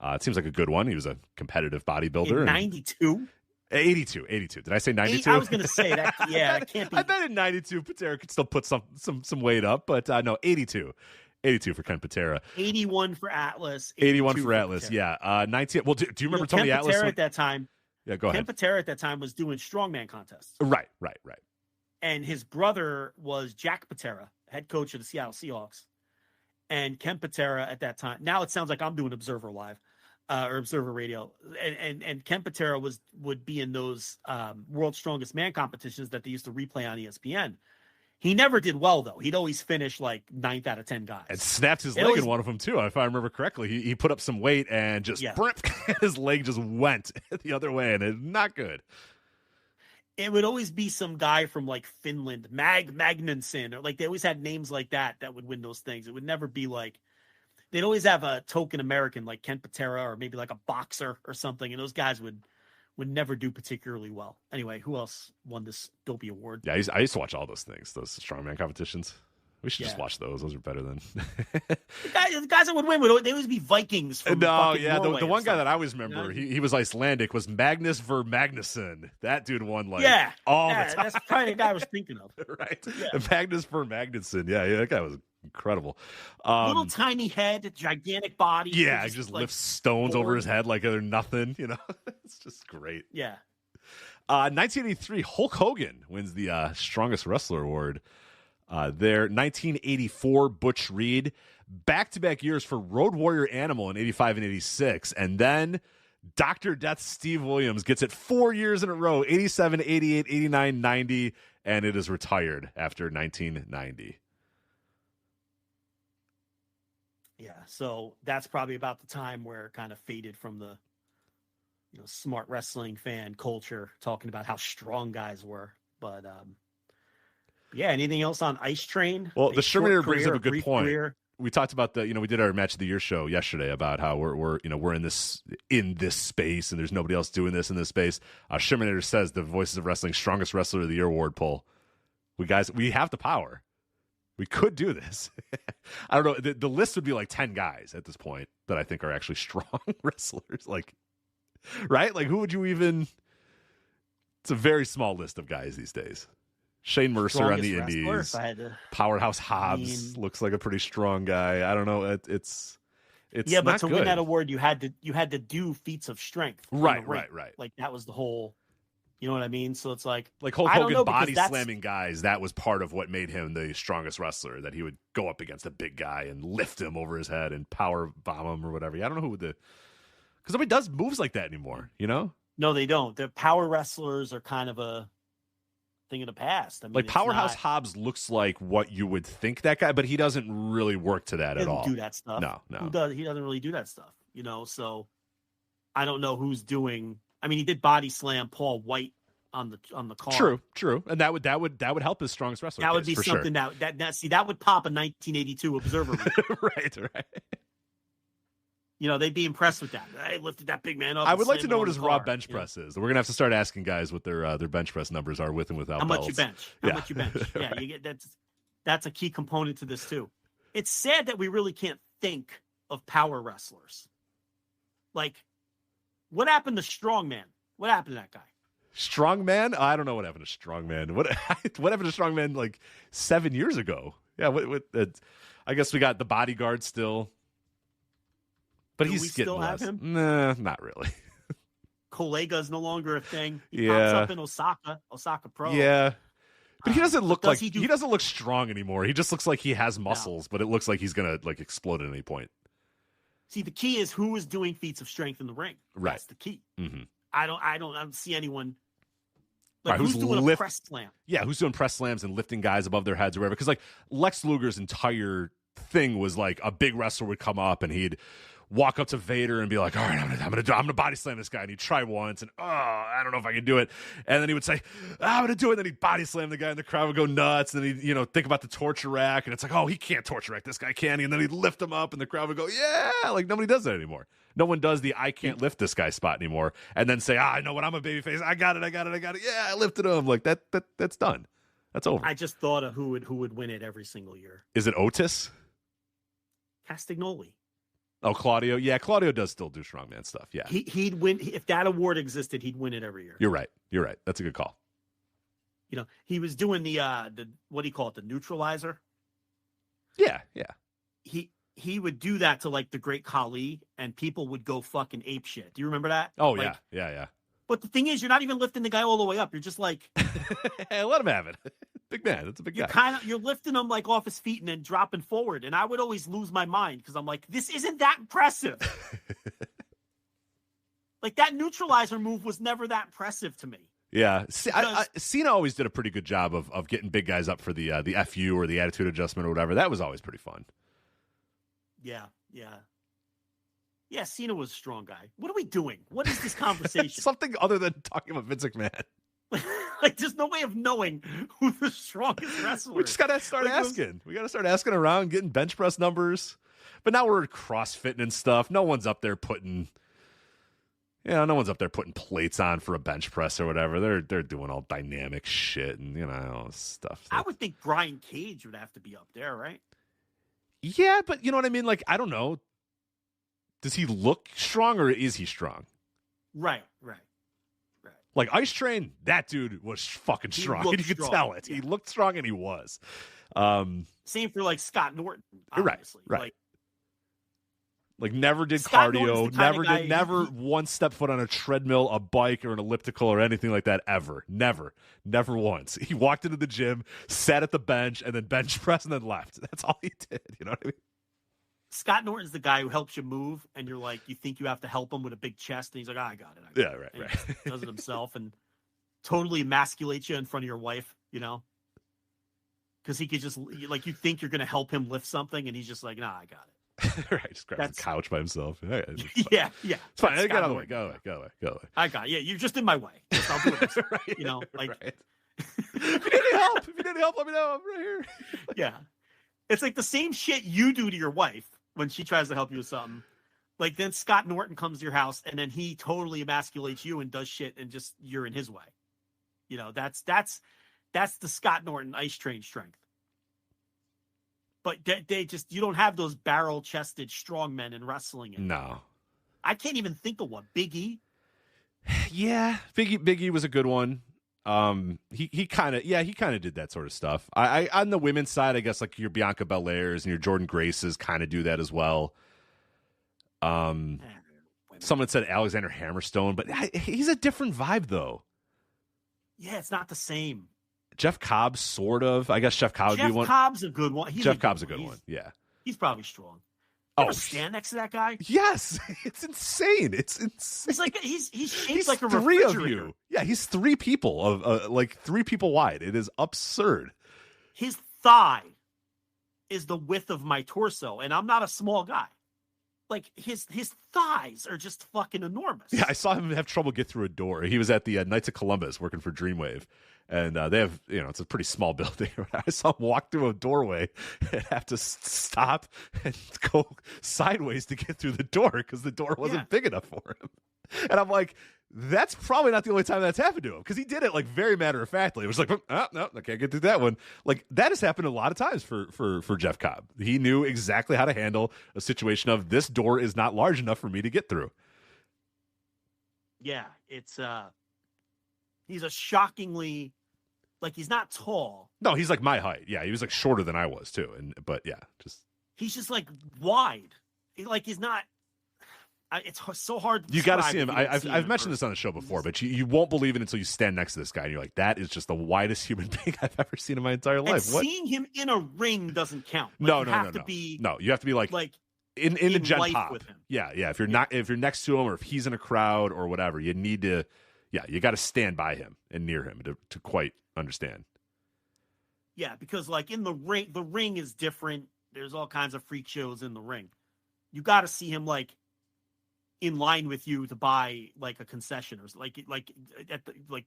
It seems like a good one. He was a competitive bodybuilder. In 92? 82. Did I say 92? I was going to say that. Yeah, that can't be. I bet in 92, Patera could still put some weight up, but no, 82. 82 for Ken Patera. 81 for Atlas. 81 for Atlas, Patera. Yeah. 19. Well, do you remember Tony Ken Atlas? Patera at that time. Yeah, go ahead. Ken Patera at that time was doing strongman contests. Right. And his brother was Jack Patera, head coach of the Seattle Seahawks. And Ken Patera at that time. Now it sounds like I'm doing Observer Live or Observer Radio. And Ken Patera would be in those World's Strongest Man competitions that they used to replay on ESPN. He never did well, though. He'd always finish like 9th out of 10 guys. And snapped his leg in one of them, too, if I remember correctly. He put up some weight and just his leg just went the other way, and it's not good. It would always be some guy from like Finland, Magnusson, or like they always had names like that would win those things. It would never be like they'd always have a token American like Ken Patera or maybe like a boxer or something, and those guys would never do particularly well. Anyway, who else won this dopey award? Yeah, I used to watch all those things, those strongman competitions. We should just watch those. Those are better than the guys that would win. They always be Vikings. From the one guy that I always remember, he was Icelandic, was Magnus Ver Magnusson. That dude won all the time. That's probably the guy I was thinking of. Right, Magnus Ver Magnusson. Yeah, that guy was incredible. Little tiny head, gigantic body. Yeah, just lifts stones over his head like they're nothing. It's just great. Yeah. 1983, Hulk Hogan wins the Strongest Wrestler Award. Their 1984, Butch Reed, back-to-back years for Road Warrior Animal in 85 and 86, and then Dr. Death Steve Williams gets it 4 years in a row, 87, 88, 89, 90, and it is retired after 1990. Yeah, so that's probably about the time where it kind of faded from the, smart wrestling fan culture, talking about how strong guys were. But yeah, anything else on Ice Train? Well, the Shermanator brings up a good point. Career. We talked about we did our Match of the Year show yesterday about how we're in this space and there's nobody else doing this in this space. Shermanator says the Voices of Wrestling Strongest Wrestler of the Year award poll. We have the power. We could do this. I don't know. The list would be like 10 guys at this point that I think are actually strong wrestlers. Like, right? Like, who would you even? It's a very small list of guys these days. Shane Mercer Strongest on the Indies. Powerhouse Hobbs looks like a pretty strong guy. I don't know. It's yeah, but to good. win that award, you had to do feats of strength. Right. Like that was the whole. You know what I mean? So it's like Hulk Hogan body slamming guys. That was part of what made him the strongest wrestler. That he would go up against a big guy and lift him over his head and power bomb him or whatever. I don't know who because nobody does moves like that anymore. No, they don't. The power wrestlers are kind of a thing of the past. I mean, like Powerhouse Hobbs looks like what you would think that guy, but he doesn't really work to that at all. Do that stuff. No. He doesn't really do that stuff. So I don't know who's doing. I mean, he did body slam Paul White on the car. True, and that would help his strongest wrestler. That would be something sure. that would pop a 1982 Observer. right. They'd be impressed with that. I lifted that big man up. I would like to know what his raw bench press is. We're gonna have to start asking guys what their bench press numbers are with and without How belts. much you bench? How much you bench? Yeah, right. You get that's a key component to this too. It's sad that we really can't think of power wrestlers. Like, what happened to Strongman? What happened to that guy? Strongman? I don't know what happened to Strongman. What happened to Strongman like 7 years ago? Yeah, I guess we got the Bodyguard still. But he's getting still less. Have him? Nah, not really. Colega's no longer a thing. He yeah. pops up in Osaka Pro. Yeah. But he doesn't look like he doesn't look strong anymore. He just looks like he has muscles, but it looks like he's gonna like explode at any point. See, the key is who is doing feats of strength in the ring. Right. That's the key. Mm-hmm. I don't see anyone. Like, right, who's doing a press slam? Yeah, who's doing press slams and lifting guys above their heads or whatever? Because like Lex Luger's entire thing was like a big wrestler would come up and he'd walk up to Vader and be like, "All right, I'm gonna body slam this guy," and he'd try once, and I don't know if I can do it, and then he would say, "I'm gonna do it," and then he'd body slam the guy, and the crowd would go nuts, and then he'd think about the torture rack, and it's like, "Oh, he can't torture rack, this guy can," and then he'd lift him up, and the crowd would go, "Yeah!" Like nobody does that anymore. No one does the "I can't lift this guy" spot anymore, and then say, "I know what, I'm a babyface. I got it. Yeah, I lifted him." Like that's done. That's over. I just thought of who would win it every single year. Is it Otis? Castagnoli. Oh, Claudio. Yeah, Claudio does still do strongman stuff. Yeah, he'd win if that award existed. He'd win it every year. You're right. That's a good call. He was doing the what do you call it? The neutralizer. Yeah. He would do that to like the Great Khali, and people would go fucking ape shit. Do you remember that? Oh like, yeah. But the thing is, you're not even lifting the guy all the way up. You're just like, hey, let him have it. Big man. That's a big guy. You're lifting him like off his feet and then dropping forward. And I would always lose my mind because I'm like, this isn't that impressive. Like that neutralizer move was never that impressive to me. Yeah, Cena always did a pretty good job of getting big guys up for the FU or the attitude adjustment or whatever. That was always pretty fun. Yeah. Cena was a strong guy. What are we doing? What is this conversation? Something other than talking about Vince McMahon. Like, there's no way of knowing who the strongest wrestler is. We just got to start asking. We got to start asking around, getting bench press numbers. But now we're CrossFitting and stuff. No one's up there putting plates on for a bench press or whatever. They're doing all dynamic shit and stuff. I would think Brian Cage would have to be up there, right? Yeah, but you know what I mean? Like, I don't know. Does he look strong or is he strong? Right. Like Ice Train, that dude was fucking strong. You could tell it. Yeah. He looked strong and he was. Same for like Scott Norton. Obviously. Right. Like never did Scott cardio, never once stepped foot on a treadmill, a bike, or an elliptical or anything like that ever. Never once. He walked into the gym, sat at the bench, and then bench press and then left. That's all he did. You know what I mean? Scott Norton's the guy who helps you move, and you're like, you think you have to help him with a big chest, and he's like, I got it. Yeah, right. He does it himself and totally emasculates you in front of your wife, because he could just, like, you think you're going to help him lift something, and he's just like, nah, I got Right, just grabs the couch by himself. Yeah, yeah. It's fine. Get out of the way. Go away. I got you. You're just in my way. I'll do this. Right, you know, like right. If you need any help, let me know. I'm right here. Yeah. It's like the same shit you do to your wife when she tries to help you with something. Like then Scott Norton comes to your house and then he totally emasculates you and does shit and just you're in his way. You know, that's the Scott Norton ice train strength. But they just, you don't have those barrel-chested strong men in wrestling anymore. No. I can't even think of one. Big E? Yeah, Big E was a good one. He kind of did that sort of stuff. I on the women's side, I guess like your Bianca Belairs and your Jordan Graces kind of do that as well. Someone said Alexander Hammerstone, but he's a different vibe though. Yeah, it's not the same. Jeff Cobb, sort of. I guess Jeff Cobb would be one. Jeff Cobb's a good one. Jeff Cobb's a good one. Yeah, he's probably strong. You ever stand next to that guy? Yes, it's insane. It's insane. It's like he's shaped like a three refrigerator. Of you. Yeah, he's three people of like three people wide. It is absurd. His thigh is the width of my torso, and I'm not a small guy. Like his thighs are just fucking enormous. Yeah, I saw him have trouble get through a door. He was at the Knights of Columbus working for Dreamwave, and they have, it's a pretty small building. I saw him walk through a doorway and have to stop and go sideways to get through the door because the door wasn't big enough for him. And I'm like, that's probably not the only time that's happened to him, because he did it like very matter of factly. It was like, oh, no, I can't get through that one. Like that has happened a lot of times for Jeff Cobb. He knew exactly how to handle a situation of this door is not large enough for me to get through. Yeah, it's he's a shockingly, like, he's not tall. No, he's like my height. Yeah, he was like shorter than I was too. But yeah, he's just like wide. He's not. It's so hard to you got to see describe him. if you don't see him I've in mentioned this on the show before, but you won't believe it until you stand next to this guy and you're like, that is just the widest human being I've ever seen in my entire life. What? Seeing him in a ring doesn't count. Like, No. you have to be like in the gen pop with him. Yeah. If you're next to him or if he's in a crowd or whatever, you need to, you got to stand by him and near him to quite understand. Yeah, because like in the ring is different. There's all kinds of freak shows in the ring. You got to see him like in line with you to buy like a concession or like at the, like,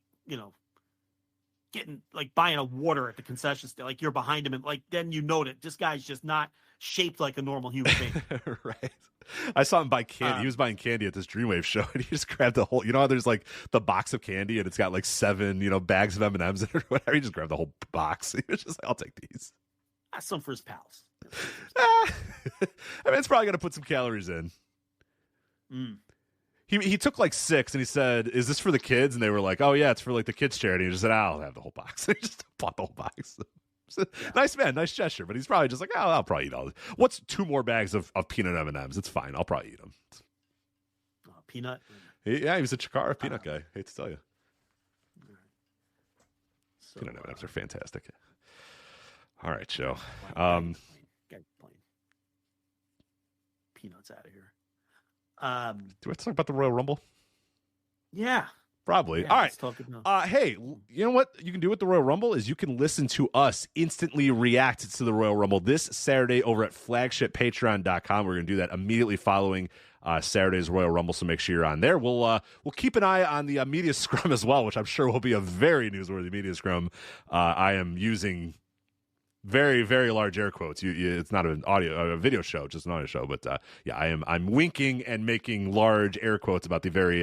getting like buying a water at the concession stand, like you're behind him, and like then you know that this guy's just not shaped like a normal human being. Right. I saw him buy candy. He was buying candy at this Dreamwave show, and he just grabbed the whole. How there's like the box of candy, and it's got like 7, bags of M&Ms in it or whatever. He just grabbed the whole box. He was just like, "I'll take these." That's some for his pals. I mean, it's probably gonna put some calories in. He took like 6 and he said, "Is this for the kids?" And they were like, "Oh yeah, it's for like the kids charity." He just said, "I'll have the whole box." He just bought the whole box. Nice man, nice gesture, but he's probably just like, "Oh, I'll probably eat all this. What's 2 more bags of peanut M&Ms? It's fine. I'll probably eat them." Peanut? He was a Chikara peanut guy. Hate to tell you. So, peanut M&Ms are fantastic. All right, Joe. Get peanuts out of here. Do we have to talk about the Royal Rumble? Yeah. Probably. Yeah, all right. Hey, you know what you can do with the Royal Rumble is you can listen to us instantly react to the Royal Rumble this Saturday over at flagshippatreon.com. We're going to do that immediately following Saturday's Royal Rumble, so make sure you're on there. We'll keep an eye on the media scrum as well, which I'm sure will be a very newsworthy media scrum. I am using very, very large air quotes. It's not a video show, just an audio show. But I'm winking and making large air quotes about the very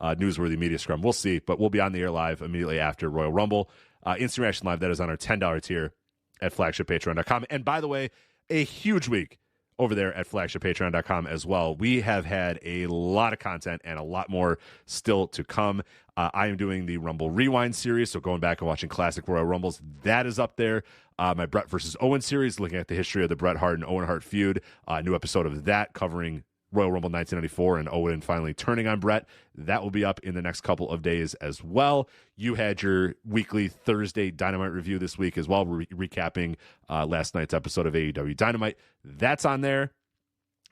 newsworthy media scrum. We'll see, but we'll be on the air live immediately after Royal Rumble. Instant Reaction Live, that is on our $10 tier at flagshippatreon.com. And by the way, a huge week over there at flagshippatreon.com as well. We have had a lot of content and a lot more still to come. I am doing the Rumble Rewind series, so going back and watching classic Royal Rumbles, that is up there. My Bret versus Owen series, looking at the history of the Bret Hart and Owen Hart feud. New episode of that covering Royal Rumble 1994 and Owen finally turning on Bret. That will be up in the next couple of days as well. You had your weekly Thursday Dynamite review this week as well, recapping last night's episode of AEW Dynamite. That's on there.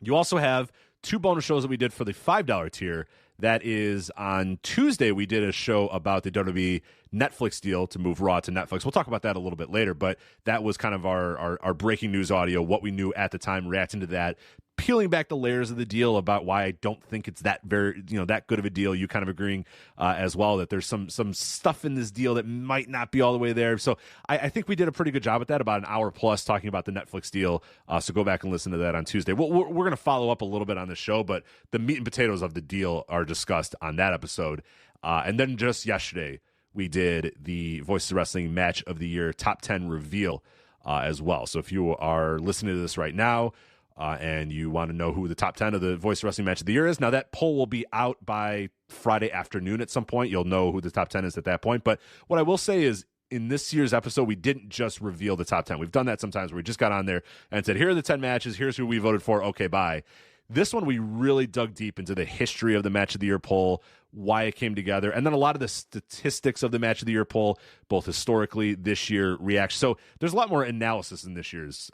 You also have 2 bonus shows that we did for the $5 tier. That is on Tuesday, we did a show about the WWE Netflix deal to move Raw to Netflix. We'll talk about that a little bit later, but that was kind of our breaking news audio, what we knew at the time, reacting to that. peeling back the layers of the deal about why I don't think it's that that good of a deal. You kind of agreeing as well that there's some stuff in this deal that might not be all the way there. So I think we did a pretty good job at that, about an hour plus talking about the Netflix deal. So go back and listen to that on Tuesday. We're going to follow up a little bit on the show, but the meat and potatoes of the deal are discussed on that episode. And then just yesterday, we did the Voices of Wrestling Match of the Year Top 10 reveal as well. So if you are listening to this right now and you want to know who the top 10 of the Voices of Wrestling Match of the Year is, now that poll will be out by Friday afternoon at some point. You'll know who the top 10 is at that point. But what I will say is, in this year's episode, we didn't just reveal the top 10. We've done that sometimes where we just got on there and said, here are the 10 matches. Here's who we voted for. Okay, bye. This one, we really dug deep into the history of the Match of the Year poll, why it came together, and then a lot of the statistics of the Match of the Year poll, both historically, this year, reaction. So there's a lot more analysis in this year's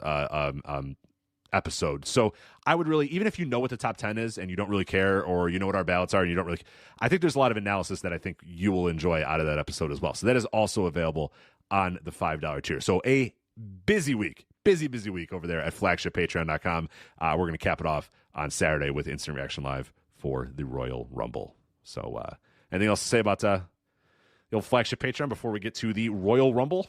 episode. So I would really, even if you know what the top 10 is and you don't really care, or you know what our ballots are and you don't really, I think there's a lot of analysis that I think you will enjoy out of that episode as well. So that is also available on the $5 tier. So a busy week over there at flagshippatreon.com. We're going to cap it off on Saturday with Instant Reaction Live for the Royal Rumble. So anything else to say about the old Flagship Patreon before we get to the Royal Rumble?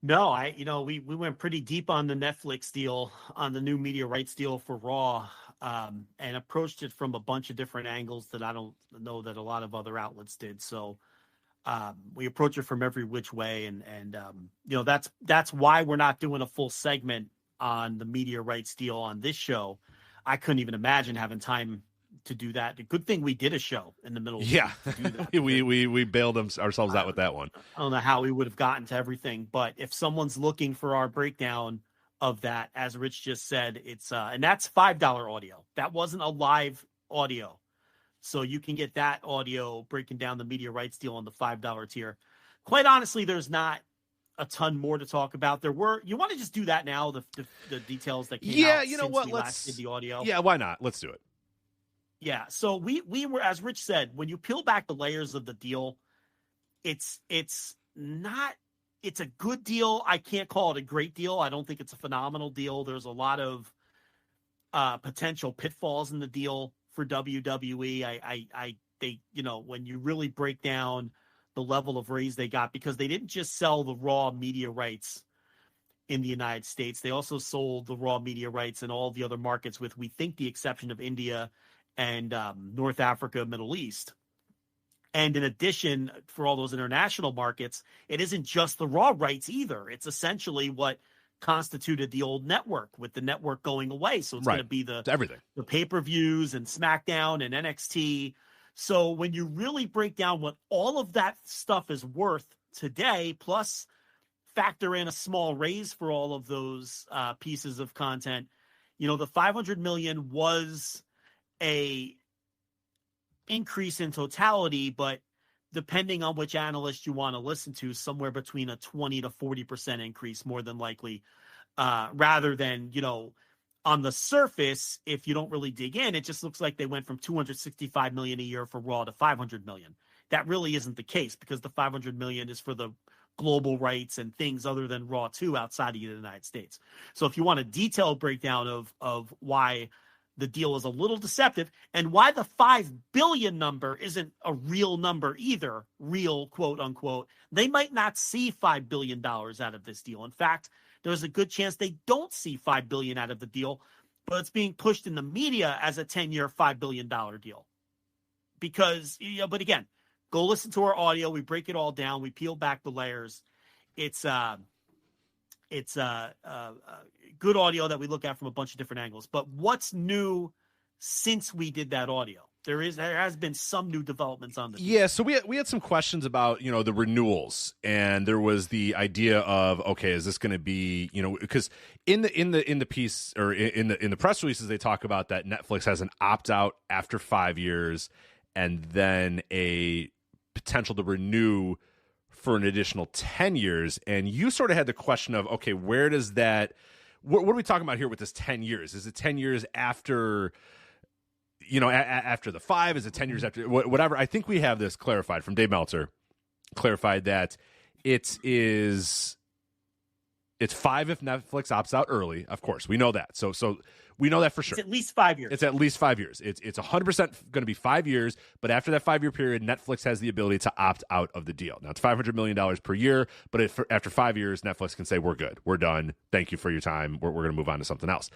No, we went pretty deep on the Netflix deal, on the new media rights deal for Raw, and approached it from a bunch of different angles that I don't know that a lot of other outlets did. So we approach it from every which way, and that's why we're not doing a full segment on the media rights deal on this show. I couldn't even imagine having time to do that. The good thing we did a show in the middle of to do that. we bailed ourselves out with that one. I don't know how we would have gotten to everything, but if someone's looking for our breakdown of that, as Rich just said, it's and that's $5 audio. That wasn't a live audio. So you can get that audio breaking down the media rights deal on the $5 tier. Quite honestly, there's not a ton more to talk about. You want to just do that now, the details that came out you know since what? we last did the audio. Yeah, why not? Let's do it. Yeah, so we were, as Rich said, when you peel back the layers of the deal, it's a good deal. I can't call it a great deal. I don't think it's a phenomenal deal. There's a lot of potential pitfalls in the deal for WWE. They when you really break down the level of raise they got, because they didn't just sell the Raw media rights in the United States. They also sold the Raw media rights in all the other markets, with, we think, the exception of India and North Africa, Middle East. And in addition, for all those international markets, it isn't just the Raw rights either. It's essentially what constituted the old network, with the network going away. So it's going to be everything, the pay-per-views and SmackDown and NXT. So when you really break down what all of that stuff is worth today, plus factor in a small raise for all of those pieces of content, the $500 million was a increase in totality, but depending on which analyst you want to listen to, somewhere between a 20 to 40% increase, more than likely, rather than, on the surface, if you don't really dig in, it just looks like they went from $265 million a year for Raw to $500 million. That really isn't the case, because the $500 million is for the global rights and things other than Raw 2 outside of the United States. So if you want a detailed breakdown of why the deal is a little deceptive, and why the $5 billion number isn't a real number either, real quote unquote, they might not see $5 billion out of this deal. In fact, there's a good chance they don't see $5 billion out of the deal, but it's being pushed in the media as a 10-year, $5 billion deal. Because, but again, go listen to our audio. We break it all down. We peel back the layers. It's good audio that we look at from a bunch of different angles. But what's new since we did that audio? There has been some new developments on the deal. Yeah, so we had some questions about the renewals, and there was the idea of, okay, is this going to be because in the piece, or in the press releases, they talk about that Netflix has an opt out after 5 years, and then a potential to renew for an additional 10 years. And you sort of had the question of, okay, where does that, what are we talking about here with this 10 years? Is it 10 years after, after the 5? Is it 10 years after whatever? I think we have this clarified from Dave Meltzer, clarified that it's It's 5 if Netflix opts out early. Of course, we know that. So we know that for sure. It's at least 5 years. It's at least 5 years. It's 100% going to be 5 years. But after that 5-year period, Netflix has the ability to opt out of the deal. Now, it's $500 million per year. But after 5 years, Netflix can say, we're good. We're done. Thank you for your time. We're going to move on to something else.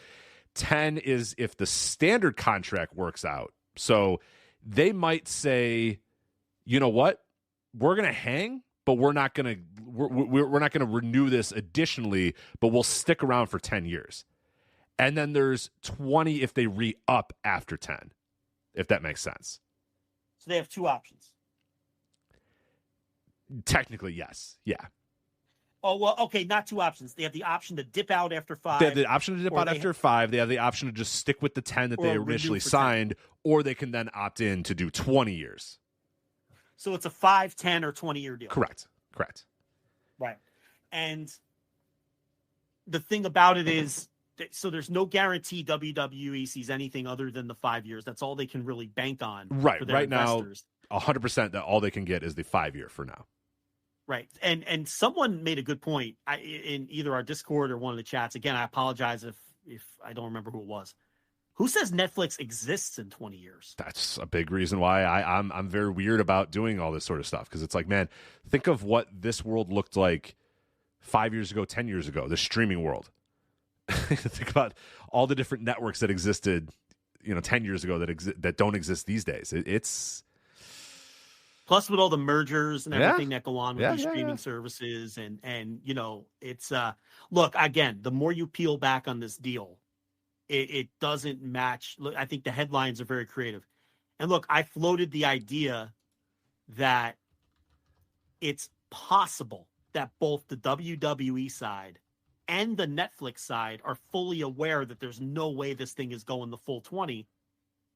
10 is if the standard contract works out. So they might say, you know what? We're going to hang, but we're not going to renew this additionally, but we'll stick around for 10 years. And then there's 20 if they re-up after 10, if that makes sense. So they have 2 options. Technically, yes. Yeah. Oh, well, okay, not 2 options. They have the option to dip out after 5. They have the option to dip out after 5. They have the option to just stick with the 10 that they initially signed, 10. Or they can then opt in to do 20 years. So it's a 5, 10, or 20-year deal. Correct. Right. And the thing about it is, so there's no guarantee WWE sees anything other than the 5 years. That's all they can really bank on. Right. For their investors. Now, 100% that all they can get is the 5-year for now. Right. And someone made a good point in either our Discord or one of the chats. Again, I apologize if I don't remember who it was. Who says Netflix exists in 20 years? That's a big reason why I'm very weird about doing all this sort of stuff. Because it's like, man, think of what this world looked like 5 years ago, 10 years ago, the streaming world. Think about all the different networks that existed, 10 years ago that don't exist these days. It's plus with all the mergers and everything that go on with these streaming services and it's look, again, the more you peel back on this deal, it doesn't match. Look, I think the headlines are very creative. And look, I floated the idea that it's possible that both the WWE side and the Netflix side are fully aware that there's no way this thing is going the full 20.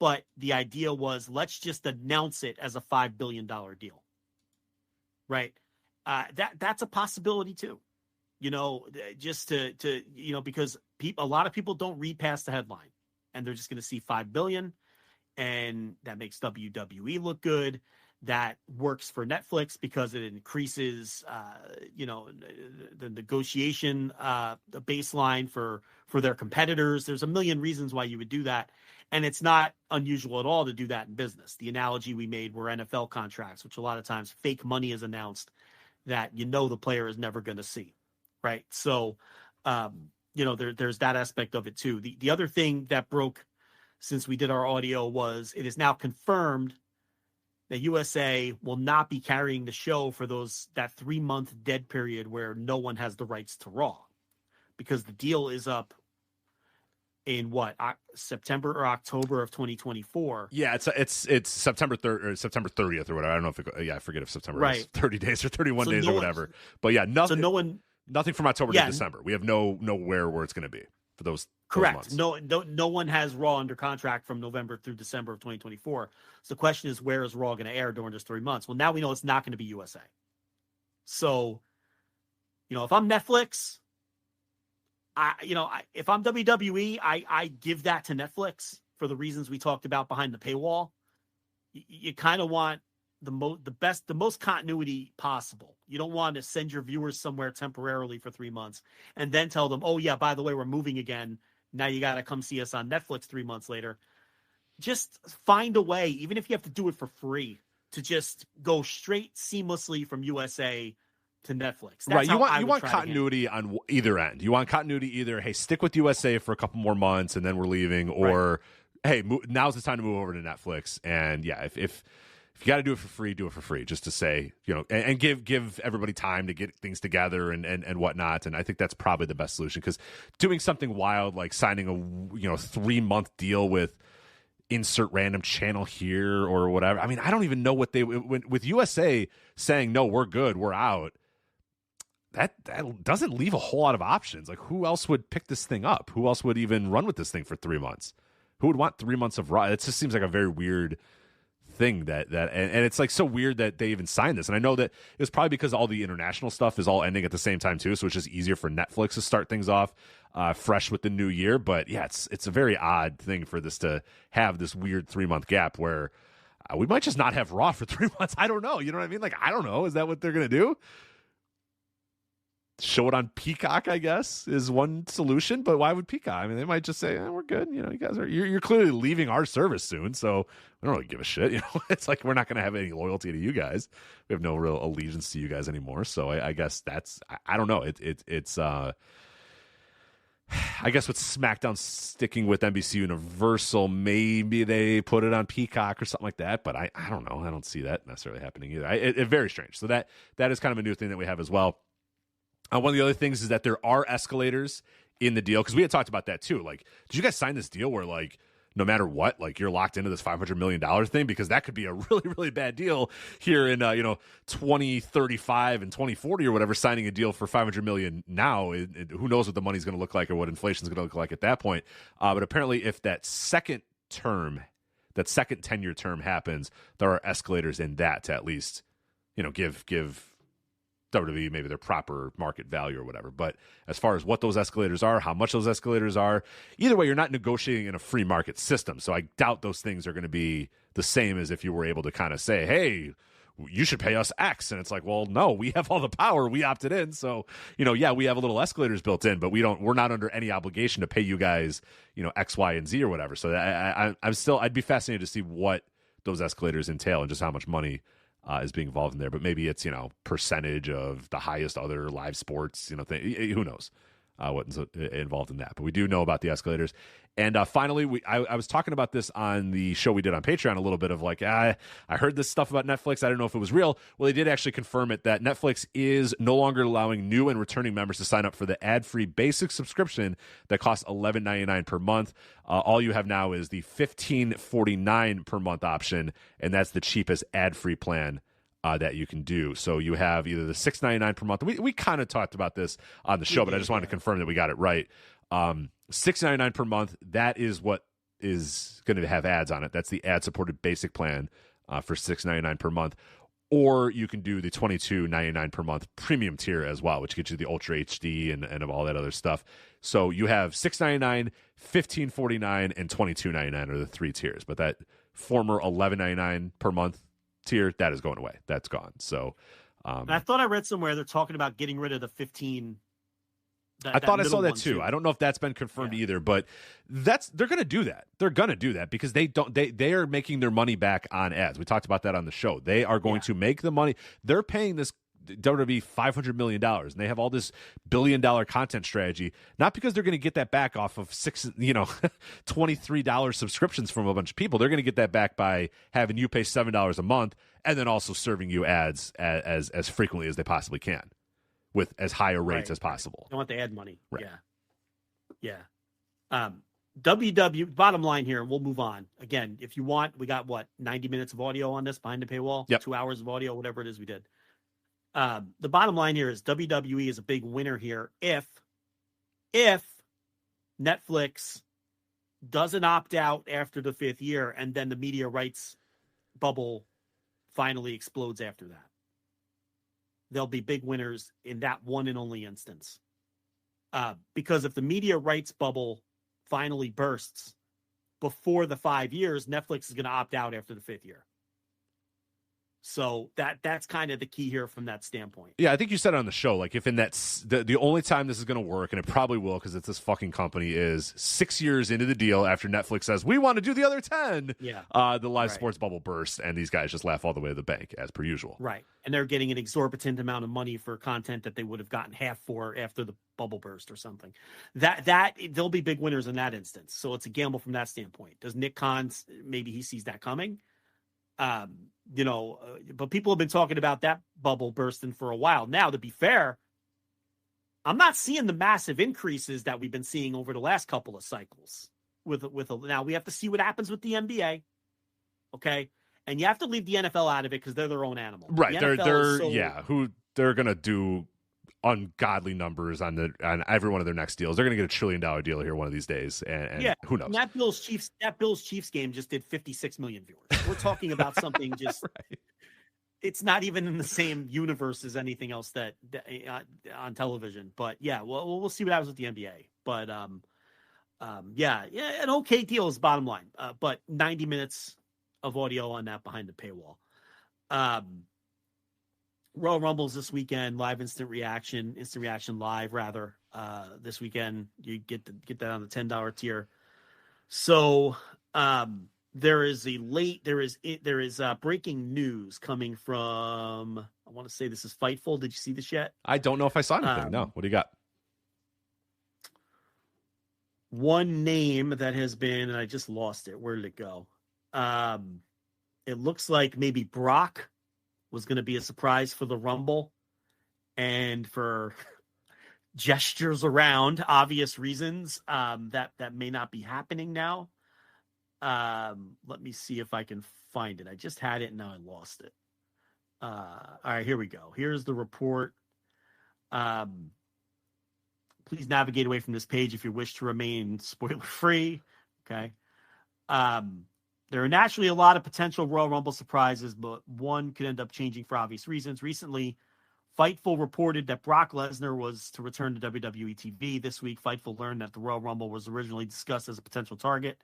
But the idea was, let's just announce it as a $5 billion deal. Right. That's a possibility too. Just to because a lot of people don't read past the headline and they're just going to see 5 billion and that makes WWE look good. That works for Netflix because it increases, the negotiation, the baseline for their competitors. There's a million reasons why you would do that. And it's not unusual at all to do that in business. The analogy we made were NFL contracts, which a lot of times fake money is announced that the player is never going to see. Right. So, there's that aspect of it too. The other thing that broke since we did our audio was it is now confirmed that USA will not be carrying the show for that 3-month dead period where no one has the rights to Raw, because the deal is up in September or October of 2024. Yeah, it's September 3rd or September 30th or whatever. I don't know if I forget if September is 30 days or 31 days or whatever. But yeah, nothing. So nothing from October to December. We have nowhere where it's going to be for those. Correct. Those months. No one has Raw under contract from November through December of 2024. So the question is, where is Raw going to air during those 3 months? Well, now we know it's not going to be USA. So, if I'm Netflix, if I'm WWE, I give that to Netflix for the reasons we talked about behind the paywall. You kind of want the most continuity possible. You don't want to send your viewers somewhere temporarily for 3 months and then tell them, oh yeah, by the way, we're moving again. Now you got to come see us on Netflix 3 months later. Just find a way, even if you have to do it for free, to just go straight seamlessly from USA to Netflix. That's right. You want continuity on either end. You want continuity either, hey, stick with USA for a couple more months and then we're leaving, or hey, now's the time to move over to Netflix. And yeah, if you got to do it for free, do it for free, just to say, and give everybody time to get things together and whatnot. And I think that's probably the best solution, because doing something wild like signing a 3-month deal with insert random channel here or whatever. I mean, I don't even know what with USA saying, no, we're good, we're out. That doesn't leave a whole lot of options. Like, who else would pick this thing up? Who else would even run with this thing for 3 months? Who would want 3 months of Raw? It just seems like a very weird thing and it's like so weird that they even signed this. And I know that it's probably because all the international stuff is all ending at the same time too, so it's just easier for Netflix to start things off fresh with the new year. But yeah, it's a very odd thing for this to have this weird 3-month gap where we might just not have Raw for 3 months. I don't know. You know what I mean? Like, I don't know. Is that what they're gonna do? show it on Peacock, I guess, is one solution. But why would Peacock? I mean, they might just say, we're good. You know, you guys you're clearly leaving our service soon, so we don't really give a shit. You know, it's like we're not going to have any loyalty to you guys. We have no real allegiance to you guys anymore. So I guess that's I don't know. It's I guess with SmackDown sticking with NBC Universal, maybe they put it on Peacock or something like that. But I don't know. I don't see that necessarily happening either. It's very strange. So that is kind of a new thing that we have as well. One of the other things is that there are escalators in the deal, because we had talked about that too. Like, did you guys sign this deal where, like, no matter what, like, you're locked into this $500 million thing? Because that could be a really, really bad deal here in 2035 and 2040 or whatever. Signing a deal for $500 million now, who knows what the money's going to look like or what inflation's going to look like at that point. But apparently, if that second 10-year term happens, there are escalators in that to at least, give WWE maybe their proper market value or whatever. But as far as what those escalators are, how much those escalators are, either way, you're not negotiating in a free market system. So I doubt those things are going to be the same as if you were able to kind of say, hey, you should pay us X. And it's like, well, no, we have all the power. We opted in. So, yeah, we have a little escalators built in, but we're not under any obligation to pay you guys, X, Y, and Z or whatever. So I'd be fascinated to see what those escalators entail and just how much money is being involved in there. But maybe it's, percentage of the highest other live sports, who knows what's involved in that. But we do know about the escalators. And finally, I was talking about this on the show we did on Patreon, a little bit of like, I heard this stuff about Netflix. I didn't know if it was real. Well, they did actually confirm it, that Netflix is no longer allowing new and returning members to sign up for the ad-free basic subscription that costs $11.99 per month. All you have now is the $15.49 per month option, and that's the cheapest ad-free plan that you can do. So you have either the $6.99 per month. We kind of talked about this on the show, but I just wanted to confirm that we got it right. $6.99 per month. That is what is going to have ads on it. That's the ad-supported basic plan for $6.99 per month. Or you can do the $22.99 per month premium tier as well, which gets you the Ultra HD and of all that other stuff. So you have $6.99, $15.49, and $22.99 are the three tiers. But that former $11.99 per month tier, that is going away. That's gone. So and I thought I read somewhere they're talking about getting rid of the 15. I thought I saw that too. I don't know if that's been confirmed either, but they're going to do that. They're going to do that because they are making their money back on ads. We talked about that on the show. They are going to make the money. They're paying this WWE $500 million, and they have all this billion-dollar content strategy, not because they're going to get that back off of $23 subscriptions from a bunch of people. They're going to get that back by having you pay $7 a month and then also serving you ads as frequently as they possibly can, with as high a rates as possible. They want the ad money. Right. Yeah. WWE, bottom line here, and we'll move on. Again, if you want, we got 90 minutes of audio on this behind the paywall? Yep. 2 hours of audio, whatever it is we did. The bottom line here is WWE is a big winner here if Netflix doesn't opt out after the 5th year and then the media rights bubble finally explodes after that. They'll be big winners in that one and only instance. Because if the media rights bubble finally bursts before the 5 years, Netflix is going to opt out after the 5th year. So that's kind of the key here from that standpoint. Yeah, I think you said it on the show, like if in that the only time this is going to work, and it probably will because it's this fucking company, is 6 years into the deal after Netflix says we want to do the other 10. Yeah, the live sports bubble bursts, and these guys just laugh all the way to the bank as per usual. Right, and they're getting an exorbitant amount of money for content that they would have gotten half for after the bubble burst or something. That they'll be big winners in that instance. So it's a gamble from that standpoint. Does Nick Khan, maybe he sees that coming? But people have been talking about that bubble bursting for a while now. To be fair, I'm not seeing the massive increases that we've been seeing over the last couple of cycles. Now we have to see what happens with the NBA, okay? And you have to leave the NFL out of it because they're their own animal. Right? They're gonna do ungodly numbers on every one of their next deals. They're going to get $1 trillion deal here one of these days, and who knows? And that Bills Chiefs game just did 56 million viewers. We're talking about something just right. It's not even in the same universe as anything else that on television. But yeah, we'll see what happens with the NBA. But an okay deal is bottom line. But 90 minutes of audio on that behind the paywall. Royal Rumbles this weekend, live instant reaction live rather. This weekend you get that on the $10 tier. So there is breaking news coming from, I want to say this is Fightful. Did you see this yet? I don't know if I saw anything. No. What do you got? One name that has been, and I just lost it. Where did it go? It looks like maybe Brock was going to be a surprise for the Rumble, and for gestures around obvious reasons, that may not be happening now. Let me see if I can find it. I just had it and now I lost it. All right, here we go. Here's the report. Please navigate away from this page if you wish to remain spoiler free. Okay. There are naturally a lot of potential Royal Rumble surprises, but one could end up changing for obvious reasons. Recently, Fightful reported that Brock Lesnar was to return to WWE TV. This week, Fightful learned that the Royal Rumble was originally discussed as a potential target.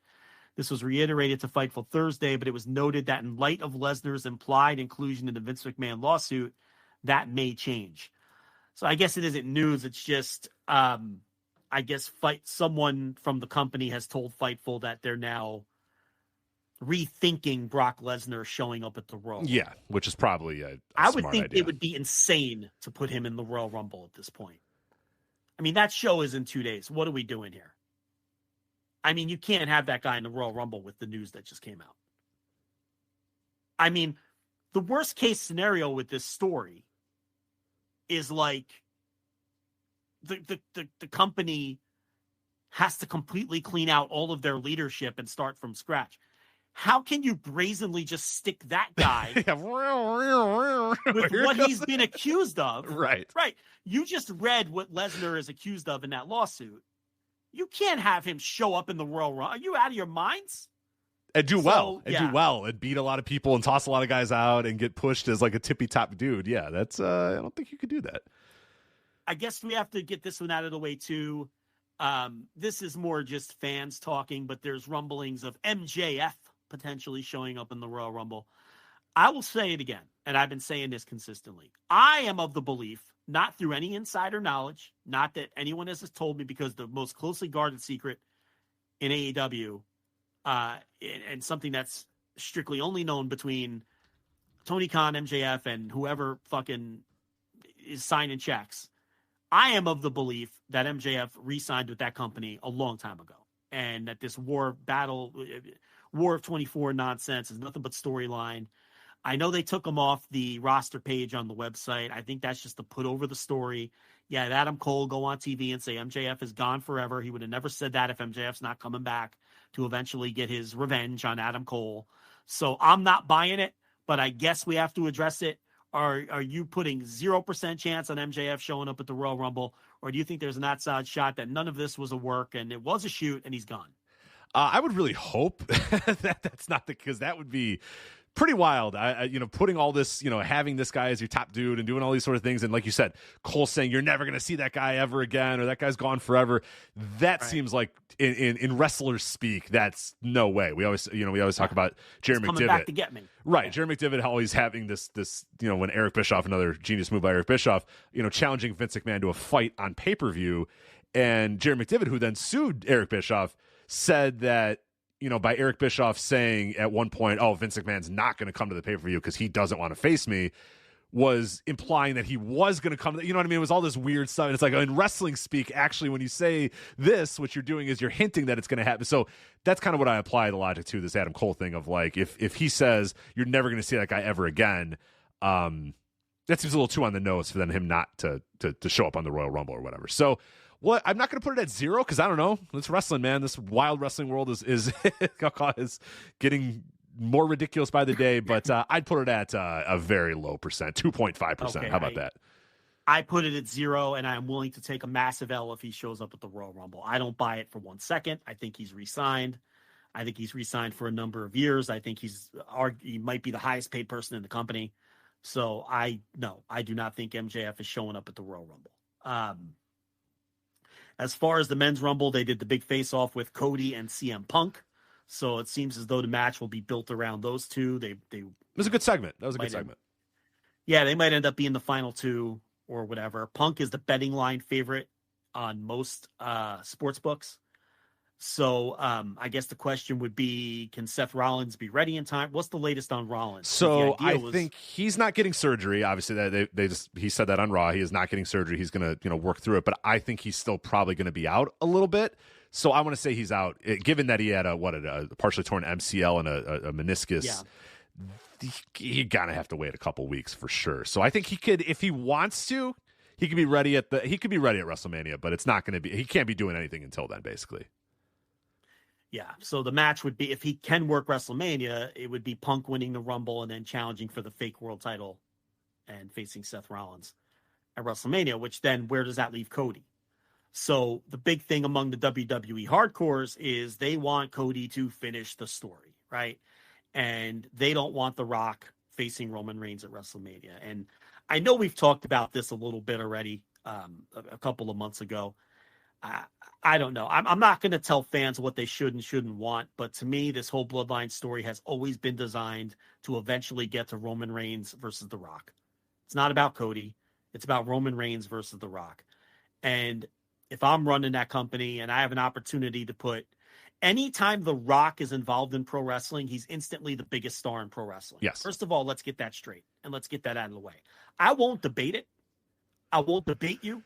This was reiterated to Fightful Thursday, but it was noted that in light of Lesnar's implied inclusion in the Vince McMahon lawsuit, that may change. So I guess it isn't news. It's just, I guess someone from the company has told Fightful that they're now rethinking Brock Lesnar showing up at the Royal Rumble. Yeah, which is probably a I smart would think idea. it would be insane to put him in the Royal Rumble at this point. I mean, that show is in 2 days. What are we doing here? I mean, you can't have that guy in the Royal Rumble with the news that just came out. I mean, the worst case scenario with this story is like the company has to completely clean out all of their leadership and start from scratch. How can you brazenly just stick that guy with what he's been accused of? Right. Right. You just read what Lesnar is accused of in that lawsuit. You can't have him show up in the Royal Rumble. Are you out of your minds? And do well. Yeah. Do well. And beat a lot of people and toss a lot of guys out and get pushed as like a tippy top dude. Yeah, that's I don't think you could do that. I guess we have to get this one out of the way too. This is more just fans talking, but there's rumblings of MJF potentially showing up in the Royal Rumble. I will say it again, and I've been saying this consistently. I am of the belief, not through any insider knowledge, not that anyone has told me, because the most closely guarded secret in AEW, and something that's strictly only known between Tony Khan, MJF, and whoever fucking is signing checks. I am of the belief that MJF re-signed with that company a long time ago, and that this War of 24 nonsense is nothing but storyline. I know they took him off the roster page on the website. I think that's just to put over the story. Yeah, Adam Cole go on TV and say MJF is gone forever. He would have never said that if MJF's not coming back to eventually get his revenge on Adam Cole. So I'm not buying it, but I guess we have to address it. Are you putting 0% chance on MJF showing up at the Royal Rumble, or do you think there's an outside shot that none of this was a work and it was a shoot and he's gone? I would really hope that that's not because that would be pretty wild. Putting all this, having this guy as your top dude and doing all these sort of things. And like you said, Cole saying you're never going to see that guy ever again, or that guy's gone forever. That seems like in wrestlers speak, that's no way. We always talk about Jerry McDevitt coming back to get me. Right. Jerry McDevitt always having this, when Eric Bischoff, another genius move by Eric Bischoff, challenging Vince McMahon to a fight on pay-per-view. And Jerry McDevitt, who then sued Eric Bischoff, said that, by Eric Bischoff saying at one point, oh, Vince McMahon's not going to come to the pay-per-view because he doesn't want to face me, was implying that he was going to come. You know what I mean? It was all this weird stuff. And it's like in wrestling speak, actually, when you say this, what you're doing is you're hinting that it's going to happen. So that's kind of what I apply the logic to this Adam Cole thing of like, if he says you're never going to see that guy ever again, that seems a little too on the nose for him not to show up on the Royal Rumble or whatever. So, I'm not going to put it at 0 because I don't know. It's wrestling, man. This wild wrestling world is getting more ridiculous by the day. But I'd put it at a very low percent, 2.5%. Okay, How about that? I put it at 0, and I'm willing to take a massive L if he shows up at the Royal Rumble. I don't buy it for 1 second. I think he's re-signed. I think he's re-signed for a number of years. I think he might be the highest paid person in the company. So I do not think MJF is showing up at the Royal Rumble. As far as the men's Rumble, they did the big face-off with Cody and CM Punk. So it seems as though the match will be built around those two. It was a good segment. That was a good segment. Yeah, they might end up being the final two or whatever. Punk is the betting line favorite on most sports books. So I guess the question would be, can Seth Rollins be ready in time? What's the latest on Rollins? So I think he's not getting surgery. Obviously, that he said that on Raw. He is not getting surgery. He's going to work through it. But I think he's still probably going to be out a little bit. So I want to say he's out, given that he had a partially torn MCL and a meniscus. Yeah. You're going to have to wait a couple weeks for sure. So I think he could, if he wants to, he could be ready at WrestleMania. But it's not going to be. He can't be doing anything until then, basically. Yeah, so the match would be, if he can work WrestleMania, it would be Punk winning the Rumble and then challenging for the fake world title and facing Seth Rollins at WrestleMania, which then, where does that leave Cody? So the big thing among the WWE hardcores is they want Cody to finish the story, right? And they don't want The Rock facing Roman Reigns at WrestleMania. And I know we've talked about this a little bit already a couple of months ago. I don't know. I'm not going to tell fans what they should and shouldn't want, but to me, this whole Bloodline story has always been designed to eventually get to Roman Reigns versus The Rock. It's not about Cody. It's about Roman Reigns versus The Rock. And if I'm running that company and I have an opportunity to put, anytime The Rock is involved in pro wrestling, he's instantly the biggest star in pro wrestling. Yes. First of all, let's get that straight and let's get that out of the way. I won't debate it. I won't debate you.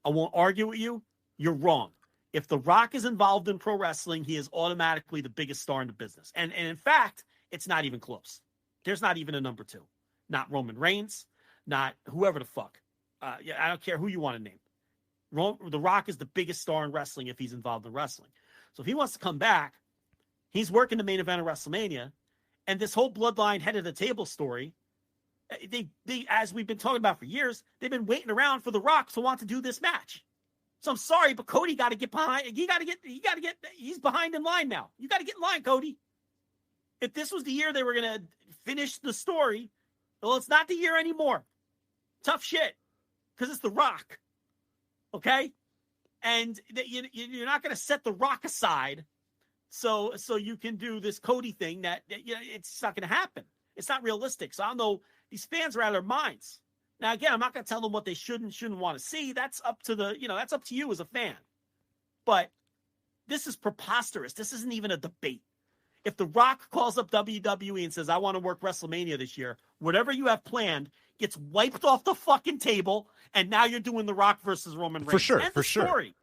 I won't argue with you. You're wrong. If The Rock is involved in pro wrestling, he is automatically the biggest star in the business. And in fact, it's not even close. There's not even a number two. Not Roman Reigns, not whoever the fuck. I don't care who you want to name. The Rock is the biggest star in wrestling if he's involved in wrestling. So if he wants to come back, he's working the main event of WrestleMania. And this whole Bloodline head of the table story, they as we've been talking about for years, they've been waiting around for The Rock to want to do this match. So I'm sorry, but Cody got to get behind. He's behind in line now. You got to get in line, Cody. If this was the year they were going to finish the story, well, it's not the year anymore. Tough shit. Because it's The Rock. Okay? And you're not going to set The Rock aside so you can do this Cody thing that it's not going to happen. It's not realistic. So I don't know. These fans are out of their minds. Now, again, I'm not going to tell them what they shouldn't want to see. That's up to that's up to you as a fan. But this is preposterous. This isn't even a debate. If The Rock calls up WWE and says, I want to work WrestleMania this year, whatever you have planned gets wiped off the fucking table, and now you're doing The Rock versus Roman Reigns. For sure, End for the sure. Story.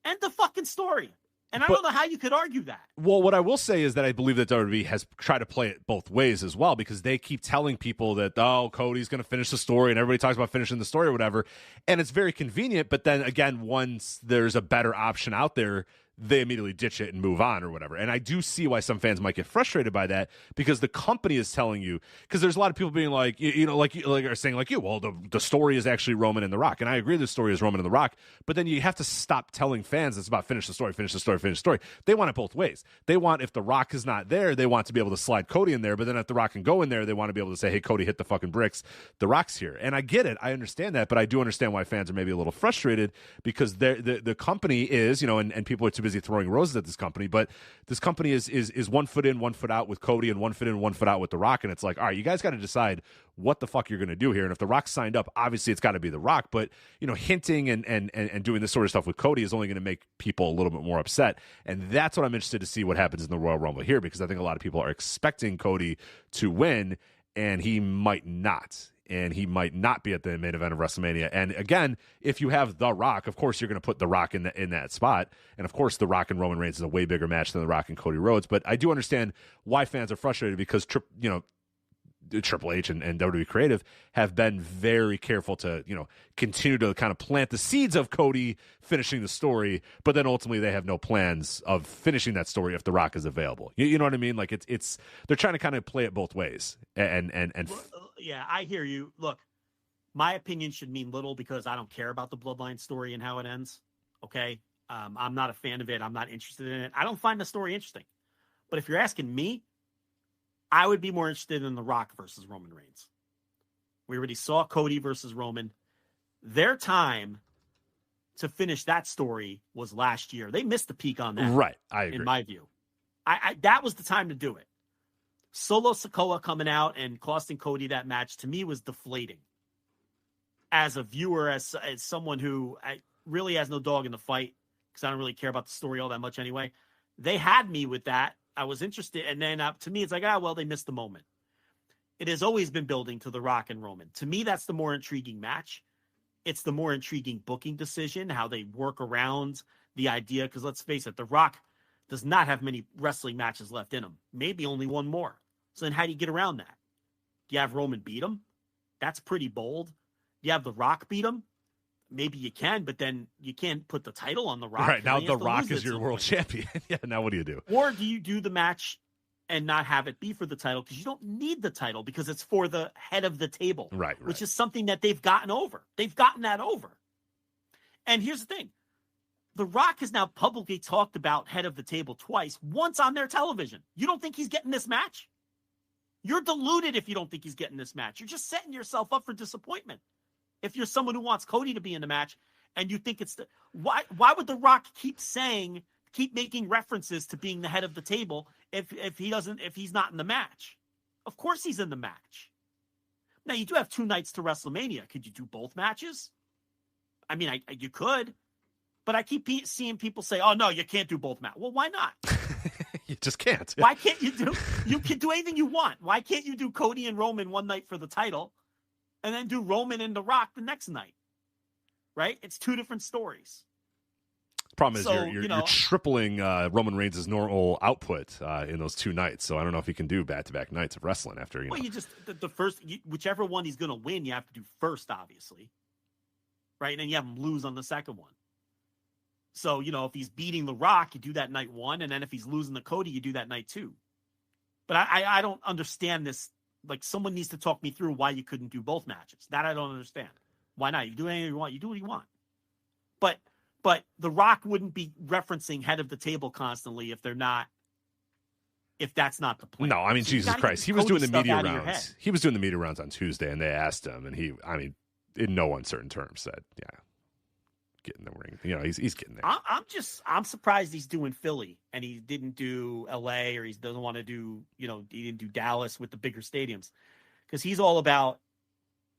End the fucking story. And I don't know how you could argue that. Well, what I will say is that I believe that WWE has tried to play it both ways as well, because they keep telling people that, oh, Cody's going to finish the story, and everybody talks about finishing the story or whatever. And it's very convenient. But then again, once there's a better option out there, they immediately ditch it and move on or whatever. And I do see why some fans might get frustrated by that, because the company is telling you, because there's a lot of people being like, like are saying like, well, the story is actually Roman and The Rock. And I agree the story is Roman and The Rock, but then you have to stop telling fans it's about finish the story. They want it both ways. They want, if The Rock is not there, they want to be able to slide Cody in there, but then if The Rock can go in there, they want to be able to say, hey, Cody, hit the fucking bricks. The Rock's here. And I get it. I understand that, but I do understand why fans are maybe a little frustrated, because the company is, and people are too busy throwing roses at this company, but this company is 1 foot in, 1 foot out with Cody, and 1 foot in, 1 foot out with The Rock. And it's like, all right, you guys got to decide what the fuck you're going to do here. And if The Rock signed up, obviously it's got to be The Rock, but hinting and doing this sort of stuff with Cody is only going to make people a little bit more upset. And that's what I'm interested to see what happens in the Royal Rumble here, because I think a lot of people are expecting Cody to win, and he might not. And he might not be at the main event of WrestleMania. And again, if you have The Rock, of course you're going to put The Rock in that spot. And of course, The Rock and Roman Reigns is a way bigger match than The Rock and Cody Rhodes. But I do understand why fans are frustrated, because Triple H and WWE Creative have been very careful to continue to kind of plant the seeds of Cody finishing the story, but then ultimately they have no plans of finishing that story if The Rock is available. You know what I mean? Like it's they're trying to kind of play it both ways. Yeah, I hear you. Look, my opinion should mean little, because I don't care about the Bloodline story and how it ends. Okay, I'm not a fan of it. I'm not interested in it. I don't find the story interesting. But if you're asking me, I would be more interested in The Rock versus Roman Reigns. We already saw Cody versus Roman. Their time to finish that story was last year. They missed the peak on that. Right, I agree. In my view. I that was the time to do it. Solo Sikoa coming out and costing Cody that match, to me, was deflating. As a viewer, as someone who really has no dog in the fight, because I don't really care about the story all that much anyway, they had me with that. I was interested. And then to me, it's like, well, they missed the moment. It has always been building to The Rock and Roman. To me, that's the more intriguing match. It's the more intriguing booking decision, how they work around the idea. Because let's face it, The Rock does not have many wrestling matches left in him. Maybe only one more. So then how do you get around that? Do you have Roman beat him? That's pretty bold. Do you have The Rock beat him? Maybe you can, but then you can't put the title on The Rock. Right, now The Rock is your world champion. Yeah, now what do you do? Or do you do the match and not have it be for the title? Because you don't need the title because it's for the head of the table. Right. Which is something that they've gotten over. They've gotten that over. And here's the thing. The Rock has now publicly talked about head of the table twice, once on their television. You don't think he's getting this match? You're deluded if you don't think he's getting this match. You're just setting yourself up for disappointment. If you're someone who wants Cody to be in the match and you think it's why would The Rock keep making references to being the head of the table if he's not in the match? Of course he's in the match. Now you do have 2 nights to WrestleMania. Could you do both matches? I mean, you could, but I keep seeing people say, "Oh no, you can't do both matches." Well, why not? You just can't. Why can't you do? You can do anything you want. Why can't you do Cody and Roman one night for the title? And then do Roman and The Rock the next night, right? It's 2 different stories. Problem is, you're tripling Roman Reigns' normal output in those 2 nights. So I don't know if he can do back-to-back nights of wrestling after, you know. You just, the first, whichever one he's going to win, you have to do first, obviously. Right? And then you have him lose on the second one. So, if he's beating The Rock, you do that night 1. And then if he's losing to Cody, you do that night 2. But I don't understand this. Like, someone needs to talk me through why you couldn't do both matches. That I don't understand. Why not? You do anything you want. You do what you want. But The Rock wouldn't be referencing head of the table constantly if that's not the plan. No, I mean, Jesus Christ. He was doing the media rounds. He was doing the media rounds on Tuesday, and they asked him, and he, in no uncertain terms said, yeah, get in the ring. He's getting there. I'm surprised he's doing Philly and he didn't do LA, or he doesn't want to do, he didn't do Dallas with the bigger stadiums, because he's all about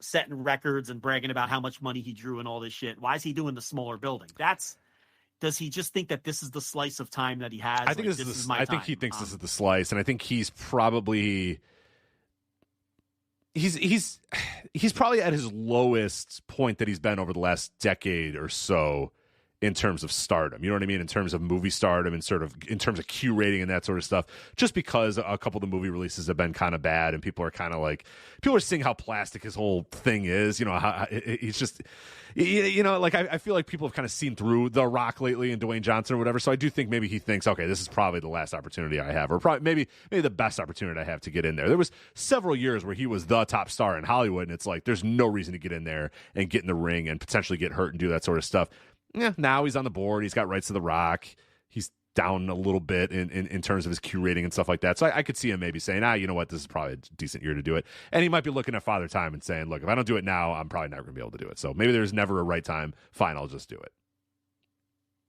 setting records and bragging about how much money he drew and all this shit. Why is he doing the smaller building? Does he just think that this is the slice of time that he has? I think this is my time. I think he thinks this is the slice, and I think he's probably he's probably at his lowest point that he's been over the last decade or so in terms of stardom. You know what I mean? In terms of movie stardom and sort of in terms of Q rating and that sort of stuff, just because a couple of the movie releases have been kind of bad and people are seeing how plastic his whole thing is, how he's just, I feel like people have kind of seen through The Rock lately and Dwayne Johnson or whatever. So I do think maybe he thinks, okay, this is probably the last opportunity I have, or probably maybe the best opportunity I have to get in there. There was several years where he was the top star in Hollywood, and it's like, there's no reason to get in there and get in the ring and potentially get hurt and do that sort of stuff. Yeah, now he's on the board. He's got rights to The Rock. He's down a little bit in terms of his Q rating and stuff like that. So I could see him maybe saying, you know what, this is probably a decent year to do it. And he might be looking at Father Time and saying, look, if I don't do it now, I'm probably not going to be able to do it. So maybe there's never a right time. Fine, I'll just do it.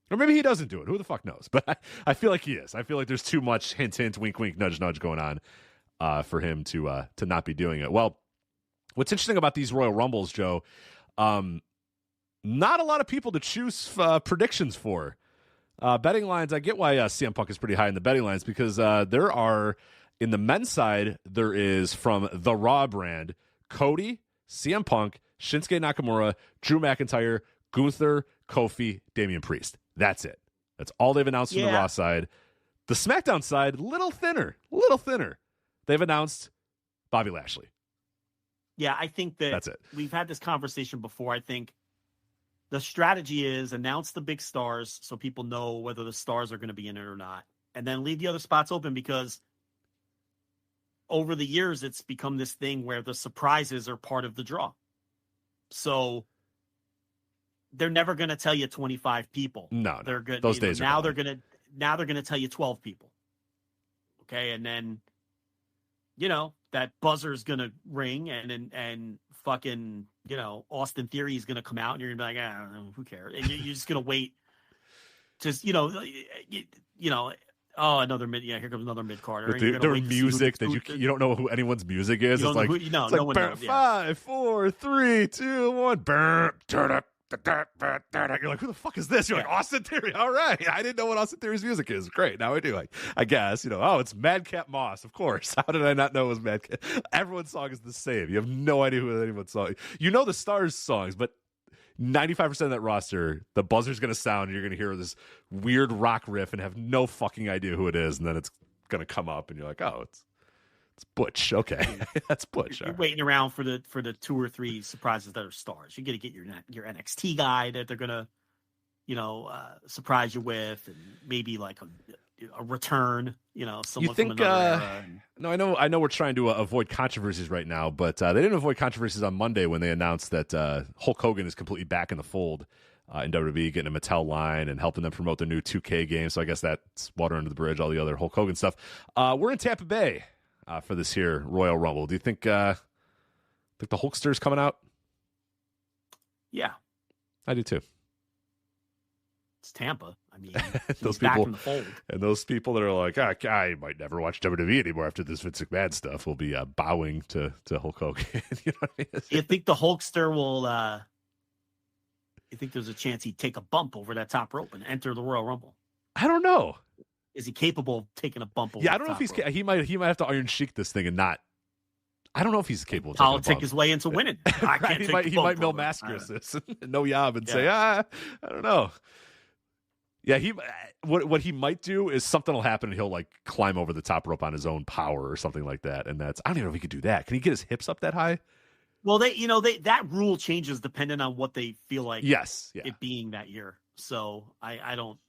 Or maybe he doesn't do it. Who the fuck knows? But I feel like he is. I feel like there's too much hint, hint, wink, wink, nudge, nudge going on for him to not be doing it. Well, what's interesting about these Royal Rumbles, Joe, not a lot of people to choose predictions for. Betting lines, I get why CM Punk is pretty high in the betting lines, because there are, in the men's side, there is from the Raw brand, Cody, CM Punk, Shinsuke Nakamura, Drew McIntyre, Gunther, Kofi, Damian Priest. That's it. That's all they've announced from the Raw side. The SmackDown side, little thinner. They've announced Bobby Lashley. Yeah, I think that's it. We've had this conversation before. I think the strategy is announce the big stars so people know whether the stars are going to be in it or not, and then leave the other spots open, because over the years it's become this thing where the surprises are part of the draw. So they're never going to tell you 25 people. No, they're good. Those days are gone. They're going to tell you 12 people. Okay, and then that buzzer's going to ring, and fucking, Austin Theory is going to come out, and you're going to be like, who cares? And you're just going to wait. Just, Oh, another mid. Yeah, here comes another mid Carter. Their music that you don't know who anyone's music is. It's like no one knows. 5, 4, 3, 2, 1. You're like, who the fuck is this? You're like, Austin Theory. All right, I didn't know what Austin Theory's music is. Great, now I do. I guess oh, it's Madcap Moss. Of course. How did I not know it was Madcap? Everyone's song is the same. You have no idea who anyone's song. You know the Stars songs, but 95% of that roster, the buzzer's going to sound, and you're going to hear this weird rock riff and have no fucking idea who it is, and then it's going to come up, and you're like, oh, it's Butch. Okay, that's Butch. You're waiting around for the 2 or 3 surprises that are stars. You're going to get your NXT guy that they're going to, surprise you with, and maybe like a return. Someone from another era. No, I know we're trying to avoid controversies right now, but they didn't avoid controversies on Monday when they announced that Hulk Hogan is completely back in the fold in WWE, getting a Mattel line and helping them promote their new 2K game. So I guess that's water under the bridge, all the other Hulk Hogan stuff. We're in Tampa Bay for this here Royal Rumble. Do you think the Hulkster's coming out? Yeah. I do too. It's Tampa. I mean, those people people in the fold. And those people that are like, I might never watch WWE anymore after this Vince McMahon stuff will be bowing to Hulk Hogan. You know what I mean? You think the Hulkster will? You think there's a chance he'd take a bump over that top rope and enter the Royal Rumble? I don't know. Is he capable of taking a bump over? Yeah, I don't know if he's. He might have to Iron Sheik this thing and not. I don't know if he's capable of politic his way into winning. Right? He might Mil Mascaris this no yob and say, I don't know. Yeah, what he might do is something will happen and he'll like climb over the top rope on his own power or something like that. And I don't even know if he could do that. Can he get his hips up that high? Well, that rule changes depending on what they feel like. Yes, it being that year. So I don't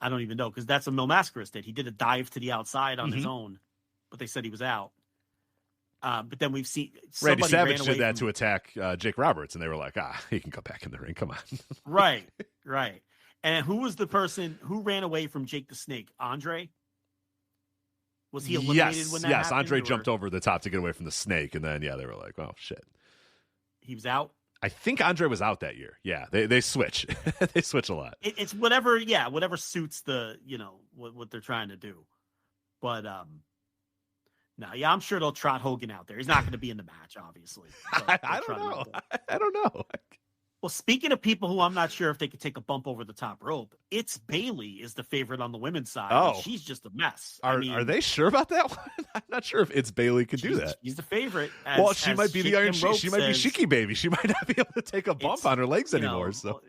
even know, because that's what Mil Mascaris did. He did a dive to the outside on his own, but they said he was out. But then we've seen Randy Savage did that to attack Jake Roberts, and they were like, he can come back in the ring. Come on. Right. And who was the person who ran away from Jake the Snake? Andre? Was he eliminated when that happened? Yes, Andre jumped over the top to get away from the snake, and then, they were like, oh, shit. He was out? I think Andre was out that year. Yeah, they switch. They switch a lot. It's whatever suits the, what they're trying to do. But, no, I'm sure they'll trot Hogan out there. He's not going to be in the match, obviously. I don't know. Well, speaking of people who I'm not sure if they could take a bump over the top rope, it's Bayley is the favorite on the women's side. Oh, she's just a mess. Are they sure about that one? I'm not sure if It's Bayley could do that. She's the favorite. She might be the Iron Sheik. She might be Sheiky Baby. She might not be able to take a bump on her legs anymore. So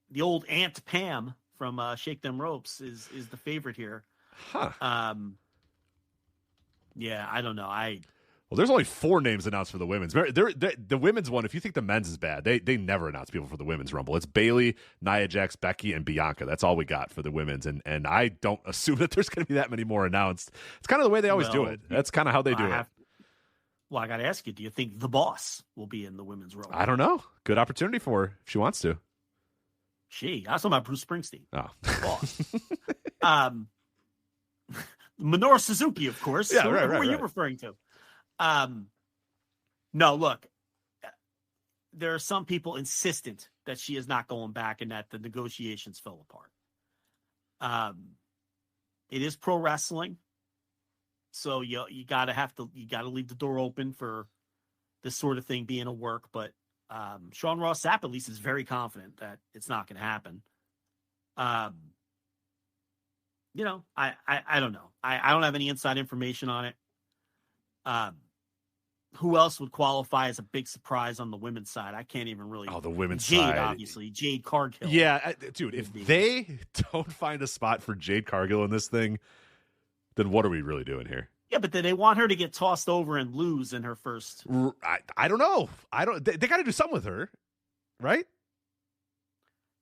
the old Aunt Pam from Shake Them Ropes is the favorite here. Huh. Yeah, I don't know. Well, there's only 4 names announced for the women's. The women's one, if you think the men's is bad, they never announce people for the women's Rumble. It's Bayley, Nia Jax, Becky, and Bianca. That's all we got for the women's, and I don't assume that there's going to be that many more announced. It's kind of the way they always do it. That's kind of how they do it. Well, I got to ask you, do you think the Boss will be in the women's Rumble? I don't know. Good opportunity for her if she wants to. I was talking about Bruce Springsteen. Oh. Boss. Minoru Suzuki, of course. Yeah, who are you referring to? No, look, there are some people insistent that she is not going back and that the negotiations fell apart. It is pro wrestling. So you gotta leave the door open for this sort of thing being a work. But Sean Ross Sapp at least is very confident that it's not going to happen. I don't know. I don't have any inside information on it. Who else would qualify as a big surprise on the women's side? I can't even really. Oh, the women's Jade, side. obviously. Jade Cargill. Yeah, dude, if they don't find a spot for Jade Cargill in this thing, then what are we really doing here? Yeah, but they want her to get tossed over and lose in her first. I don't know. They got to do something with her, right?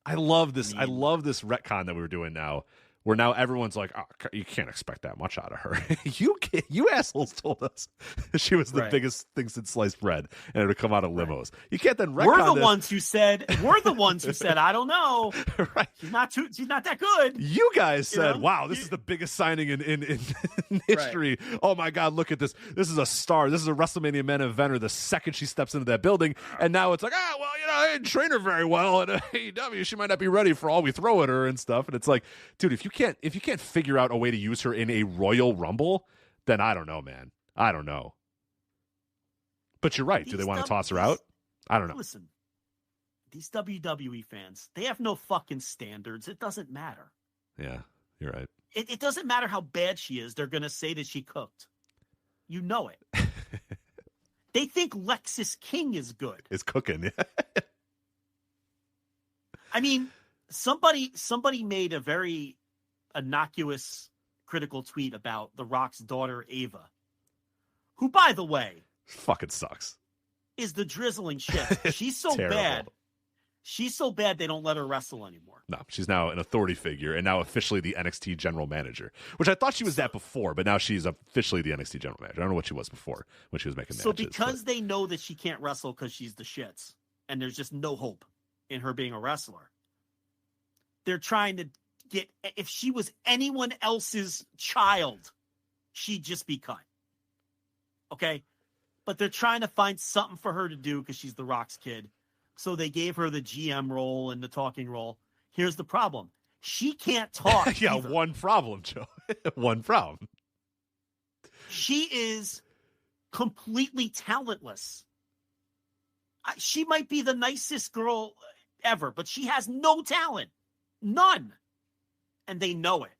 I love this. I love this retcon that we were doing now, where now everyone's like, oh, you can't expect that much out of her. You assholes told us she was the biggest thing since sliced bread, and it would come out of limos. You can't then retcon We're the ones who said, I don't know. Right. She's not that good. You guys said, wow, this is the biggest signing in history. Right. Oh my God, look at this. This is a star. This is a WrestleMania main eventer the second she steps into that building. And now it's like, I didn't train her very well at AEW. She might not be ready for all we throw at her and stuff. And it's like, dude, if you can't figure out a way to use her in a Royal Rumble, then I don't know, man. I don't know. But you're right. Do they want to toss her out? I don't know. Listen, these WWE fans, they have no fucking standards. It doesn't matter. Yeah, you're right. It doesn't matter how bad she is. They're going to say that she cooked. You know it. They think Lexis King is good. It's cooking. I mean, somebody made a very innocuous critical tweet about The Rock's daughter, Ava, who, by the way, fucking sucks. Is the drizzling shit. She's so bad. She's so bad they don't let her wrestle anymore. No, she's now an authority figure and now officially the NXT general manager, which I thought she was that before, but now she's officially the NXT general manager. I don't know what she was before when she was making matches. So because they know that she can't wrestle because she's the shits and there's just no hope in her being a wrestler, they're trying to get, if she was anyone else's child, she'd just be cut. Okay? But they're trying to find something for her to do because she's The Rock's kid. So they gave her the GM role and the talking role. Here's the problem. She can't talk. Yeah, either. one problem, Joe. One problem. She is completely talentless. She might be the nicest girl ever, but she has no talent. None. And they know it.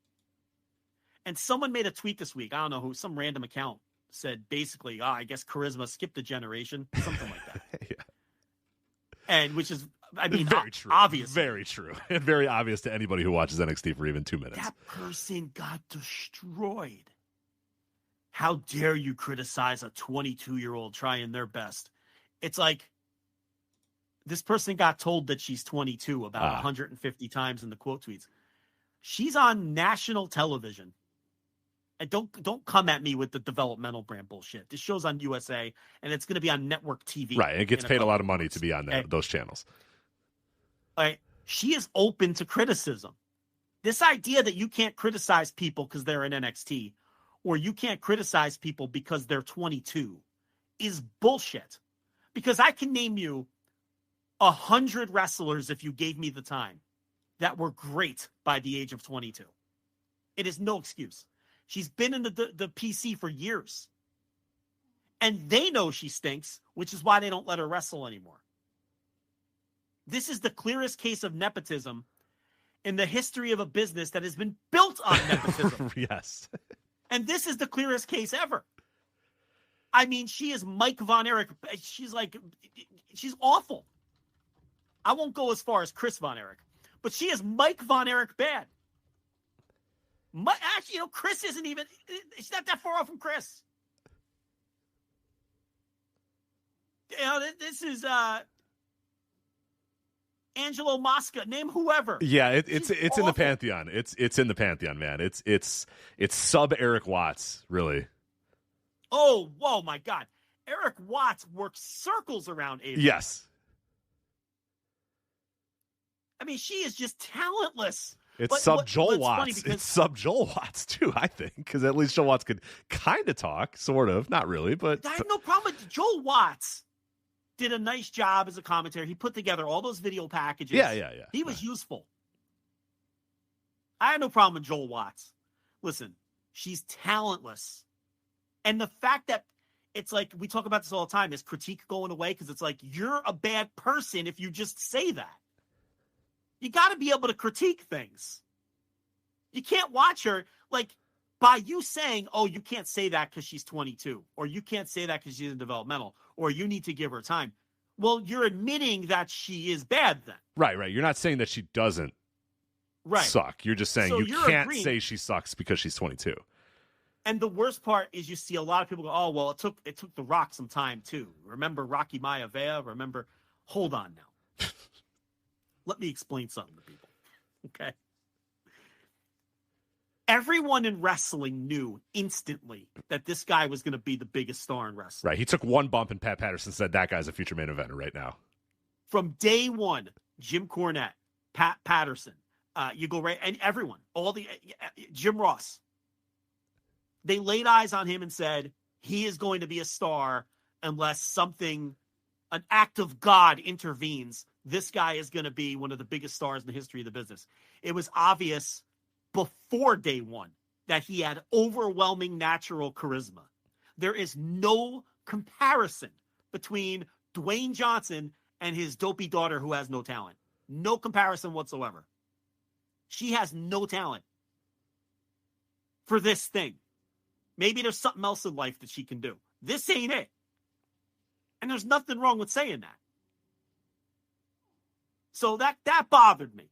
And someone made a tweet this week. I don't know who, some random account said basically, I guess charisma skipped a generation, something like that. Yeah. And which is, I mean, very true. Obvious. Very true. And very obvious to anybody who watches NXT for even 2 minutes. That person got destroyed. How dare you criticize a 22-year-old trying their best? It's like this person got told that she's 22 about 150 times in the quote tweets. She's on national television. And don't come at me with the developmental brand bullshit. This show's on USA, and it's going to be on network TV. Right, it gets paid a lot of money to be on those channels. Right. She is open to criticism. This idea that you can't criticize people because they're in NXT, or you can't criticize people because they're 22, is bullshit. Because I can name you 100 wrestlers, if you gave me the time, that were great by the age of 22. It is no excuse. She's been in the PC for years. And they know she stinks, which is why they don't let her wrestle anymore. This is the clearest case of nepotism in the history of a business that has been built on nepotism. Yes. And this is the clearest case ever. I mean, she is Mike Von Erich. She's awful. I won't go as far as Chris Von Erich, but she is Mike Von Erich bad. Actually, Chris isn't even, she's not that far off from Chris. This is Angelo Mosca. Name whoever. Yeah, it's in the pantheon. It's in the pantheon, man. It's sub Eric Watts, really. Oh, whoa, my God. Eric Watts works circles around Ava. Yes. I mean, she is just talentless. It's sub Joel Watts. It's sub Joel Watts, too, I think, because at least Joel Watts could kind of talk, sort of. Not really, but. I have no problem with Joel Watts. Did a nice job as a commentator. He put together all those video packages. Yeah. He was useful. I have no problem with Joel Watts. Listen, she's talentless. And the fact that it's like, we talk about this all the time, is critique going away? Because it's like, you're a bad person if you just say that. You got to be able to critique things. You can't watch her, like, by you saying, oh, you can't say that because she's 22, or you can't say that because she's in developmental, or you need to give her time. Well, you're admitting that she is bad then. Right. You're not saying that she doesn't suck. You're just saying you can't say she sucks because she's 22. And the worst part is you see a lot of people go, oh, well, it took The Rock some time too. Remember Rocky Maivia? Remember, hold on now. Let me explain something to people. Okay. Everyone in wrestling knew instantly that this guy was going to be the biggest star in wrestling. Right. He took one bump and Pat Patterson said that guy's a future main eventer right now. From day one, Jim Cornette, Pat Patterson, you go right, and everyone, Jim Ross, they laid eyes on him and said, he is going to be a star unless something an act of God intervenes, this guy is going to be one of the biggest stars in the history of the business. It was obvious before day one that he had overwhelming natural charisma. There is no comparison between Dwayne Johnson and his dopey daughter who has no talent. No comparison whatsoever. She has no talent for this thing. Maybe there's something else in life that she can do. This ain't it. And there's nothing wrong with saying that. So that bothered me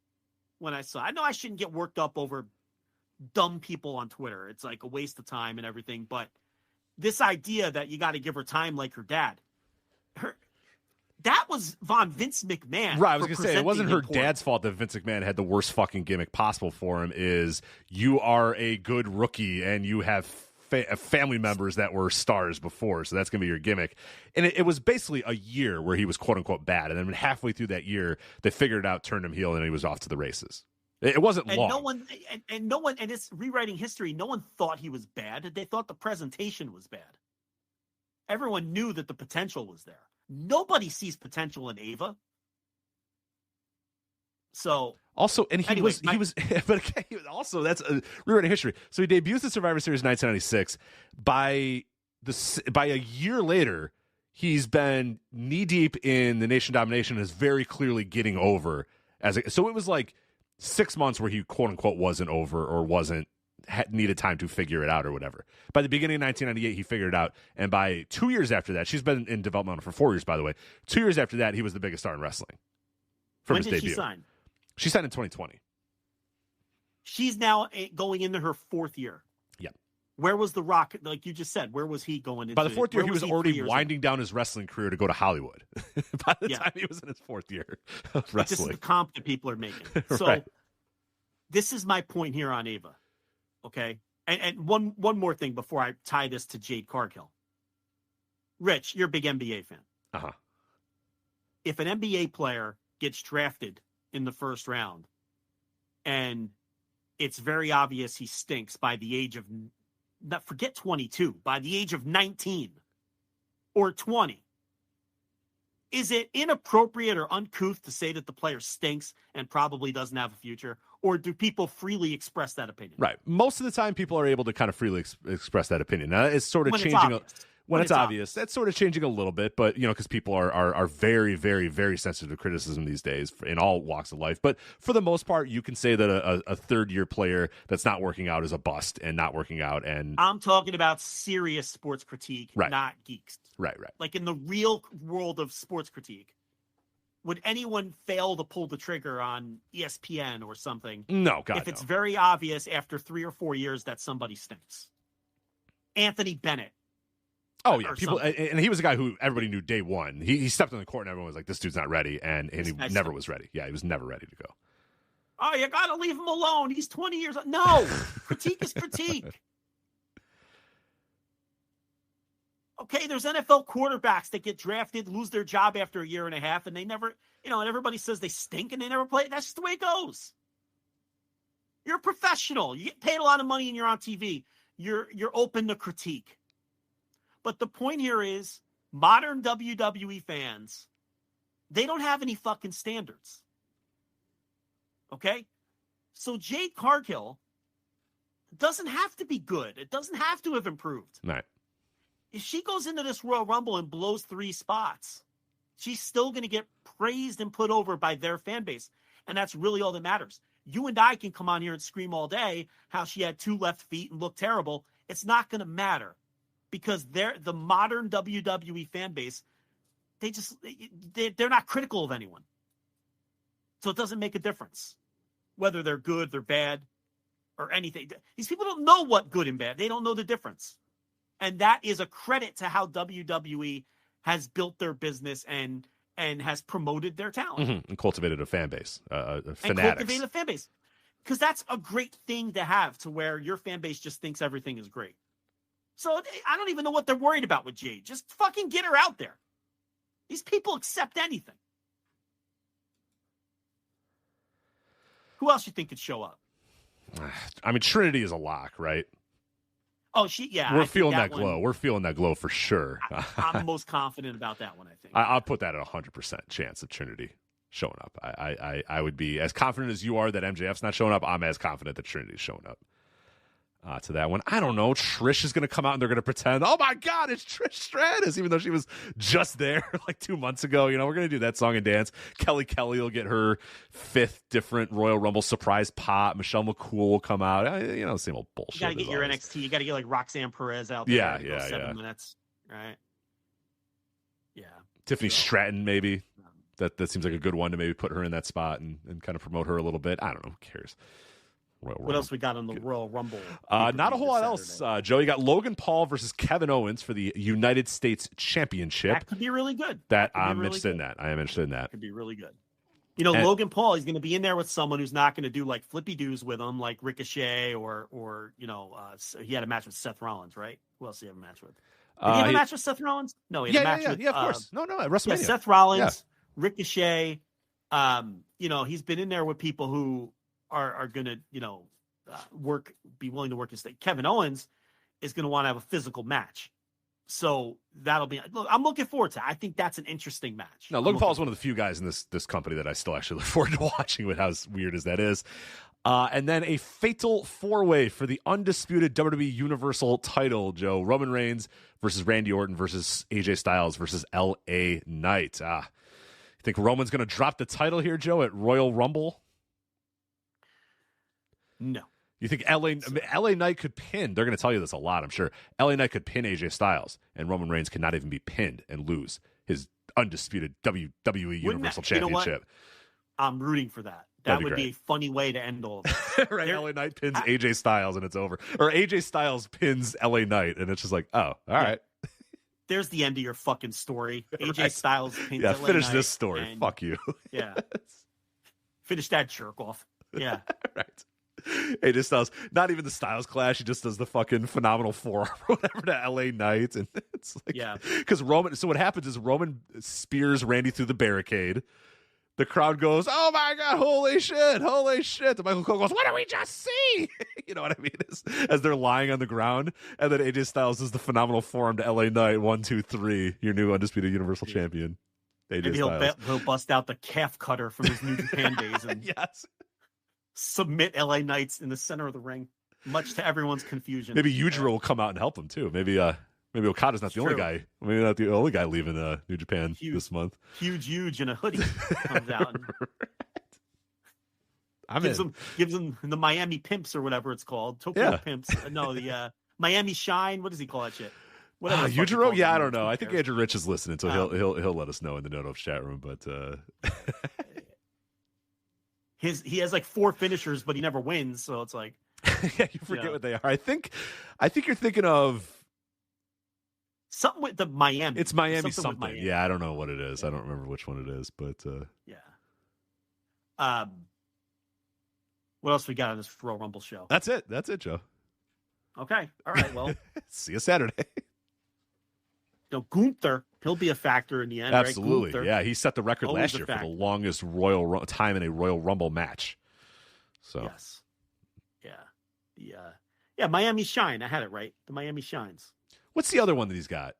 when I saw. I know I shouldn't get worked up over dumb people on Twitter. It's like a waste of time and everything. But this idea that you got to give her time like her dad. That was Von Vince McMahon. Right, I was going to say, it wasn't her dad's fault that Vince McMahon had the worst fucking gimmick possible for him. Is you are a good rookie and you have family members that were stars before, so that's going to be your gimmick. And it was basically a year where he was quote-unquote bad, and then halfway through that year, they figured it out, turned him heel, and he was off to the races. It wasn't long. No one, and it's rewriting history, no one thought he was bad. They thought the presentation was bad. Everyone knew that the potential was there. Nobody sees potential in Ava. So also, and he was, but again, also that's a rewriting history. So he debuts at Survivor Series 1996. By a year later, he's been knee deep in the Nation Domination, and is very clearly getting over so it was like 6 months where he quote unquote wasn't over or needed time to figure it out or whatever. By the beginning of 1998, he figured it out. And by 2 years after that, she's been in development for 4 years, by the way. 2 years after that, he was the biggest star in wrestling. When did she sign? She signed in 2020. She's now going into her fourth year. Yeah. Where was The Rock? Like you just said, where was he going into? By the fourth year, he was already winding down his wrestling career to go to Hollywood. By the time he was in his fourth year of wrestling. This is the comp that people are making. So right. This is my point here on Ava. Okay. And one more thing before I tie this to Jade Cargill. Rich, you're a big NBA fan. Uh-huh. If an NBA player gets drafted in the first round and it's very obvious he stinks by the age of, forget 22, by the age of 19 or 20, is it inappropriate or uncouth to say that the player stinks and probably doesn't have a future? Or do people freely express that opinion? Right. Most of the time, people are able to kind of freely express that opinion. Now, it's sort of changing. When it's obvious, that's sort of changing a little bit, but because people are very, very, very sensitive to criticism these days in all walks of life. But for the most part, you can say that a third-year player that's not working out is a bust and not working out. And I'm talking about serious sports critique, not geeks. Right. Like in the real world of sports critique, would anyone fail to pull the trigger on ESPN or something? No, God, if it's very obvious after 3 or 4 years that somebody stinks. Anthony Bennett. Oh, yeah. People, and he was a guy who everybody knew day one. He stepped on the court and everyone was like, this dude's not ready. And he never was ready. Yeah, he was never ready to go. Oh, you got to leave him alone. He's 20 years old. No, critique is critique. Okay, there's NFL quarterbacks that get drafted, lose their job after a year and a half, and they never, and everybody says they stink and they never play. That's just the way it goes. You're a professional. You get paid a lot of money and you're on TV. You're open to critique. But the point here is modern WWE fans, they don't have any fucking standards. Okay? So Jade Cargill doesn't have to be good. It doesn't have to have improved. Right. If she goes into this Royal Rumble and blows 3 spots, she's still going to get praised and put over by their fan base. And that's really all that matters. You and I can come on here and scream all day how she had 2 left feet and looked terrible. It's not going to matter. Because the modern WWE fan base, they're not critical of anyone. So it doesn't make a difference whether they're good, they're bad, or anything. These people don't know what good and bad. They don't know the difference. And that is a credit to how WWE has built their business and has promoted their talent. Mm-hmm. And cultivated a fan base, fanatics. And cultivated a fan base. Because that's a great thing to have, to where your fan base just thinks everything is great. So I don't even know what they're worried about with Jade. Just fucking get her out there. These people accept anything. Who else you think could show up? I mean, Trinity is a lock, right? Oh, we're feeling that glow. We're feeling that glow for sure. I'm most confident about that one, I think. I'll put that at 100% chance of Trinity showing up. I would be as confident as you are that MJF's not showing up. I'm as confident that Trinity's showing up. To that one, I don't know. Trish is going to come out and they're going to pretend, oh my God, it's Trish Stratus, even though she was just there like 2 months ago. You know, we're going to do that song and dance. Kelly will get her 5th different Royal Rumble surprise pop. Michelle McCool will come out. Same old bullshit. You got to get your NXT. You got to get like Roxanne Perez out there. Yeah. 7 minutes, right? Yeah. Tiffany Stratton, maybe. That seems like a good one to maybe put her in that spot and kind of promote her a little bit. I don't know. Who cares? What else we got on the Royal Rumble? Not a whole lot else, Joe. You got Logan Paul versus Kevin Owens for the United States Championship. That could be really good. I'm interested in that. I am interested in that. Could be really good. Logan Paul, he's going to be in there with someone who's not going to do like flippy doos with him, like Ricochet or he had a match with Seth Rollins, right? Who else did he have a match with? Did he have a match with Seth Rollins? No, he had a match with... Yeah, of course. No, at WrestleMania. Yeah, Seth Rollins, Ricochet. He's been in there with people who are going to, be willing to work his thing. Kevin Owens is going to want to have a physical match. So that'll be, look, I'm looking forward to it. I think that's an interesting match. No, Logan Paul is one of the few guys in this company that I still actually look forward to watching, with how weird as that is. And then a fatal 4-way for the undisputed WWE Universal title, Joe. Roman Reigns versus Randy Orton versus AJ Styles versus LA Knight. You think Roman's going to drop the title here, Joe, at Royal Rumble? No. You think LA Knight could pin? They're going to tell you this a lot, I'm sure. LA Knight could pin AJ Styles, and Roman Reigns could not even be pinned and lose his undisputed WWE Universal Championship. I'm rooting for that. That would be a funny way to end all of it. Right? LA Knight pins AJ Styles and it's over. Or AJ Styles pins LA Knight and it's just like, oh, all right. There's the end of your fucking story. AJ Styles pins LA Knight. Finish this story. And, fuck you. Yeah. Finish that jerk off. Yeah. Right. AJ Styles, not even the Styles Clash. He just does the fucking phenomenal forearm or whatever to LA Knight. And it's like, because Roman, so what happens is Roman spears Randy through the barricade. The crowd goes, oh my God, holy shit. And Michael Cole goes, what did we just see? You know what I mean? As they're lying on the ground. And then AJ Styles does the phenomenal forearm to LA Knight. 1, 2, 3. Your new undisputed Universal Champion. AJ Styles. He'll bust out the calf cutter from his New Japan days and submit LA Knights in the center of the ring, much to everyone's confusion. Maybe Yujiro will come out and help him too. Maybe Okada's not the only guy. Maybe not the only guy leaving New Japan this month. Huge in a hoodie comes out. And gives him the Miami Pimps or whatever it's called. Tokyo Pimps. No, the Miami Shine. What does he call that shit? Yujiro? Yeah, I don't know. I think Andrew Rich is listening, so he'll let us know in the Note of chat room. But he has like 4 finishers, but he never wins. So it's like you forget what they are. I think you're thinking of something with the Miami. It's Miami something. Miami. Yeah, I don't know what it is. I don't remember which one it is, but what else we got on this Royal Rumble show? That's it, Joe. Okay. All right. Well, see you Saturday. Gunther, he'll be a factor in the end. Absolutely. Right? Yeah, he set the record last year for the longest time in a Royal Rumble match. So yes. Yeah. Miami Shine. I had it right. The Miami Shines. What's the other one that he's got?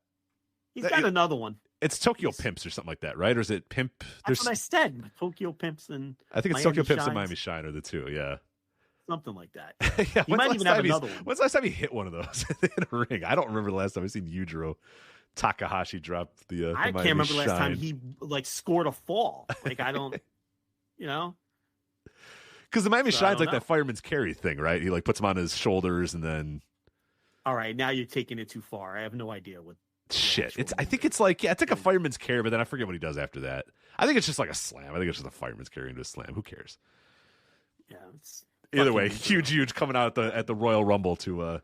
He's got another one. It's Tokyo Pimps or something like that, right? Or is it Pimp? That's what I said. Tokyo Pimps and I think it's Miami Tokyo Pimps and Miami Shine are the two. Yeah. Something like that. Yeah, he might even have another one. When's the last time he hit one of those in a ring? I don't remember the last time I've seen Yujiro Takahashi dropped the I can't remember last time he scored a fall. Like I don't, because the Miami Shine's like that fireman's carry thing, right? He puts him on his shoulders and then. All right, now you're taking it too far. I have no idea what. Shit, I think it's like a fireman's carry, but then I forget what he does after that. I think it's just like a slam. I think it's just a fireman's carry into a slam. Who cares? Yeah. Either way, huge coming out at the Royal Rumble to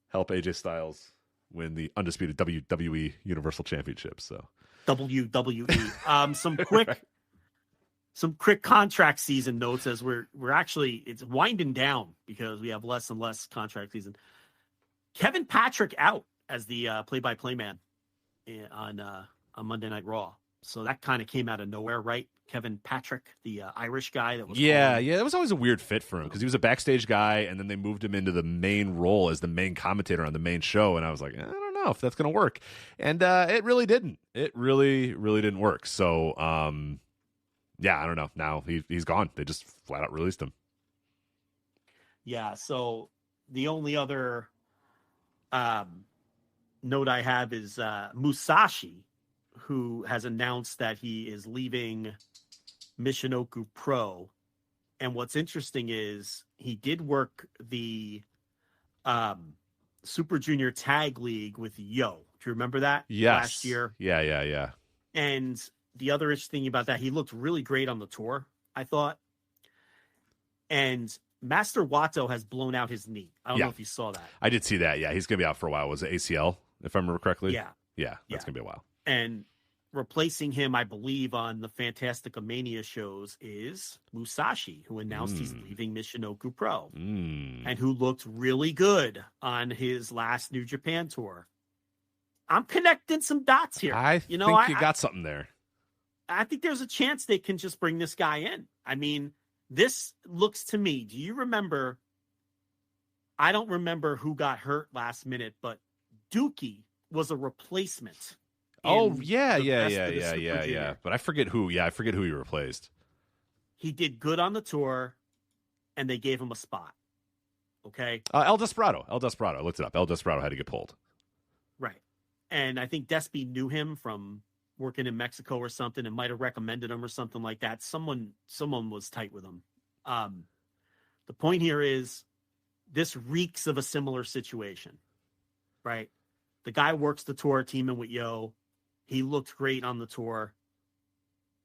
help AJ Styles win the undisputed WWE Universal Championship. So WWE. Some quick contract season notes as we're actually it's winding down because we have less and less contract season. Kevin Patrick out as the play-by-play man on Monday Night Raw. So that kind of came out of nowhere, right? Kevin Patrick, the Irish guy that was Yeah, it was always a weird fit for him because he was a backstage guy, and then they moved him into the main role as the main commentator on the main show, and I was like, I don't know if that's going to work, and it really didn't. It really, really didn't work. So, yeah, I don't know. Now he's gone. They just flat out released him. Yeah. So the only other note I have is Musashi, who has announced that he is leaving Michinoku Pro. And what's interesting is he did work the Super Junior Tag League with Yo. Do you remember that? Yes. Last year? Yeah. And the other interesting thing about that, he looked really great on the tour, I thought. And Master Wato has blown out his knee. I don't know if you saw that. I did see that. Yeah, he's going to be out for a while. Was it ACL, if I remember correctly? Yeah. Yeah, that's going to be a while. And replacing him, I believe, on the Fantastica Mania shows is Musashi, who announced he's leaving Michinoku Pro and who looked really good on his last New Japan tour. I'm connecting some dots here. I think you got something there. I think there's a chance they can just bring this guy in. I mean, this looks to me, do you remember? I don't remember who got hurt last minute, but Dookie was a replacement. Oh, yeah. But I forget who. Yeah, I forget who he replaced. He did good on the tour, and they gave him a spot. Okay? El Desperado. I looked it up. El Desperado had to get pulled. Right. And I think Despy knew him from working in Mexico or something and might have recommended him or something like that. Someone was tight with him. The point here is this reeks of a similar situation, right? The guy works the tour teaming with Yo. He looked great on the tour.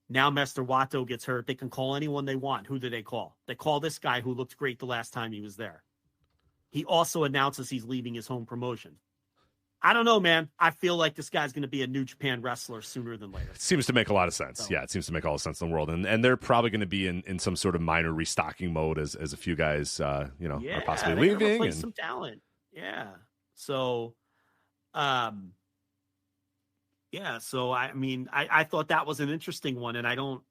Now Master Wato gets hurt. They can call anyone they want. Who do they call? They call this guy who looked great the last time he was there. He also announces he's leaving his home promotion. I don't know, man. I feel like this guy's going to be a New Japan wrestler sooner than later. It seems to make a lot of sense. So. Yeah, it seems to make all the sense in the world. And they're probably going to be in some sort of minor restocking mode as a few guys, are possibly leaving. And some talent. Yeah. So, so I mean, I thought that was an interesting one, and I don't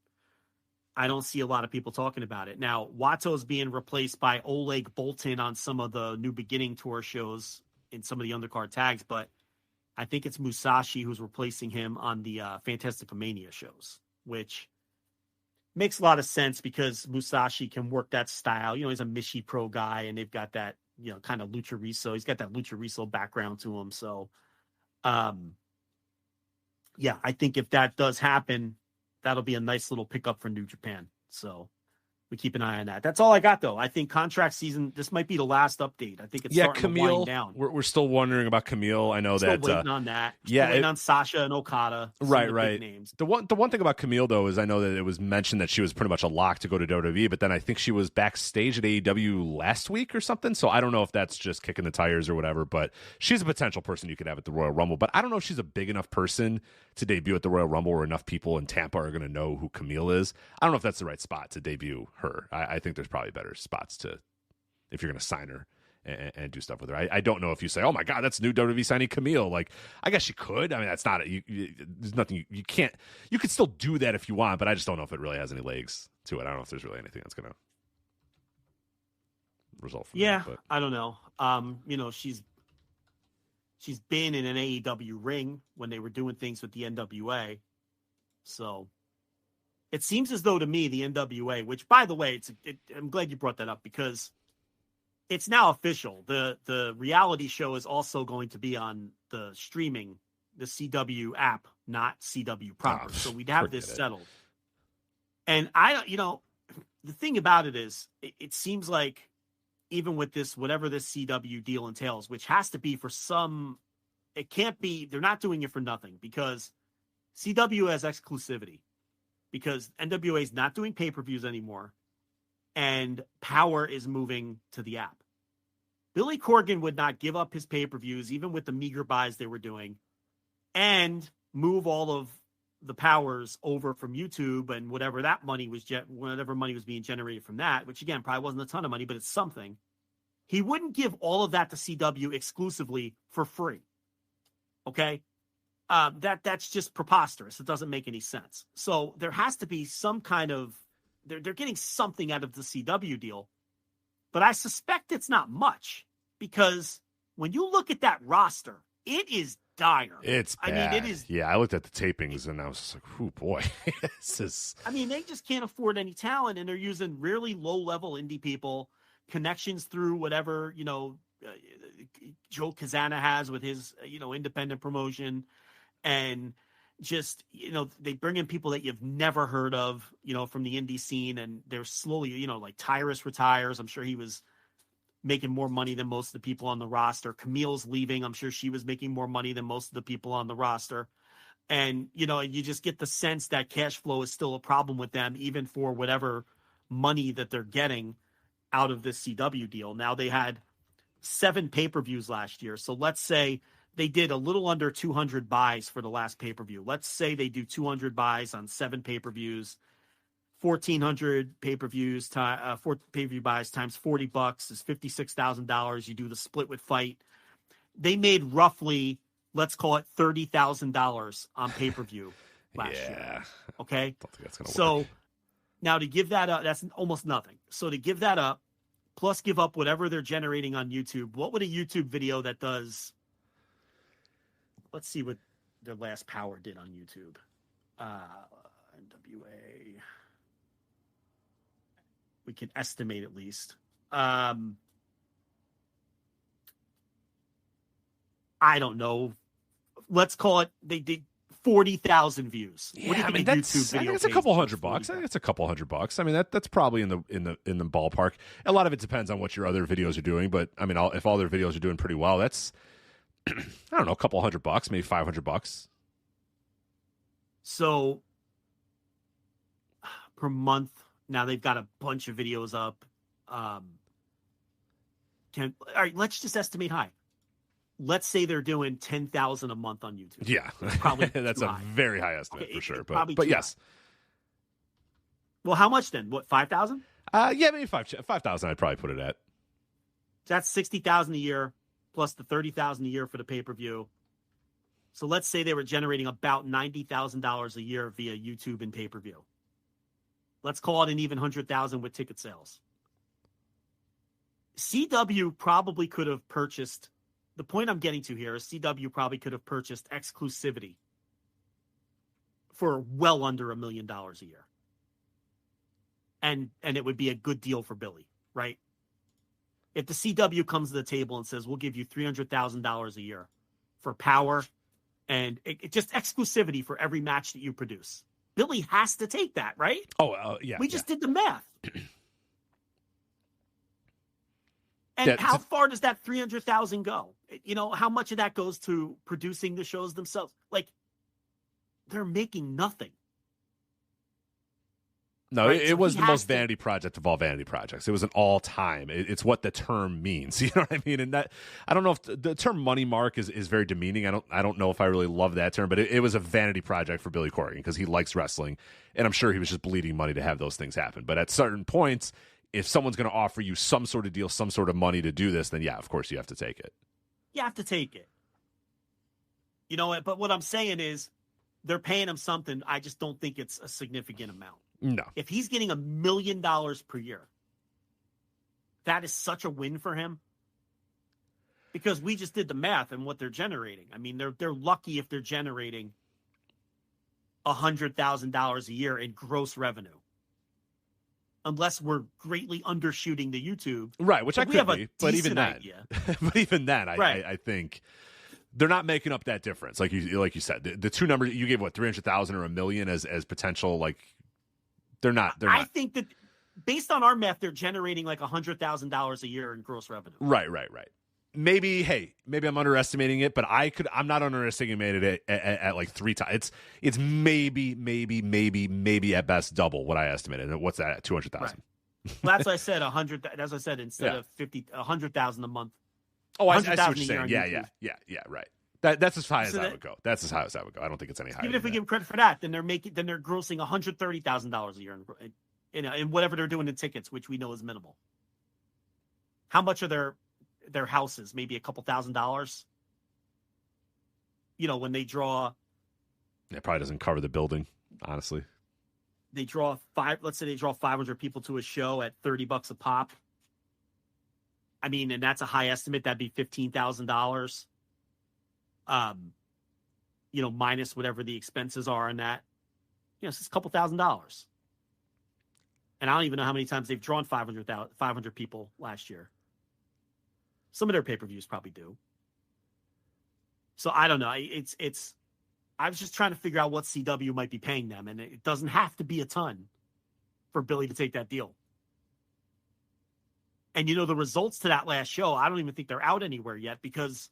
see a lot of people talking about it. Now, Wato's being replaced by Oleg Boltin on some of the New Beginning Tour shows in some of the undercard tags, but I think it's Musashi who's replacing him on the Fantastica Mania shows, which makes a lot of sense because Musashi can work that style. He's a Mishi Pro guy, and they've got that, kind of Lucharizo. He's got that Lucharizo background to him. So, I think if that does happen, that'll be a nice little pickup for New Japan. So we keep an eye on that. That's all I got, though. I think contract season, this might be the last update. I think it's starting Camille, to wind down. We're still wondering about Camille. I know still waiting on that. Still waiting on Sasha and Okada. Right. Big names. The one thing about Camille, though, is I know that it was mentioned that she was pretty much a lock to go to WWE, but then I think she was backstage at AEW last week or something. So I don't know if that's just kicking the tires or whatever, but she's a potential person you could have at the Royal Rumble. But I don't know if she's a big enough person to debut at the Royal Rumble or enough people in Tampa are going to know who Camille is. I don't know if that's the right spot to debut her. I think there's probably better spots if you're going to sign her and do stuff with her. I don't know if you say, oh my God, that's new WWE signing Camille. Like, I guess you could. I mean, that's not there's nothing you can't. You could still do that if you want, but I just don't know if it really has any legs to it. I don't know if there's really anything that's going to result from that. But. I don't know. She's been in an AEW ring when they were doing things with the NWA. So it seems as though to me, the NWA, which by the way, I'm glad you brought that up because it's now official. The reality show is also going to be on the streaming, the CW app, not CW proper. So we'd have this settled. And the thing about it is it seems like even with this, whatever this CW deal entails, which has to be for it can't be, they're not doing it for nothing because CW has exclusivity because NWA is not doing pay-per-views anymore and Power is moving to the app. Billy Corgan would not give up his pay-per-views, even with the meager buys they were doing, and move all of the Powers over from YouTube and whatever money was being generated from that, which again, probably wasn't a ton of money, but it's something. He wouldn't give all of that to CW exclusively for free. Okay. That's just preposterous. It doesn't make any sense. So there has to be some kind of they're getting something out of the CW deal, but I suspect it's not much because when you look at that roster, it is dire. It's bad. I mean, it is. Yeah, I looked at the tapings and I was just like, "Oh boy, this is." I mean, they just can't afford any talent, and they're using really low-level indie people, connections through whatever Joe Kazana has with his independent promotion, and just they bring in people that you've never heard of, from the indie scene, and they're slowly, like Tyrus retires. I'm sure he was making more money than most of the people on the roster. Camille's leaving. I'm sure she was making more money than most of the people on the roster. And, you just get the sense that cash flow is still a problem with them, even for whatever money that they're getting out of this CW deal. Now, they had 7 pay-per-views last year. So let's say they did a little under 200 buys for the last pay-per-view. Let's say they do 200 buys on 7 pay-per-views. 1,400 pay-per-views, 4 pay-per-view buys times $40 is $56,000. You do the split with Fight. They made roughly, let's call it $30,000 on pay-per-view last year. Okay. Don't think that's gonna work. Now to give that up, that's almost nothing. So to give that up, plus give up whatever they're generating on YouTube, what would a YouTube video that does? Let's see what their last Power did on YouTube. NWA. We can estimate at least. I don't know. Let's call it. They did 40,000 views. Yeah, what do you think I YouTube think video it's a pays couple for $100. I think it's a couple $100. I mean, that's probably in the ballpark. A lot of it depends on what your other videos are doing, but I mean, if all their videos are doing pretty well, that's I don't know, a couple $100, maybe $500. So per month. Now they've got a bunch of videos up. All right, let's just estimate high. Let's say they're doing 10,000 a month on YouTube. Yeah, probably that's a high. very high estimate Okay, for sure. but yes. Well, how much then? What, 5,000? Yeah, maybe 5,000. I'd probably put it at. That's 60,000 a year plus the 30,000 a year for the pay-per-view. So let's say they were generating about $90,000 a year via YouTube and pay-per-view. Let's call it an even 100,000 with ticket sales. CW probably could have purchased. The point I'm getting to here is CW probably could have purchased exclusivity for well under $1 million a year. And it would be a good deal for Billy, right? If the CW comes to the table and says, we'll give you $300,000 a year for Power and it just exclusivity for every match that you produce. Billy has to take that, right? Oh, yeah. We just did the math. And how far does that 300,000 go? How much of that goes to producing the shows themselves? Like, they're making nothing. No, right? it was the most vanity project of all vanity projects. It was an all-time. It's what the term means. You know what I mean? And that, I don't know if the term money mark is very demeaning. I don't know if I really love that term, but it was a vanity project for Billy Corgan because he likes wrestling, and I'm sure he was just bleeding money to have those things happen. But at certain points, if someone's going to offer you some sort of deal, some sort of money to do this, then yeah, of course you have to take it. You have to take it. You know what? But what I'm saying is they're paying him something. I just don't think it's a significant amount. No. If he's getting $1 million per year, that is such a win for him. Because we just did the math and what they're generating. I mean, they're lucky if they're generating $100,000 a year in gross revenue. Unless we're greatly undershooting the YouTube. Right, which I could be. But even then, right. I think they're not making up that difference. Like you said, the two numbers you gave, what, 300,000 or $1 million as potential, like, they're not. I think that based on our math, they're generating like $100,000 a year in gross revenue. Right. Maybe I'm underestimating it, but I'm not underestimating it at like 3 times. It's maybe at best double what I estimated. And what's that at 200,000? Right. Well, that's what I said. 100. As I said, instead of 100,000 a month. Oh, I see what you're saying. Yeah. Right. That's as high as that would go. That's as high as that would go. I don't think it's any higher. Even if we give them credit for that, then they're grossing $130,000 a year in whatever they're doing in tickets, which we know is minimal. How much are their houses? Maybe a couple $1,000. when they draw. It probably doesn't cover the building, honestly. They draw let's say they draw 500 people to a show at $30 a pop. I mean, and that's a high estimate. That'd be $15,000. Minus whatever the expenses are on that. It's a couple $1,000s. And I don't even know how many times they've drawn 500 people last year. Some of their pay-per-views probably do. So I don't know. I was just trying to figure out what CW might be paying them, and it doesn't have to be a ton for Billy to take that deal. And the results to that last show, I don't even think they're out anywhere yet because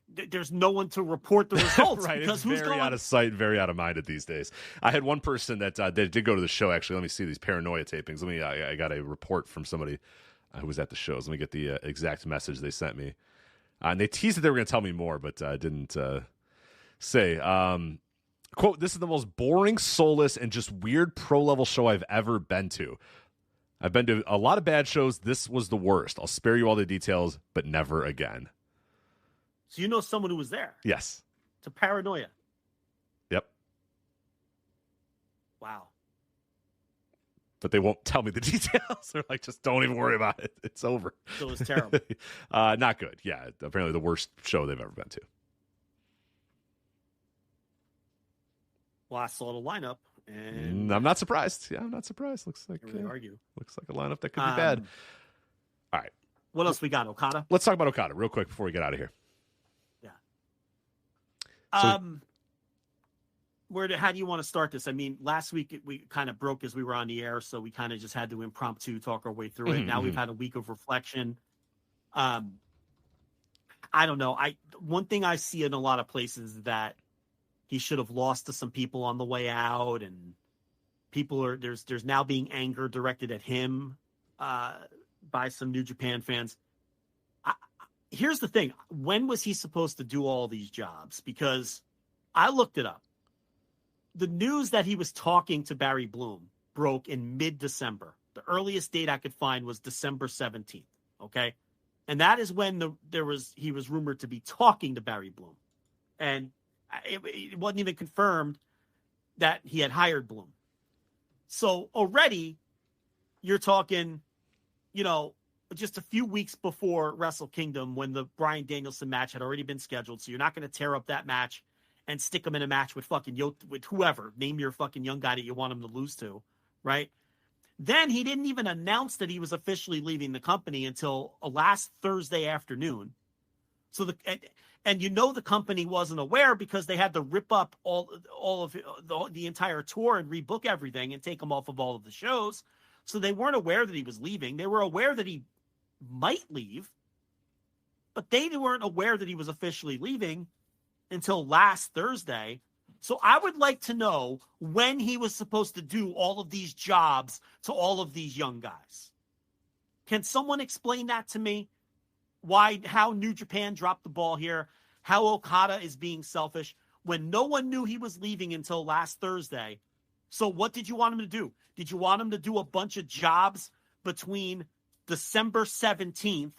there's no one to report the results. Right, because it's very out of sight, very out of mind these days. I had one person that they did go to the show. Actually, let me see these Paranoia tapings. I got a report from somebody who was at the shows. Let me get the exact message they sent me. And they teased that they were going to tell me more, but didn't say. Quote, "This is the most boring, soulless, and just weird pro-level show I've ever been to. I've been to a lot of bad shows. This was the worst. I'll spare you all the details, but never again." So you know someone who was there? Yes. To Paranoia. Yep. Wow. But they won't tell me the details. They're like, just don't even worry about it. It's over. So it was terrible. Not good. Yeah, apparently the worst show they've ever been to. Well, I saw the lineup, and I'm not surprised. Yeah, I'm not surprised. Looks like really argue. Looks like a lineup that could be bad. All right. What else we got? Okada? Let's talk about Okada real quick before we get out of here. Yeah. So, how do you want to start this? I mean, last week we kind of broke as we were on the air, so we kind of just had to impromptu talk our way through it. Now we've had a week of reflection. I don't know. One thing I see in a lot of places is that he should have lost to some people on the way out, and there's now being anger directed at him by some New Japan fans. Here's the thing. When was he supposed to do all these jobs? Because I looked it up. The news that he was talking to Barry Bloom broke in mid-December. The earliest date I could find was December 17th. Okay. And that is when he was rumored to be talking to Barry Bloom. And it wasn't even confirmed that he had hired Bloom. So already you're talking, just a few weeks before Wrestle Kingdom when the Bryan Danielson match had already been scheduled. So you're not going to tear up that match and stick him in a match with with whoever. Name your fucking young guy that you want him to lose to, right? Then he didn't even announce that he was officially leaving the company until last Thursday afternoon. So the company wasn't aware because they had to rip up all of the entire tour and rebook everything and take him off of all of the shows. So they weren't aware that he was leaving. They were aware that he might leave, but they weren't aware that he was officially leaving until last Thursday. So I would like to know when he was supposed to do all of these jobs to all of these young guys. Can someone explain that to me? How New Japan dropped the ball here, how Okada is being selfish when no one knew he was leaving until last Thursday. So what did you want him to do? Did you want him to do a bunch of jobs between December 17th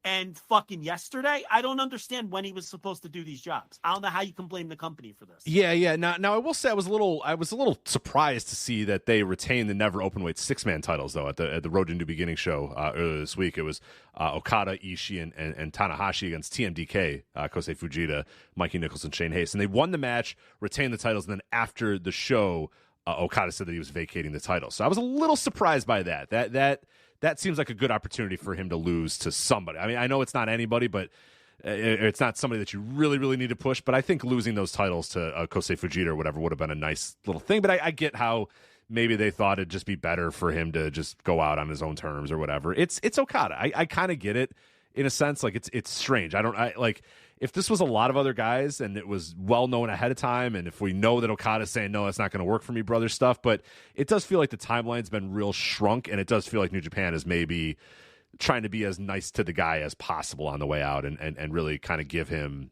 and fucking yesterday? I don't understand when he was supposed to do these jobs. I don't know how you can blame the company for this. Yeah. Now I will say I was a little surprised to see that they retained the never openweight 6-man titles though at the Road to New Beginning show earlier this week. It was Okada, Ishii, and Tanahashi against TMDK, Kosei Fujita, Mikey Nicholson, Shane Hayes, and they won the match, retained the titles, and then after the show, Okada said that he was vacating the title. So I was a little surprised by that. That seems like a good opportunity for him to lose to somebody. I mean, I know it's not anybody, but it's not somebody that you really, really need to push. But I think losing those titles to Kosei Fujita or whatever would have been a nice little thing. But I get how maybe they thought it'd just be better for him to just go out on his own terms or whatever. It's Okada. I kind of get it in a sense. Like it's strange. If this was a lot of other guys and it was well known ahead of time, and if we know that Okada's saying, no, it's not going to work for me, brother stuff, but it does feel like the timeline's been real shrunk, and it does feel like New Japan is maybe trying to be as nice to the guy as possible on the way out and really kind of give him,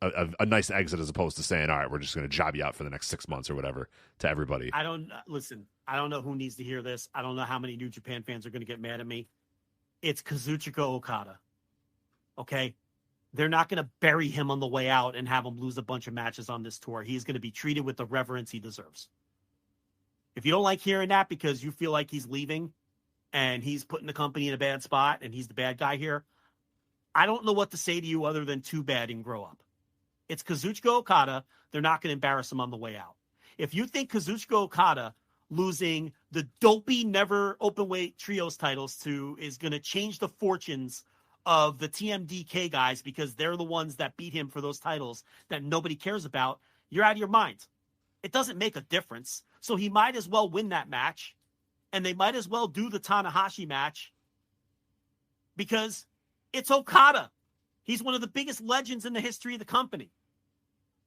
a nice exit as opposed to saying, all right, we're just going to job you out for the next 6 months or whatever to everybody. I don't know who needs to hear this. I don't know how many New Japan fans are going to get mad at me. It's Kazuchika Okada. Okay? They're not going to bury him on the way out and have him lose a bunch of matches on this tour. He's going to be treated with the reverence he deserves. If you don't like hearing that because you feel like he's leaving and he's putting the company in a bad spot and he's the bad guy here, I don't know what to say to you other than too bad and grow up. It's Kazuchika Okada. They're not going to embarrass him on the way out. If you think Kazuchika Okada losing the dopey, never open weight trios titles to is going to change the fortunes of the TMDK guys because they're the ones that beat him for those titles that nobody cares about, you're out of your mind. It doesn't make a difference. So he might as well win that match, and they might as well do the Tanahashi match because it's Okada. He's one of the biggest legends in the history of the company.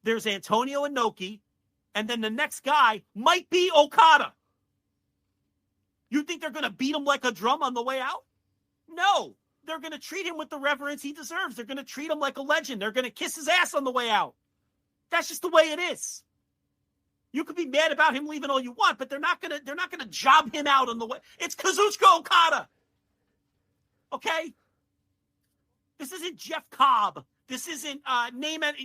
There's Antonio Inoki, and then the next guy might be Okada. You think they're going to beat him like a drum on the way out? No. They're going to treat him with the reverence he deserves. They're going to treat him like a legend. They're going to kiss his ass on the way out. That's just the way it is. You could be mad about him leaving all you want, but they're not going to job him out on the way. It's Kazuchika Okada. Okay? This isn't Jeff Cobb. This isn't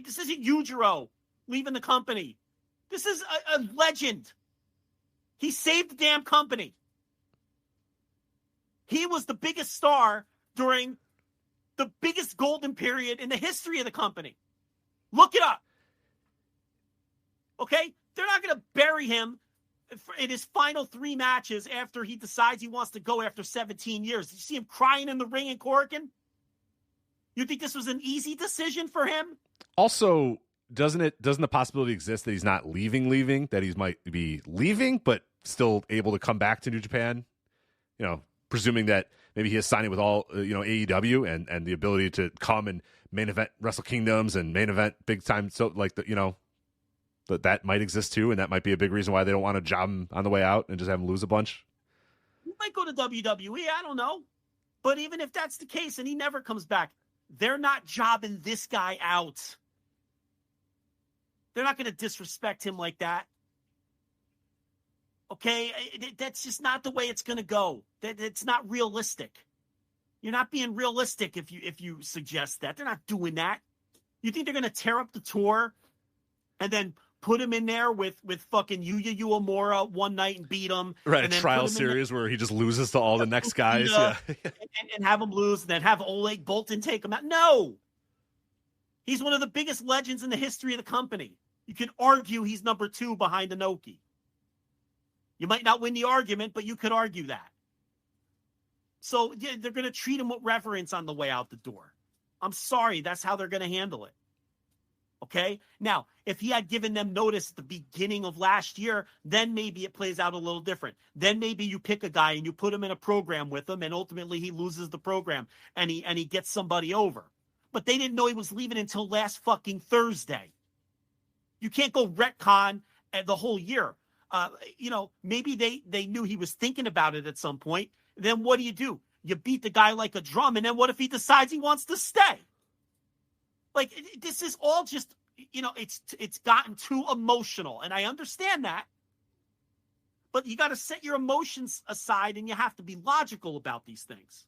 this isn't Yujiro leaving the company. This is a legend. He saved the damn company. He was the biggest star during the biggest golden period in the history of the company. Look it up. Okay? They're not going to bury him in his final 3 matches after he decides he wants to go after 17 years. Did you see him crying in the ring in Korakuen? You think this was an easy decision for him? Also, doesn't the possibility exist that he's not leaving, that he might be leaving, but still able to come back to New Japan? You know, presuming that maybe he is signing with all, AEW and the ability to come and main event Wrestle Kingdoms and main event big time. So like, that might exist too. And that might be a big reason why they don't want to job him on the way out and just have him lose a bunch. He might go to WWE. I don't know. But even if that's the case and he never comes back, they're not jobbing this guy out. They're not going to disrespect him like that. Okay? That's just not the way it's going to go. It's not realistic. You're not being realistic if you suggest that. They're not doing that. You think they're going to tear up the tour and then put him in there with fucking Yuya Uemura one night and beat him? Right, and a trial series where he just loses to all the next guys. Yeah. and have him lose and then have Oleg Boltin take him out. No. He's one of the biggest legends in the history of the company. You can argue he's number 2 behind Inoki. You might not win the argument, but you could argue that. So yeah, they're going to treat him with reverence on the way out the door. I'm sorry, that's how they're going to handle it. Okay? Now, if he had given them notice at the beginning of last year, then maybe it plays out a little different. Then maybe you pick a guy and you put him in a program with him, and ultimately he loses the program and he gets somebody over. But they didn't know he was leaving until last fucking Thursday. You can't go retcon the whole year. Maybe they knew he was thinking about it at some point. Then what do? You beat the guy like a drum, and then what if he decides he wants to stay? Like, this is all just, it's gotten too emotional, and I understand that. But you got to set your emotions aside, and you have to be logical about these things.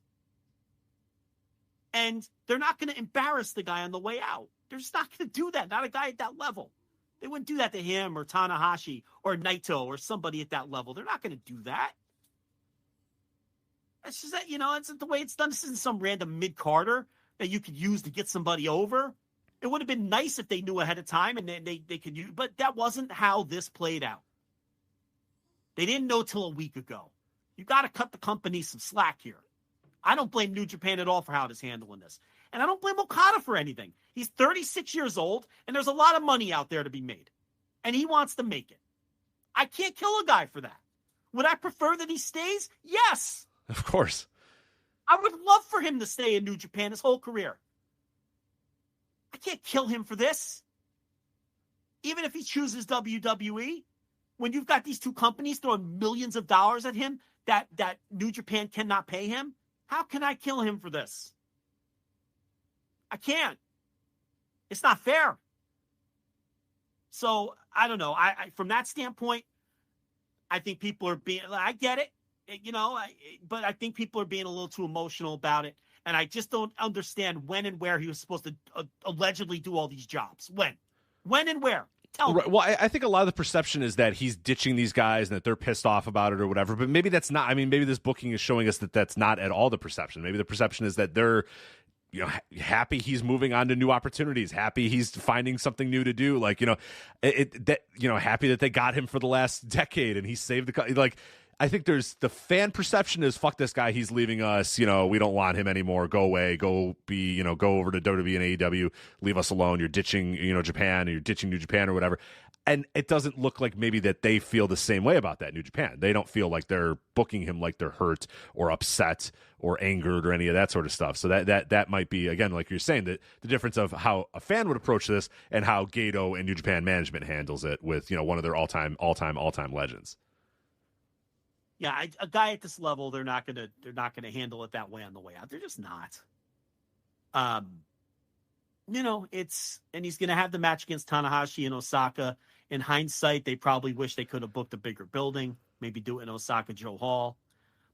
And they're not going to embarrass the guy on the way out. They're just not going to do that. Not a guy at that level. They wouldn't do that to him or Tanahashi or Naito or somebody at that level. They're not going to do that. That's just that, it's the way it's done. This isn't some random mid-carder that you could use to get somebody over. It would have been nice if they knew ahead of time and they could use, but that wasn't how this played out. They didn't know till a week ago. You got to cut the company some slack here. I don't blame New Japan at all for how it is handling this. And I don't blame Okada for anything. He's 36 years old, and there's a lot of money out there to be made. And he wants to make it. I can't kill a guy for that. Would I prefer that he stays? Yes. Of course. I would love for him to stay in New Japan his whole career. I can't kill him for this. Even if he chooses WWE, when you've got these two companies throwing millions of dollars at him that New Japan cannot pay him, how can I kill him for this? I can't. It's not fair. So, I don't know. I from that standpoint, I think people are being, I get it, but I think people are being a little too emotional about it. And I just don't understand when and where he was supposed to allegedly do all these jobs. When and where? Tell me. Well, I think a lot of the perception is that he's ditching these guys and that they're pissed off about it or whatever. But maybe that's not. I mean, maybe this booking is showing us that that's not at all the perception. Maybe the perception is that they're, happy he's moving on to new opportunities, happy he's finding something new to do. Like, happy that they got him for the last decade and he saved the. I think there's the fan perception is fuck this guy, he's leaving us, we don't want him anymore, go away, go over to WWE and AEW, leave us alone, you're ditching Japan, or you're ditching New Japan or whatever. And it doesn't look like maybe that they feel the same way about that New Japan. They don't feel like they're booking him like they're hurt or upset or angered or any of that sort of stuff. So that might be, again, like you're saying, that the difference of how a fan would approach this and how Gato and New Japan management handles it with one of their all-time legends. Yeah, a guy at this level, they're not gonna handle it that way on the way out. They're just not. And he's gonna have the match against Tanahashi in Osaka. In hindsight, they probably wish they could have booked a bigger building, maybe do it in Osaka Joe Hall,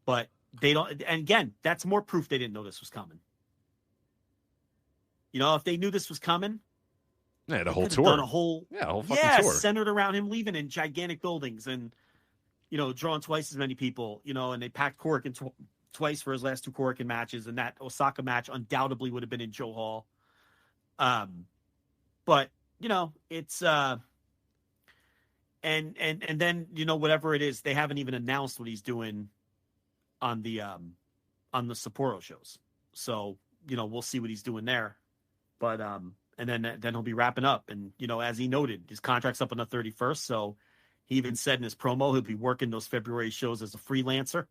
but they don't. And again, that's more proof they didn't know this was coming. If they knew this was coming, the whole tour, done a whole fucking tour centered around him leaving in gigantic buildings and. Drawing twice as many people, and they packed Korakuen twice for his last two Korakuen matches, and that Osaka match undoubtedly would have been in Joe Hall. But it's and then whatever it is, they haven't even announced what he's doing on the Sapporo shows. So we'll see what he's doing there. But and then he'll be wrapping up, and as he noted, his contract's up on the 31st, so. He even said in his promo he'll be working those February shows as a freelancer,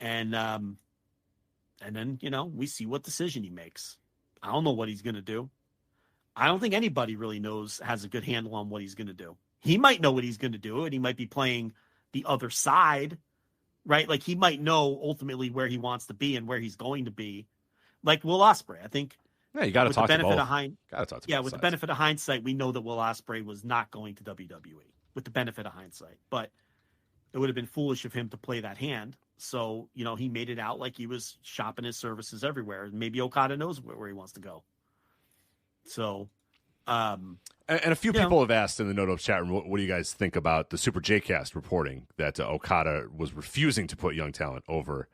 and then we see what decision he makes. I don't know what he's going to do. I don't think anybody really has a good handle on what he's going to do. He might know what he's going to do, and he might be playing the other side, right? Like he might know ultimately where he wants to be and where he's going to be. Like Will Ospreay, I think. Yeah, you got to talk to both. With the benefit of hindsight, we know that Will Ospreay was not going to WWE. With the benefit of hindsight, but it would have been foolish of him to play that hand. So, he made it out like he was shopping his services everywhere. Maybe Okada knows where he wants to go. So, and a few people have asked in the No Dopes chat room, what do you guys think about the Super J-Cast reporting that Okada was refusing to put young talent over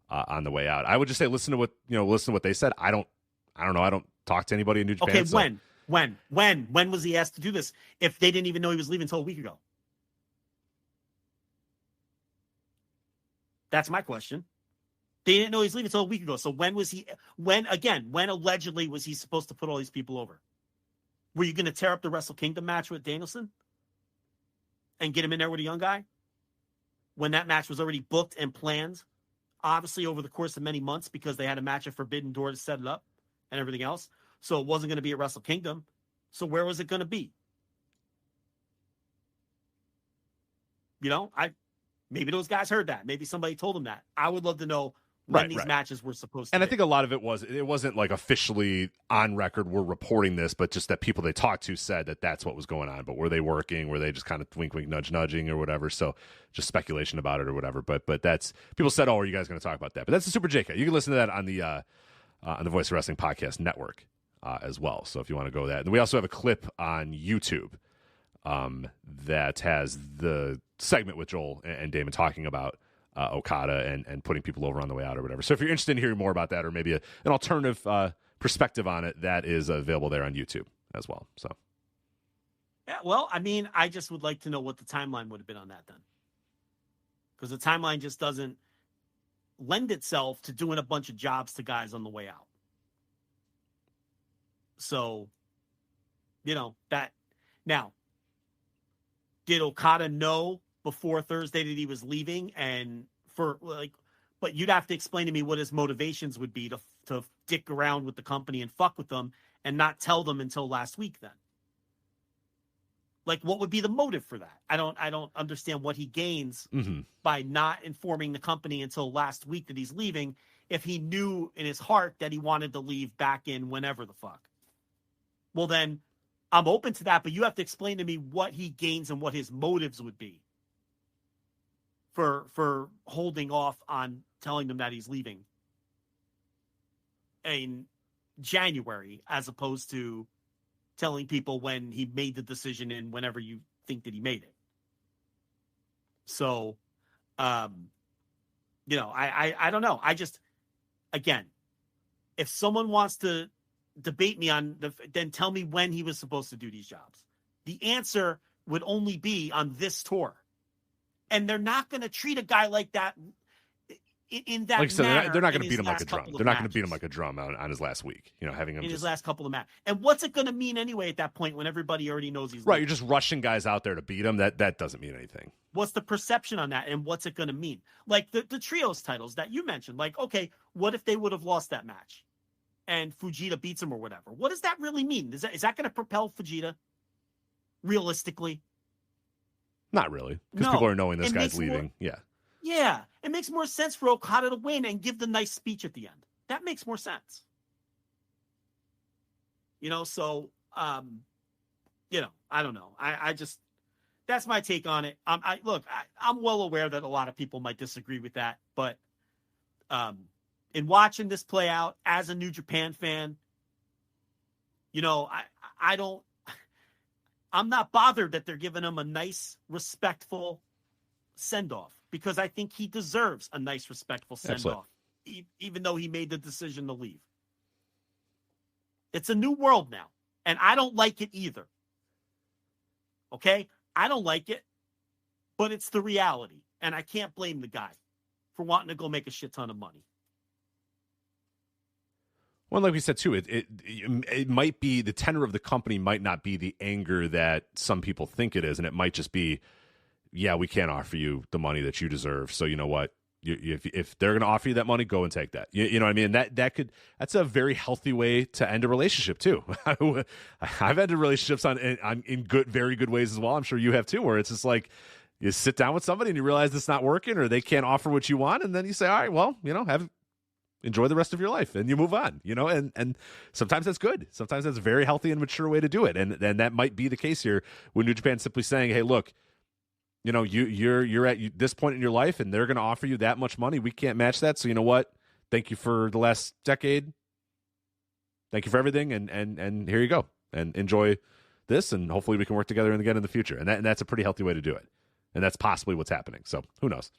on the way out? I would just say, listen to what they said. I don't know. I don't talk to anybody in New Japan. Okay, When was he asked to do this if they didn't even know he was leaving until a week ago? That's my question. They didn't know he was leaving until a week ago. So when allegedly was he supposed to put all these people over? Were you going to tear up the Wrestle Kingdom match with Danielson and get him in there with a young guy? When that match was already booked and planned, obviously over the course of many months because they had a match at Forbidden Door to set it up and everything else. So it wasn't going to be at Wrestle Kingdom. So where was it going to be? Maybe those guys heard that. Maybe somebody told them that. I would love to know when these matches were supposed to be. I think a lot of it wasn't like officially on record, we're reporting this, but just that people they talked to said that that's what was going on. But were they working? Were they just kind of wink, wink, nudge, nudging or whatever? So just speculation about it or whatever. But that's, people said, are you guys going to talk about that? But that's the Super JK. You can listen to that on the Voice of Wrestling Podcast Network. As well. So if you want to go that. And we also have a clip on YouTube that has the segment with Joel and Damon talking about Okada and putting people over on the way out or whatever. So if you're interested in hearing more about that or maybe an alternative perspective on it, that is available there on YouTube as well. So yeah, well, I mean, I just would like to know what the timeline would have been on that then. Because the timeline just doesn't lend itself to doing a bunch of jobs to guys on the way out. So, that now, did Okada know before Thursday that he was leaving? And but you'd have to explain to me what his motivations would be to dick around with the company and fuck with them and not tell them until last week then. Like, what would be the motive for that? I don't understand what he gains by not informing the company until last week that he's leaving if he knew in his heart that he wanted to leave back in whenever the fuck. Well, then I'm open to that, but you have to explain to me what he gains and what his motives would be for holding off on telling them that he's leaving. in January, as opposed to telling people when he made the decision and whenever you think that he made it. So, I don't know. I just, again, if someone wants to debate me on then tell me when he was supposed to do these jobs. The answer would only be on this tour. And they're not going to treat a guy like that in that like I said, manner. they're not going to beat him like a last drum. couple of They're not going to matches. beat him like a drum on his last week. Having him in just his last couple of matches. And what's it going to mean anyway at that point when everybody already knows he's right. leaving? You're just rushing guys out there to beat him. That doesn't mean anything. What's the perception on that, and what's it going to mean? Like the trios titles that you mentioned. Like, okay, what if they would have lost that match, and Fujita beats him or whatever? What does that really mean? Is that going to propel Fujita? Realistically, Not really, because No. people are knowing this It guy's makes more- leaving. Yeah. yeah, it makes more sense for Okada to win and give the nice speech at the end. That makes more sense. So I don't know. I just, that's my take on it. I'm well aware that a lot of people might disagree with that, but in watching this play out as a New Japan fan, I'm not bothered that they're giving him a nice, respectful send-off, because I think he deserves a nice, respectful send-off, even though he made the decision to leave. It's a new world now, and I don't like it either. Okay? I don't like it, but it's the reality, and I can't blame the guy for wanting to go make a shit ton of money. Well, like we said too, it might be the tenor of the company might not be the anger that some people think it is, and it might just be, yeah, we can't offer you the money that you deserve. So you know what? If they're going to offer you that money, go and take that. You know what I mean? That's a very healthy way to end a relationship too. I've ended relationships in good, very good ways as well. I'm sure you have too, where it's just like you sit down with somebody and you realize it's not working, or they can't offer what you want, and then you say, all right, well, enjoy the rest of your life, and you move on. And sometimes that's good. Sometimes that's a very healthy and mature way to do it, and that might be the case here when New Japan's simply saying, hey, look. You're at this point in your life, and they're going to offer you that much money. We can't match that. So you know what? Thank you for the last decade. Thank you for everything, and here you go. And enjoy this, and hopefully we can work together again in the future. And that's a pretty healthy way to do it. And that's possibly what's happening. So who knows?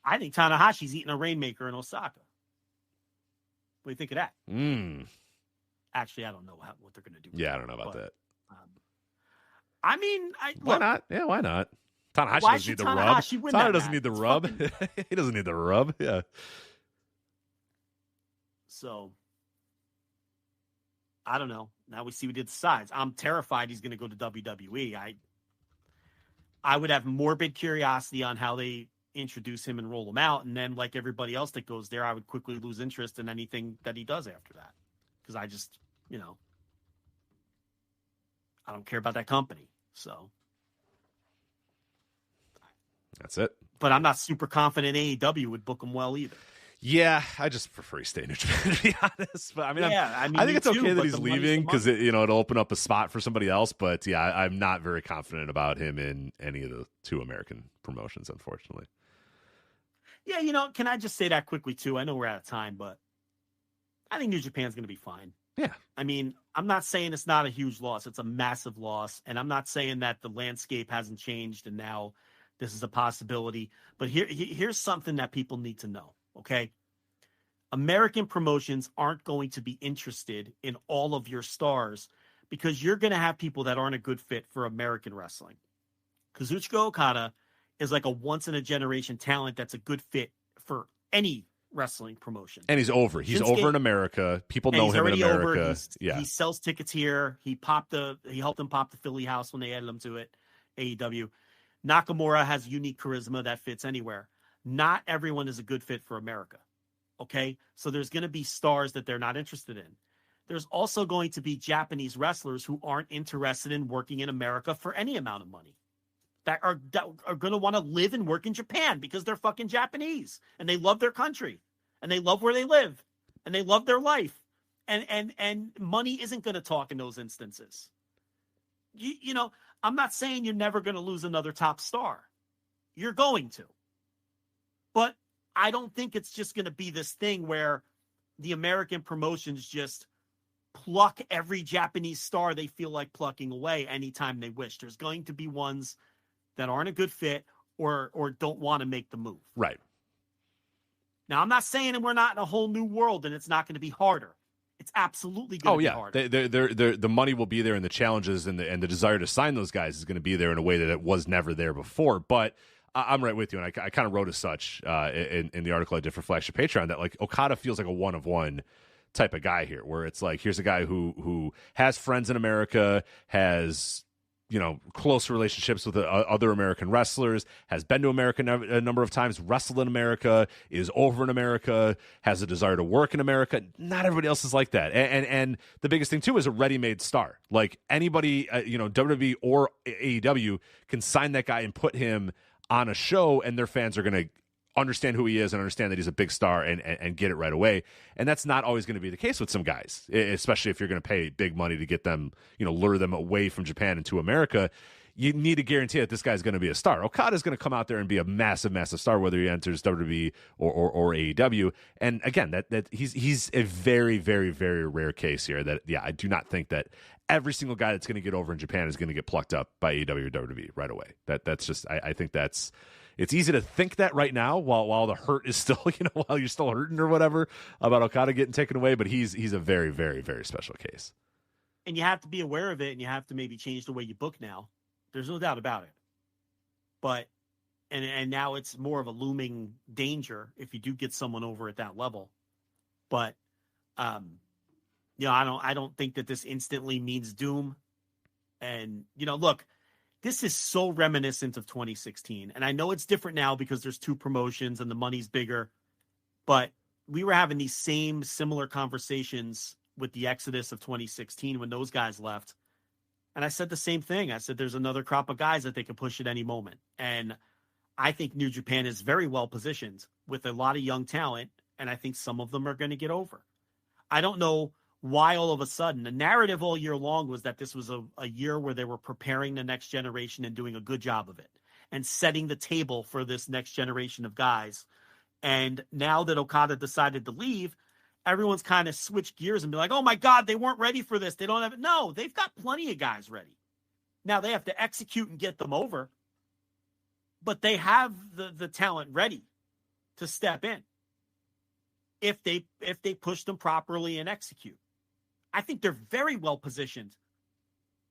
I think Tanahashi's eating a Rainmaker in Osaka. What do you think of that? Actually, I don't know what they're going to do. Yeah, I don't know about that. Why not? Yeah, why not? Tanahashi Why doesn't need should the Tanahashi rub. win Tana that doesn't match? need the It's rub. fucking- He doesn't need the rub. Yeah. So, I don't know. Now we see what he decides. I'm terrified he's going to go to WWE. I would have morbid curiosity on how they introduce him and roll him out. And then, like everybody else that goes there, I would quickly lose interest in anything that he does after that. Because I just, I don't care about that company. So. That's it. But I'm not super confident AEW would book him well either. Yeah, I just prefer he stay in New Japan, to be honest. But I me think it's too, okay that but he's the money's leaving the because money. it'll open up a spot for somebody else. But yeah, I'm not very confident about him in any of the two American promotions, unfortunately. Yeah, can I just say that quickly too? I know we're out of time, but I think New Japan's going to be fine. Yeah. I mean, I'm not saying it's not a huge loss. It's a massive loss. And I'm not saying that the landscape hasn't changed and now this is a possibility. But here's something that people need to know, okay? American promotions aren't going to be interested in all of your stars because you're going to have people that aren't a good fit for American wrestling. Kazuchika Okada is like a once-in-a-generation talent that's a good fit for any wrestling promotion. And he's over. He's Shinsuke- over in America. People And know he's him in already America. over. Yeah. He sells tickets here. He helped them pop the Philly house when they added him to it. AEW. Nakamura has unique charisma that fits anywhere. Not everyone is a good fit for America. Okay? So there's going to be stars that they're not interested in. There's also going to be Japanese wrestlers who aren't interested in working in America for any amount of money. That are going to want to live and work in Japan because they're fucking Japanese and they love their country and they love where they live and they love their life. And money isn't going to talk in those instances. You know, I'm not saying you're never going to lose another top star. You're going to. But I don't think it's just going to be this thing where the American promotions just pluck every Japanese star they feel like plucking away anytime they wish. There's going to be ones that aren't a good fit or don't want to make the move. Right. Now, I'm not saying that we're not in a whole new world and it's not going to be harder. It's absolutely going to be harder. The money will be there, and the challenges and the desire to sign those guys is going to be there in a way that it was never there before. But I'm right with you, and I kind of wrote as such in the article I did for Flagship Patreon that like Okada feels like a one-of-one type of guy here, where it's like here's a guy who has friends in America, has close relationships with other American wrestlers, has been to America a number of times, wrestled in America, is over in America, has a desire to work in America. Not everybody else is like that. And the biggest thing, too, is a ready-made star. Like anybody, WWE or AEW can sign that guy and put him on a show, and their fans are going to understand who he is and understand that he's a big star and get it right away. And that's not always going to be the case with some guys, especially if you're going to pay big money to get them, lure them away from Japan into America. You need to guarantee that this guy's going to be a star. Okada's going to come out there and be a massive, massive star, whether he enters WWE or AEW. And again, that he's a very, very, very rare case here that, I do not think that every single guy that's going to get over in Japan is going to get plucked up by AEW or WWE right away. That's just, I think that's, it's easy to think that right now while the hurt is still, while you're still hurting or whatever about Okada getting taken away, but he's a very, very, very special case. And you have to be aware of it, and you have to maybe change the way you book now. There's no doubt about it. But, and now it's more of a looming danger if you do get someone over at that level. But, I don't think that this instantly means doom. And, look, this is so reminiscent of 2016. And I know it's different now because there's two promotions and the money's bigger. But we were having these similar conversations with the exodus of 2016 when those guys left. And I said the same thing. I said there's another crop of guys that they can push at any moment. And I think New Japan is very well positioned with a lot of young talent. And I think some of them are going to get over. I don't know why all of a sudden. The narrative all year long was that this was a year where they were preparing the next generation and doing a good job of it and setting the table for this next generation of guys. And now that Okada decided to leave, everyone's kind of switched gears and be like, oh my God, they weren't ready for this. They don't have it. No, they've got plenty of guys ready. Now they have to execute and get them over, but they have the talent ready to step in if they push them properly and execute. I think they're very well positioned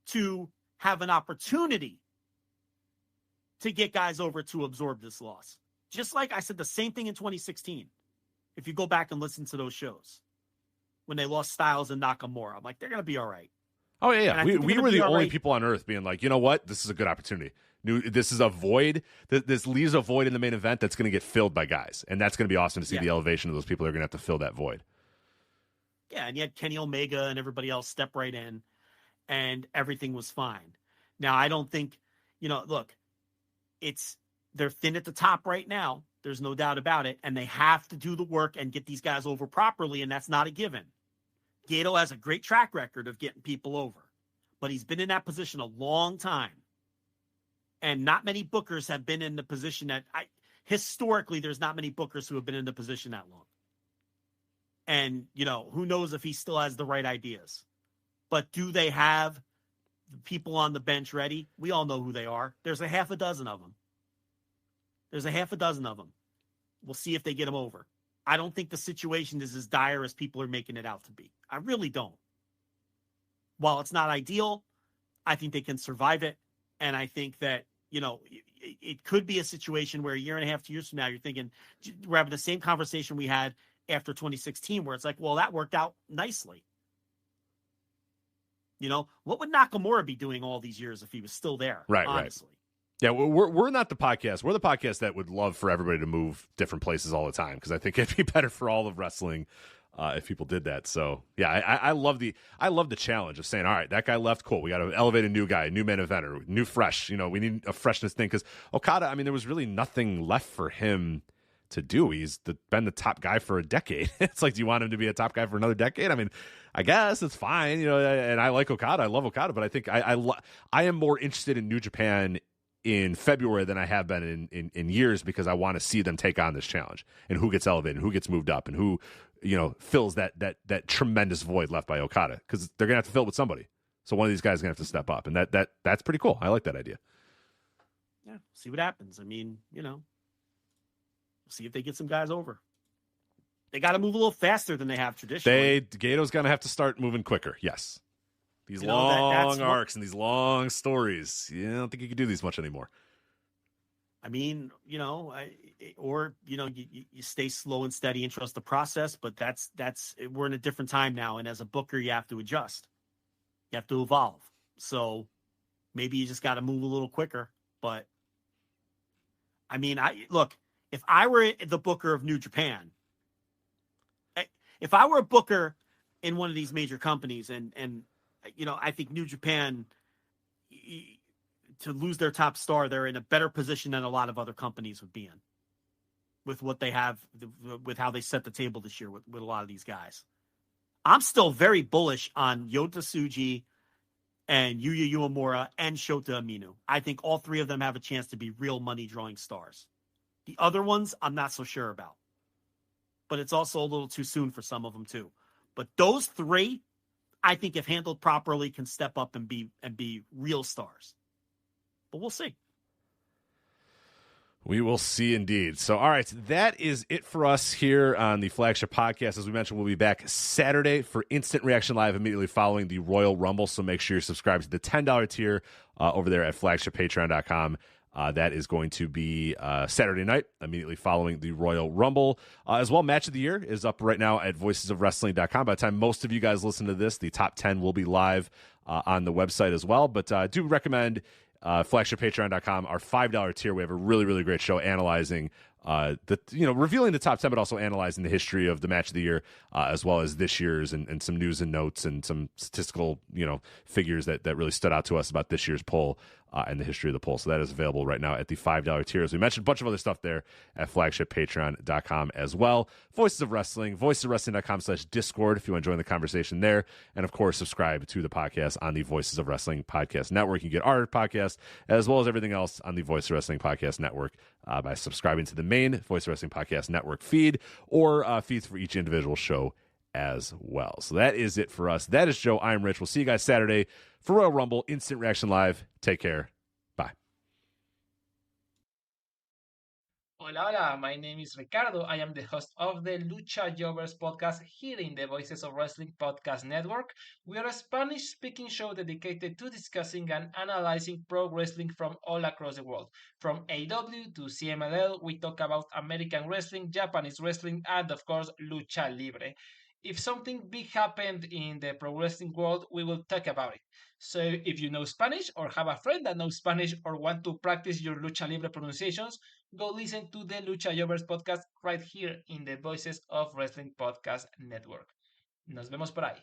to have an opportunity to get guys over to absorb this loss. Just like I said the same thing in 2016. If you go back and listen to those shows, when they lost Styles and Nakamura, I'm like, they're going to be all right. Oh, yeah. We were the only people on earth being like, you know what? This is a good opportunity. This is a void. This leaves a void in the main event that's going to get filled by guys. And that's going to be awesome to see the elevation of those people that are going to have to fill that void. Yeah, and you had Kenny Omega and everybody else step right in, and everything was fine. Now, I don't think, look, they're thin at the top right now. There's no doubt about it. And they have to do the work and get these guys over properly, and that's not a given. Gato has a great track record of getting people over, but he's been in that position a long time. And not many bookers have been in the position historically, there's not many bookers who have been in the position that long. And, who knows if he still has the right ideas. But do they have people on the bench ready? We all know who they are. There's a half a dozen of them. We'll see if they get them over. I don't think the situation is as dire as people are making it out to be. I really don't. While it's not ideal, I think they can survive it. And I think that, it could be a situation where a year and a half, 2 years from now, you're thinking, we're having the same conversation we had after 2016, where it's like, well, that worked out nicely. What would Nakamura be doing all these years if he was still there? Right, honestly. Yeah, we're not the podcast. We're the podcast that would love for everybody to move different places all the time, because I think it'd be better for all of wrestling if people did that. So yeah, I love the challenge of saying, all right, that guy left, cool. We got to elevate a new guy, a new main eventer, new fresh. We need a freshness thing, because Okada, there was really nothing left for him to do. He's been the top guy for a decade. It's like, do you want him to be a top guy for another decade? I guess it's fine, and I like Okada. I love Okada, but I think I am more interested in New Japan in February than I have been in years, because I want to see them take on this challenge and who gets elevated and who gets moved up and who fills that tremendous void left by Okada, because they're gonna have to fill it with somebody. So one of these guys is gonna have to step up, and that's pretty cool. I like that idea. Yeah, see what happens. I mean, see if they get some guys over. They got to move a little faster than they have traditionally. Gato's gonna have to start moving quicker. Yes, these long arcs and these long stories. I don't think you can do these much anymore. I mean, you stay slow and steady and trust the process, but that's we're in a different time now. And as a booker, you have to adjust. You have to evolve. So maybe you just got to move a little quicker. But I mean, if I were the booker of New Japan, if I were a booker in one of these major companies and I think New Japan, to lose their top star, they're in a better position than a lot of other companies would be in with what they have, with how they set the table this year with a lot of these guys. I'm still very bullish on Yota Tsuji and Yuya Uemura and Shota Umino. I think all three of them have a chance to be real money drawing stars. The other ones, I'm not so sure about, but it's also a little too soon for some of them too. But those three, I think if handled properly, can step up and be real stars. But we'll see. We will see indeed. So, all right, that is it for us here on the Flagship Podcast. As we mentioned, we'll be back Saturday for Instant Reaction Live immediately following the Royal Rumble. So make sure you're subscribed to the $10 tier over there at flagshippatreon.com. That is going to be Saturday night, immediately following the Royal Rumble. As well, Match of the Year is up right now at voicesofwrestling.com. By the time most of you guys listen to this, the top 10 will be live on the website as well. But I do recommend flagshippatreon.com, our $5 tier. We have a really, really great show analyzing revealing the top 10, but also analyzing the history of the Match of the Year, as well as this year's, and some news and notes and some statistical, figures that really stood out to us about this year's poll and the history of the poll. So that is available right now at the $5 tier. As we mentioned, a bunch of other stuff there at flagshippatreon.com as well. Voices of Wrestling, voicesofwrestling.com/Discord if you want to join the conversation there. And of course, subscribe to the podcast on the Voices of Wrestling Podcast Network. You can get our podcast as well as everything else on the Voice of Wrestling Podcast Network by subscribing to the main Voice of Wrestling Podcast Network feed, or feeds for each individual show as well. So that is it for us. That is Joe. I'm Rich. We'll see you guys Saturday for Royal Rumble Instant Reaction Live. Take care. Bye. Hola, hola. My name is Ricardo. I am the host of the Lucha Jovers podcast here in the Voices of Wrestling Podcast Network. We are a Spanish-speaking show dedicated to discussing and analyzing pro wrestling from all across the world. From AEW to CMLL, we talk about American wrestling, Japanese wrestling, and of course, Lucha Libre. If something big happened in the pro wrestling world, we will talk about it. So if you know Spanish or have a friend that knows Spanish or want to practice your Lucha Libre pronunciations, go listen to the Lucha Jovers podcast right here in the Voices of Wrestling Podcast Network. Nos vemos por ahí.